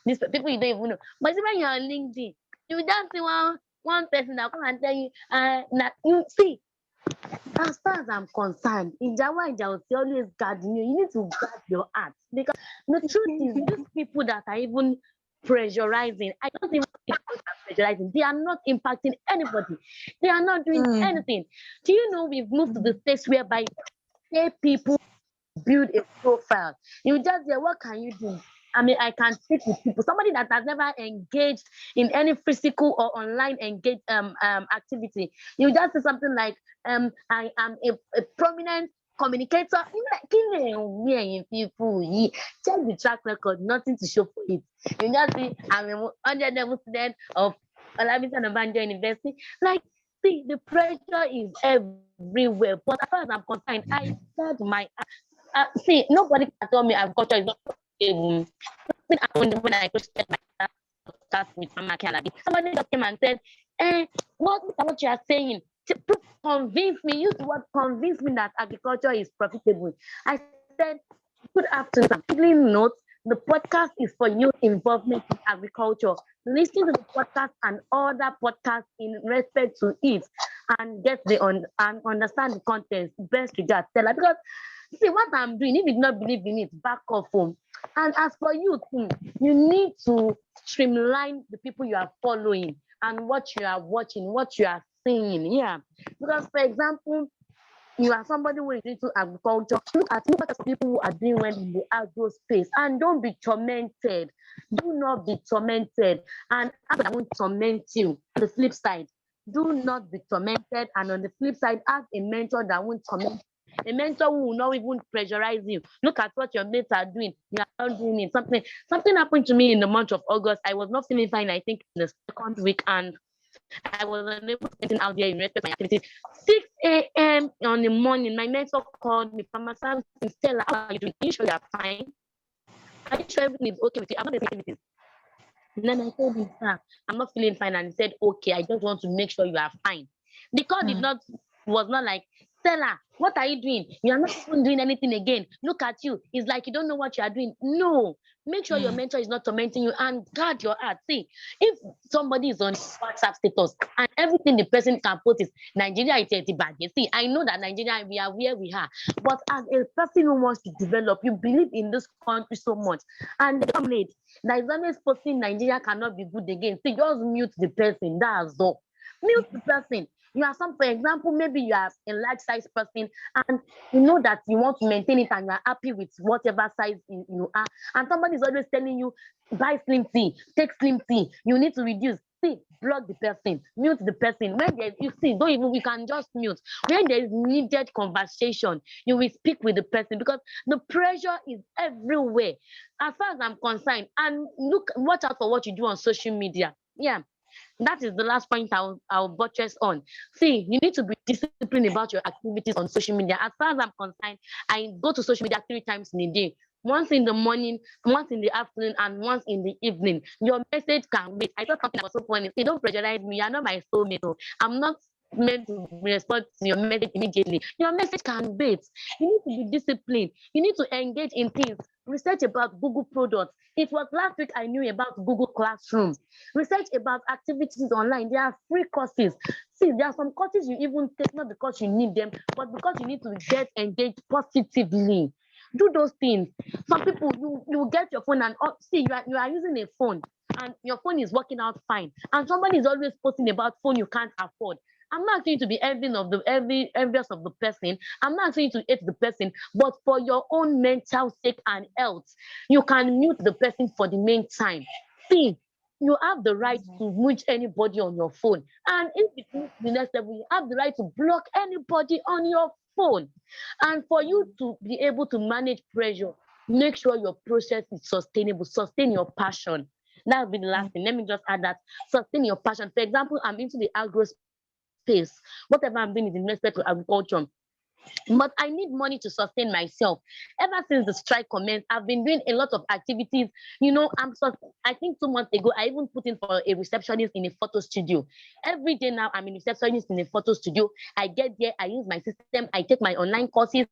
these people you don't even know. But when you're on LinkedIn, you just see one person that come and tell you, you see, as far as I'm concerned, in Jawa will always guard you. You need to guard your heart, because the truth is, these people that are even pressurizing, I don't even think people are pressurizing. They are not impacting anybody. They are not doing anything. Do you know we've moved to the stage whereby people build a profile? You just say, what can you do? I mean, I can speak with people. Somebody that has never engaged in any physical or online activity. You just say something like, I am a prominent communicator. People, check the track record, nothing to show for it. You just say, I'm a 100 level student of Olabisi Anabanjo University. Like, see, the pressure is everywhere. But as far as I'm concerned, I said my See, nobody can tell me agriculture is not profitable. When I posted my start with Mama Kalabi, somebody just came and said, what you are saying? Convince me, use the word convince me that agriculture is profitable. I said, good afternoon. Please note the podcast is for youth involvement in agriculture. Listen to the podcast and other podcasts in respect to it and get and understand the content. Best regards, Stella. Because see what I'm doing, if you do not believe in it, back off home. And as for you, you need to streamline the people you are following and what you are watching, what you are seeing. Yeah. Because for example, you are somebody who is into agriculture. Look at what people who are doing well in the agro space and don't be tormented. Do not be tormented. And I won't torment you. On the flip side, do not be tormented. And on the flip side, ask a mentor that won't torment you. A mentor who will not even pressurize you. Look at what your mates are doing. You are not doing it. Something happened to me in the month of August. I was not feeling fine, I think, in the second week, and I was unable to get out there in respect to my activity. 6 a.m. on the morning, my mentor called me from my son and said, how are you doing? Are you sure you are fine? Are you sure everything is okay with you? I'm not doing anything. And then I told him, sir, I'm not feeling fine. And he said, okay, I just want to make sure you are fine. The call was not like, Stella, what are you doing? You are not even doing anything again. Look at you. It's like you don't know what you are doing. No. Make sure your mentor is not tormenting you and guard your heart. See, if somebody is on WhatsApp status and everything the person can put is Nigeria is a bad. See, I know that Nigeria, we are where we are. But as a person who wants to develop, you believe in this country so much. And the late, there is always posting Nigeria cannot be good again. See, just mute the person. That's all. Mute the person. You are for example, maybe you are a large size person and you know that you want to maintain it and you are happy with whatever size you are. And somebody is always telling you, buy slim tea, take slim tea, you need to reduce. See, block the person, mute the person. When there you see, don't even we can just mute. When there is needed conversation, you will speak with the person because the pressure is everywhere. As far as I'm concerned, and watch out for what you do on social media. Yeah. That is the last point I'll buttress on. See, you need to be disciplined about your activities on social media. As far as I'm concerned, I go to social media 3 times in a day. Once in the morning, once in the afternoon, and once in the evening. Your message can wait. I thought something that was so funny. See, don't pressurize me. You're not my soulmate. So I'm not meant to respond to your message immediately. Your message can wait. You need to be disciplined. You need to engage in things. Research about Google products. It was last week I knew about Google Classroom. Research about activities online. There are free courses. See, there are some courses you even take not because you need them, but because you need to get engaged positively. Do those things. Some people, you get your phone and see, you are using a phone and your phone is working out fine. And somebody is always posting about phone you can't afford. I'm not asking you to be envious of the person. I'm not asking you to hate the person, but for your own mental sake and health, you can mute the person for the meantime. See, you have the right to mute anybody on your phone. And if it moves to the next level, you have the right to block anybody on your phone. And for you to be able to manage pressure, make sure your process is sustainable. Sustain your passion. That would be the last thing. Let me just add that. Sustain your passion. For example, I'm into the agro space. Whatever I'm doing is in respect to agriculture. But I need money to sustain myself. Ever since the strike commenced, I've been doing a lot of activities. I think 2 months ago, I even put in for a receptionist in a photo studio. Every day now, I'm a receptionist in a photo studio. I get there, I use my system, I take my online courses,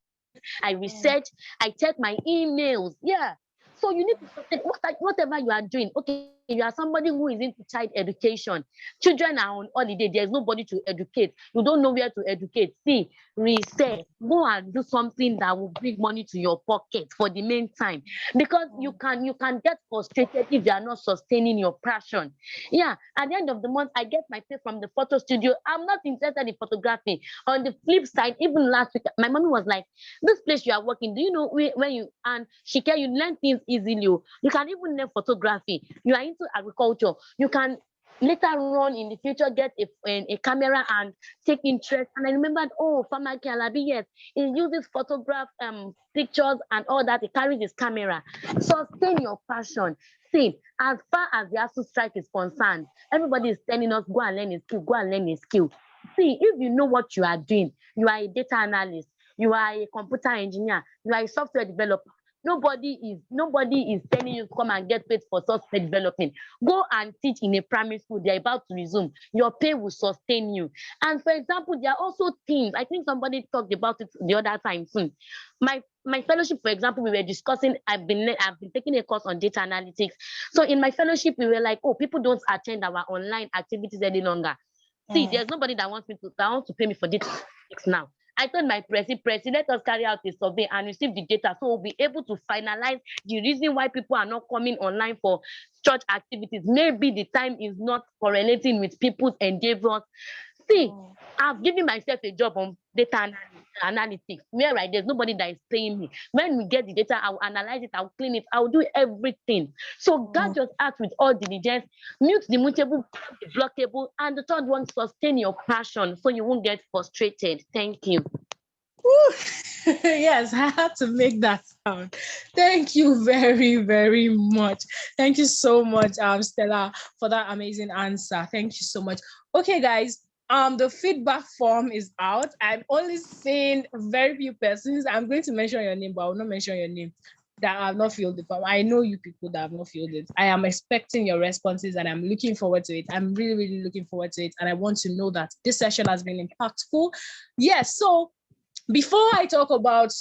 I research, I check my emails. Yeah. So you need to sustain whatever you are doing. Okay, you are somebody who is into child education. Children are on holiday. There's nobody to educate. You don't know where to educate. See, research. Go and do something that will bring money to your pocket for the meantime. Because you can get frustrated if you are not sustaining your passion. Yeah. At the end of the month, I get my pay from the photo studio. I'm not interested in photography. On the flip side, even last week, my mommy was like, "This place you are working, do you know when you and she can you learn things easily? You can even learn photography. You are into agriculture. You can later on in the future get a camera and take interest." And I remembered, oh, Farmer Kialabi, yes, he uses photograph pictures and all that. He carries his camera. Sustain your passion. See, as far as the ASU strike is concerned, everybody is telling us, go and learn a skill, go and learn a skill. See, if you know what you are doing, you are a data analyst, you are a computer engineer, you are a software developer. Nobody is telling you to come and get paid for software development. Go and teach in a primary school. They're about to resume. Your pay will sustain you. And for example, there are also things, I think somebody talked about it the other time. My fellowship, for example, we were discussing, I've been taking a course on data analytics. So in my fellowship, we were like, oh, people don't attend our online activities any longer. See, there's nobody that wants to pay me for data analytics now. I told my presi, let us carry out a survey and receive the data so we'll be able to finalize the reason why people are not coming online for church activities. Maybe the time is not correlating with people's endeavors. See, I've given myself a job on data analytics, where there's nobody that is paying me. When we get the data, I'll analyze it, I'll clean it, I'll do everything. So God just acts with all diligence, mute the mutable, the blockable, and the third one, sustain your passion so you won't get frustrated. Thank you. Yes, I had to make that sound. Thank you very, very much. Thank you so much, Stella, for that amazing answer. Thank you so much. Okay, guys. The feedback form is out. I'm only seeing very few persons. I'm going to mention your name, but I will not mention your name that have not filled the form. I know you people that have not filled it. I am expecting your responses and I'm looking forward to it. I'm really, really looking forward to it. And I want to know that this session has been impactful. Yes, so before I talk about,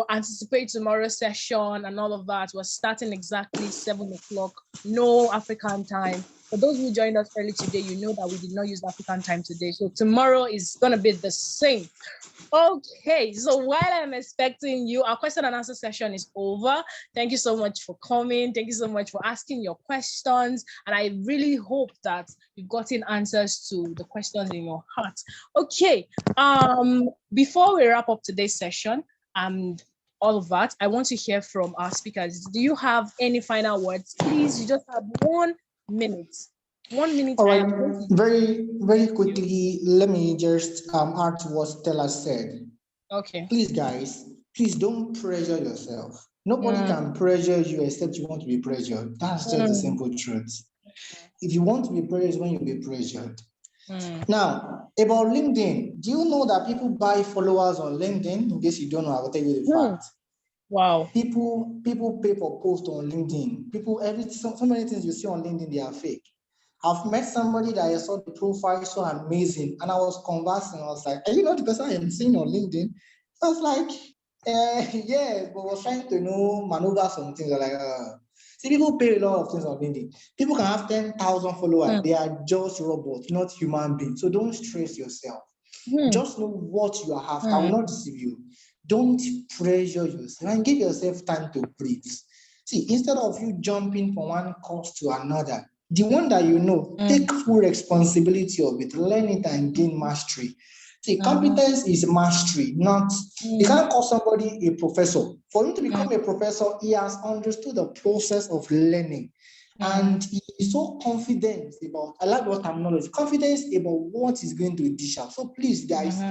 anticipate tomorrow's session and all of that, we're starting exactly 7 o'clock, no African time. For those who joined us early today, you know that we did not use African time today. So tomorrow is going to be the same. Okay, so while I'm expecting you, our question and answer session is over. Thank you so much for coming. Thank you so much for asking your questions. And I really hope that you've gotten answers to the questions in your heart. Okay, before we wrap up today's session and all of that, I want to hear from our speakers. Do you have any final words? Please, you just have 1 minute. 1 minute. All right, very, very quickly, let me just add to what Stella said. Okay. Please, guys, please don't pressure yourself. Nobody can pressure you except you want to be pressured. That's just the simple truth. If you want to be pressured, when you be pressured. Now, about LinkedIn, do you know that people buy followers on LinkedIn? In case you don't know, I will tell you the fact. Wow. People pay for posts on LinkedIn. So many things you see on LinkedIn, they are fake. I've met somebody that I saw the profile so amazing, and I was conversing. I was like, "Are you not the person I am seeing on LinkedIn?" I was like, "Yeah," but I was trying to maneuver some things. Like, see, people pay a lot of things on LinkedIn. People can have 10,000 followers. They are just robots, not human beings. So don't stress yourself. Just know what you are after. I will not deceive you. Don't pressure yourself and give yourself time to breathe. See, instead of you jumping from one course to another, the one that you know, take full responsibility of it, learn it and gain mastery. See, competence is mastery, not, you can't call somebody a professor. For him to become a professor, he has understood the process of learning. And he is so confident about, I like what terminology, confidence about what is going to dish out. So please, guys,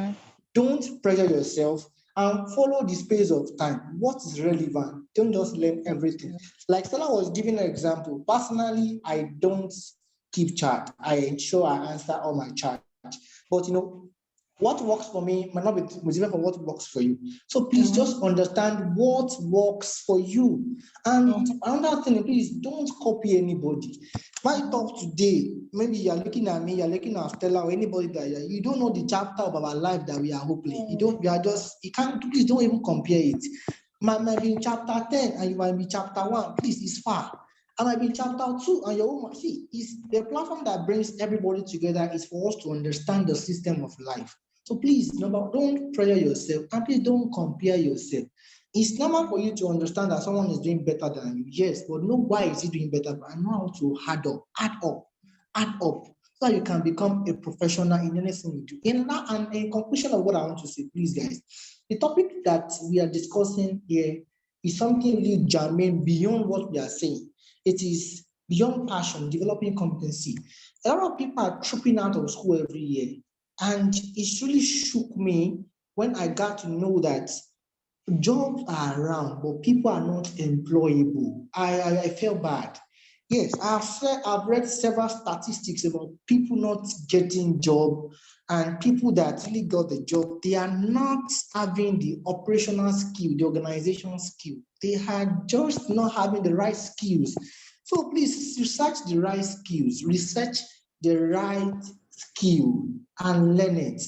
don't pressure yourself and follow the space of time. What is relevant? Don't just learn everything. Like Stella was giving an example. Personally, I don't keep chat. I ensure I answer all my chat. But what works for me might not be different from what works for you. So please just understand what works for you. And another thing, please don't copy anybody. My talk today, maybe you're looking at me, you're looking at Stella or anybody that you don't know the chapter of our life that we are hoping. Please don't even compare it. Might be in chapter 10 and you might be chapter 1. Please, it's far. I might be in chapter 2 and your own. See, it's the platform that brings everybody together is for us to understand the system of life. So please, don't pressure yourself and please don't compare yourself. It's normal for you to understand that someone is doing better than you. Yes, but know why is he doing better? I know how to add up, so you can become a professional in anything you do. And in conclusion of what I want to say, please, guys, the topic that we are discussing here is something really germane beyond what we are saying. It is beyond passion, developing competency. A lot of people are trooping out of school every year. And it really shook me when I got to know that jobs are around, but people are not employable. I felt bad. Yes, I've read several statistics about people not getting job, and people that really got the job, they are not having the operational skill, the organizational skill. They are just not having the right skills. So please research the right skills, research the right skill and learn it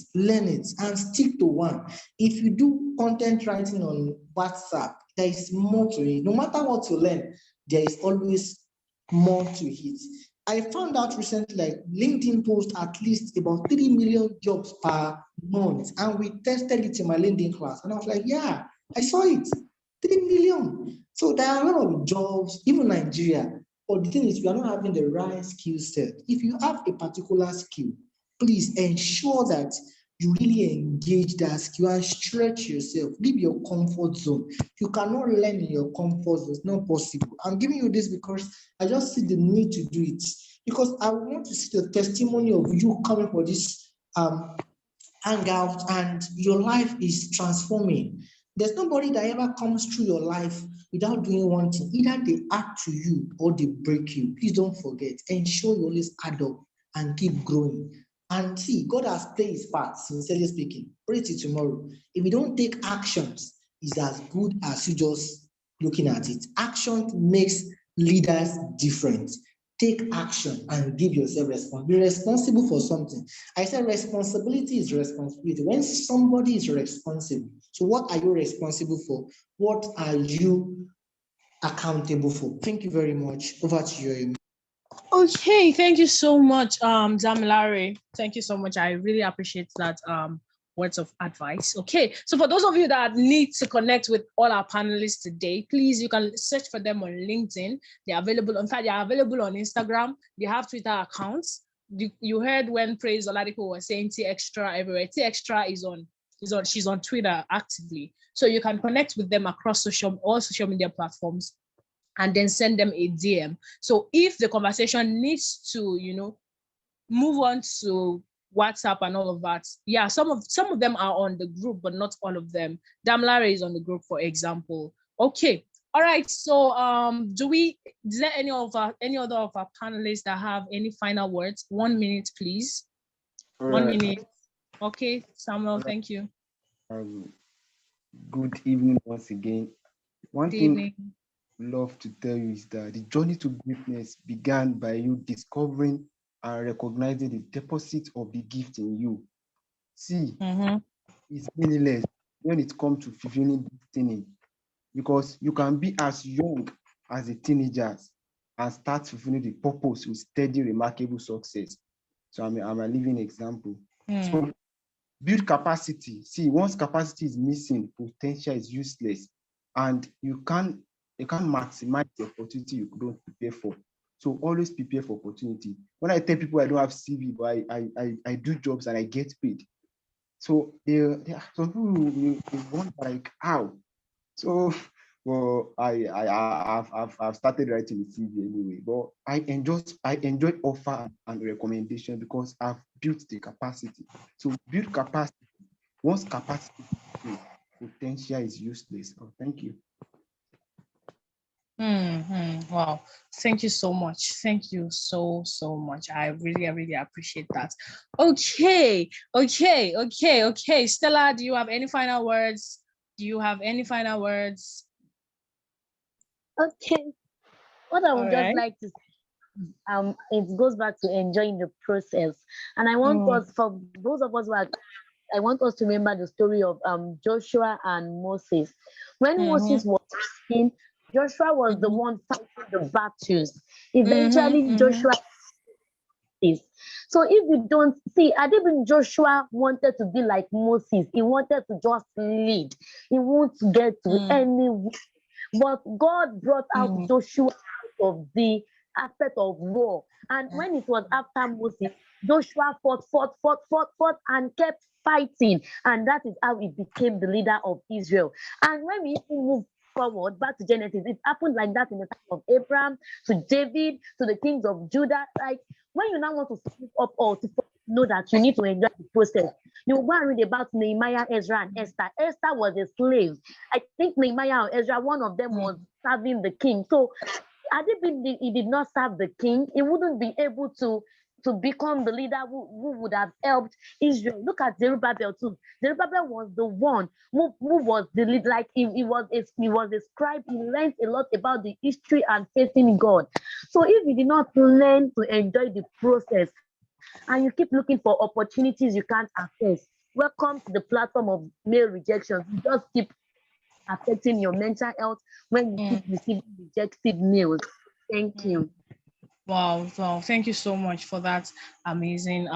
and stick to one. If you do content writing on WhatsApp, there is more to it. No matter what you learn, there is always more to it. I found out recently, like LinkedIn posts at least about 3 million jobs per month. And we tested it in my LinkedIn class. And I was like, yeah, I saw it. 3 million. So there are a lot of jobs, even Nigeria. But the thing is, we are not having the right skill set. If you have a particular skill, please ensure that you really engage that skill and stretch yourself. Leave your comfort zone. You cannot learn in your comfort zone. It's not possible. I'm giving you this because I just see the need to do it. Because I want to see the testimony of you coming for this hangout and your life is transforming. There's nobody that ever comes through your life without doing one thing. Either they add to you or they break you. Please don't forget. Ensure you always add up and keep growing. And see, God has played his part, sincerely speaking. Pray till tomorrow. If you don't take actions, it's as good as you just looking at it. Action makes leaders different. Take action and give yourself responsibility. Be responsible for something. I said responsibility is responsibility. When somebody is responsible, so what are you responsible for? What are you accountable for? Thank you very much. Over to you. Okay, thank you so much, Damilare. Thank you so much. I really appreciate that words of advice. Okay, so for those of you that need to connect with all our panelists today, please, you can search for them on LinkedIn. They're available. In fact, they're available on Instagram. They have Twitter accounts. You heard when Praise Oladipo was saying T Extra everywhere. T Extra she's on Twitter actively. So you can connect with them across all social media platforms and then send them a DM. So if the conversation needs to, move on to WhatsApp and all of that, yeah, some of them are on the group, but not all of them. Damilare is on the group, for example. Okay, all right. So is there any other of our panelists that have any final words? 1 minute, please. All 1 minute. Okay, Samuel, thank you. Good evening once again. One thing love to tell you is that the journey to greatness began by you discovering and recognizing the deposit of the gift in you. See, it's meaningless when it comes to fulfilling destiny, because you can be as young as a teenager and start fulfilling the purpose with steady, remarkable success. So I'm a living example. So build capacity. See, once capacity is missing, potential is useless, and you can't maximize the opportunity you don't prepare for. So always prepare for opportunity. When I tell people I don't have CV, but I do jobs and I get paid. So there are some people they want like how. So well, I've started writing the CV anyway, but I enjoy offer and recommendation because I've built the capacity. So build capacity. Once capacity is potential is useless. Oh, thank you. Wow, thank you so much. Thank you so much. I really appreciate that. Okay. Stella, do you have any final words? Okay. What I would just like to say, it goes back to enjoying the process. And I want us, for those of us who are, I want us to remember the story of Joshua and Moses. When Moses was in, Joshua was the one fighting the battles. Eventually, Joshua is. So if you don't see, I think Joshua wanted to be like Moses. He wanted to just lead. He won't get to anywhere. But God brought out Joshua out of the aspect of war. And when it was after Moses, Joshua fought and kept fighting. And that is how he became the leader of Israel. And when we move forward back to Genesis, it happened like that in the time of Abraham, to David, to the kings of Judah. Like when you now want to speak up or to know that you need to enjoy the process, you go and read about Nehemiah, Ezra, and Esther. Esther was a slave. I think Nehemiah or Ezra, one of them was serving the king. So I didn't he did not serve the king, he wouldn't be able to to become the leader who would have helped Israel. Look at Zerubbabel too. Zerubbabel was the one who was the lead, like he was a scribe. He learned a lot about the history and facing God. So if you did not learn to enjoy the process and you keep looking for opportunities you can't access, welcome to the platform of male rejections. You just keep affecting your mental health when you keep receiving rejected mails. Thank you. Wow, thank you so much for that amazing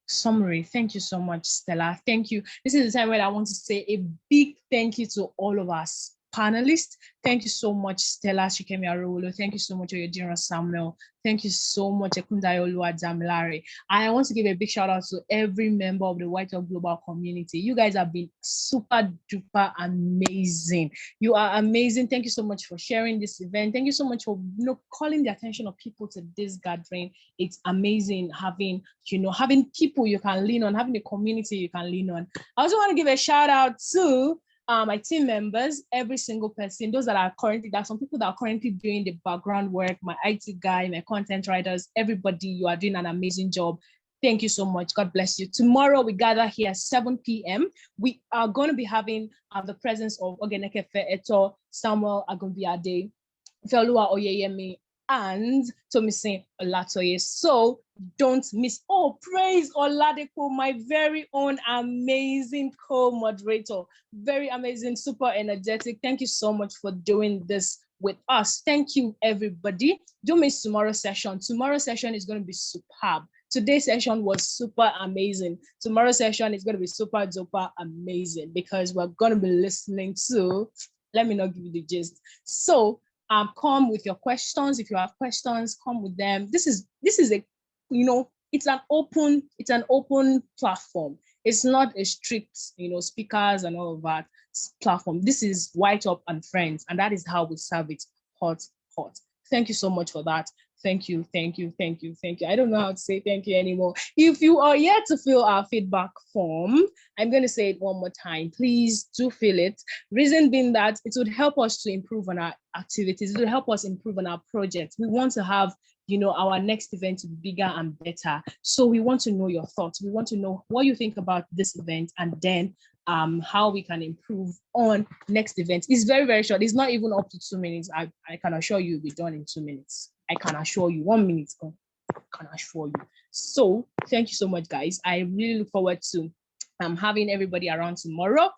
summary. Thank you so much, Stella. Thank you. This is the time where I want to say a big thank you to all of us panelists. Thank you so much, Stella Shikemi Arowolo. Thank you so much, Oyedira Samuel. Thank you so much, Ekundayo Damilare. I want to give a big shout out to every member of the YTOP Global community. You guys have been super duper amazing. You are amazing. Thank you so much for sharing this event. Thank you so much for calling the attention of people to this gathering. It's amazing having people you can lean on, having a community you can lean on. I also want to give a shout out to my team members, every single person, those that are currently, there are some people that are currently doing the background work, my IT guy, my content writers, everybody, you are doing an amazing job. Thank you so much. God bless you. Tomorrow we gather here 7 p.m. We are going to be having the presence of Ogenekefe Eto, Samuel Agumbiade, Felua Oyeyemi, and Tomisin Olatoye. So don't miss. Oh, praise Oladeko, my very own amazing co-moderator. Very amazing, super energetic. Thank you so much for doing this with us. Thank you, everybody. Don't miss tomorrow's session. Tomorrow's session is going to be superb. Today's session was super amazing. Tomorrow's session is going to be super duper amazing because we're going to be listening to, let me not give you the gist. So come with your questions. If you have questions, come with them. This is a, it's an open platform. It's not a strict, speakers and all of that platform. This is YTOP and Friends, and that is how we serve it hot. Thank you so much for that. Thank you. I don't know how to say thank you anymore. If you are yet to fill our feedback form, I'm going to say it one more time. Please do fill it. Reason being that it would help us to improve on our activities. It will help us improve on our projects. We want to have, our next event to be bigger and better. So we want to know your thoughts. We want to know what you think about this event, and then how we can improve on next event. It's very, very short. It's not even up to 2 minutes. I can assure you it'll be done in 2 minutes. I can assure you 1 minute. I can assure you. So thank you so much, guys. I really look forward to having everybody around tomorrow.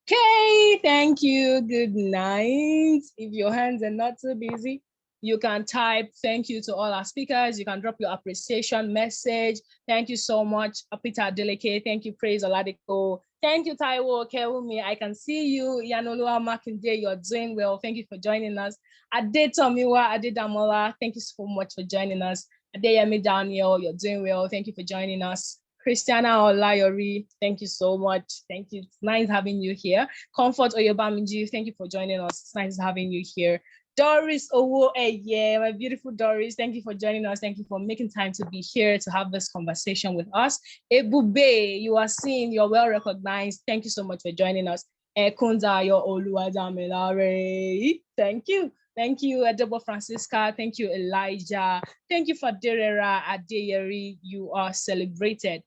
Okay, thank you. Good night. If your hands are not too busy, you can type thank you to all our speakers. You can drop your appreciation message. Thank you so much, Peter Adeleke. Thank you, Praise Oladeko. Thank you, Taiwo Kewumi. I can see you. Yanolua Makinde, you're doing well. Thank you for joining us. Ade Tomiwa, Ade Damola, thank you so much for joining us. Adeyemi Daniel, you're doing well. Thank you for joining us. Christiana Olayori, thank you so much. Thank you. It's nice having you here. Comfort Oyobamiji, thank you for joining us. It's nice having you here. Doris Owo, yeah, my beautiful Doris, thank you for joining us. Thank you for making time to be here to have this conversation with us. Ebube, you are seen, you're well recognized. Thank you so much for joining us. Ekundayo Oluwadamilare, thank you. Thank you, Adebo Francisca. Thank you, Elijah. Thank you, Faderera Adeyeri. You are celebrated.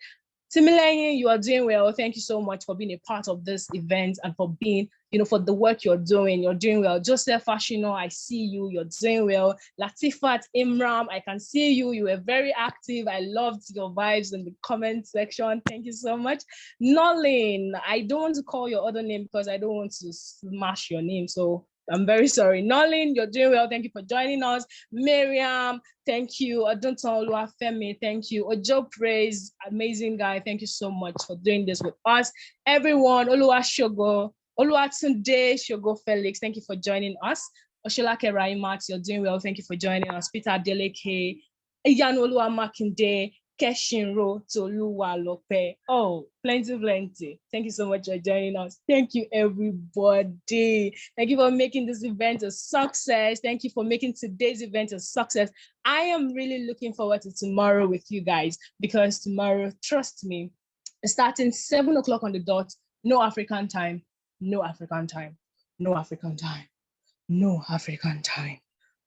Timileyin, you are doing well. Thank you so much for being a part of this event and for being, for the work you're doing. You're doing well. Joseph Fashino, I see you. You're doing well. Latifat Imram, I can see you. You were very active. I loved your vibes in the comment section. Thank you so much. Nolin, I don't want to call your other name because I don't want to smash your name. So I'm very sorry. Nolin, you're doing well. Thank you for joining us. Miriam, thank you. Adunton Oluwafemi, thank you. Ojo Praise, amazing guy. Thank you so much for doing this with us. Everyone, Oluwatunde Shogo Felix, thank you for joining us. Osholake Raimat, you're doing well. Thank you for joining us. Peter Adeleke, Iyanolua Makinde, Keshinro Toluwa Lope. Oh, plenty. Thank you so much for joining us. Thank you, everybody. Thank you for making this event a success. Thank you for making today's event a success. I am really looking forward to tomorrow with you guys, because tomorrow, trust me, starting 7 o'clock on the dot, no African time. We're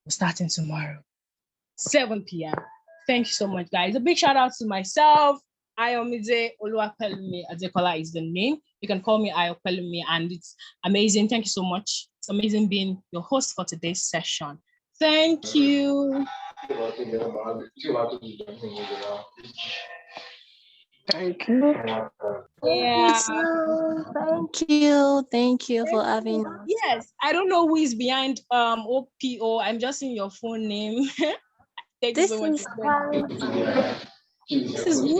starting tomorrow. 7 p.m. Thank you so much, guys. A big shout out to myself. Ayomide Oluwapelumi Adekola is the name. You can call me Ayopelumi, and it's amazing. Thank you so much. It's amazing being your host for today's session. Thank you. Thank you. Yeah. Thank you for having us. Yes, I don't know who is behind OPO. I'm just seeing your phone name. Thank you This so much. is quite This is who?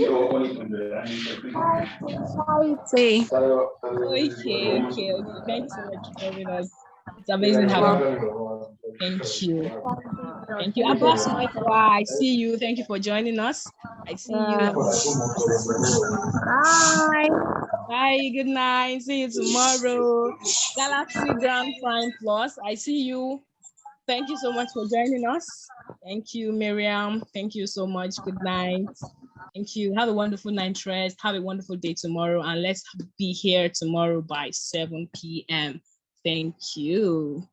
say. Okay. Thank you so much for joining us. It's amazing having you. Thank you. Thank you. Abbas Michael, I see you. Thank you for joining us. I see you. Bye. Bye. Good night. See you tomorrow. Galaxy Grand Prime Plus. I see you. Thank you so much for joining us. Thank you, Miriam. Thank you so much. Good night. Thank you. Have a wonderful night rest. Have a wonderful day tomorrow. And let's be here tomorrow by 7 p.m. Thank you.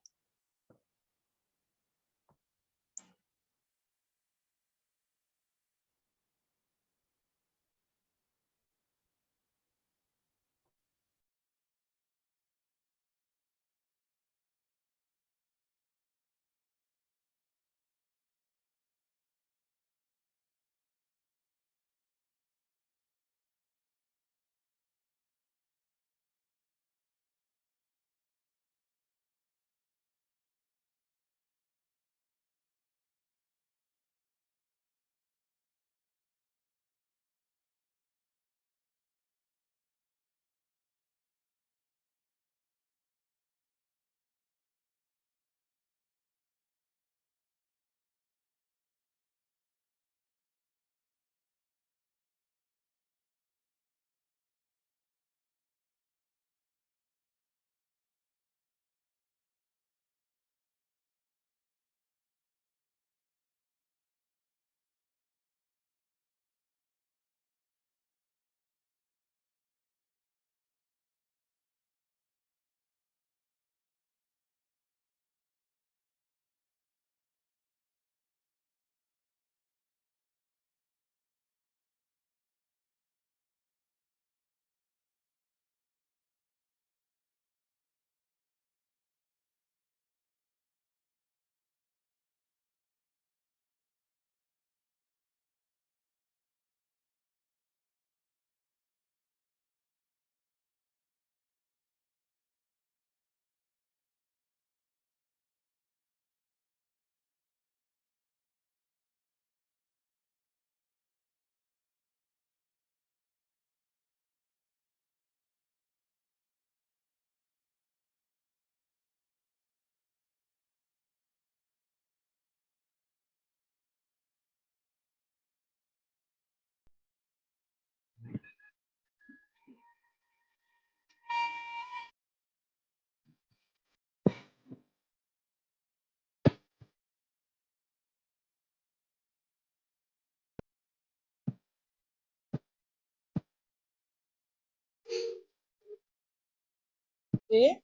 Okay.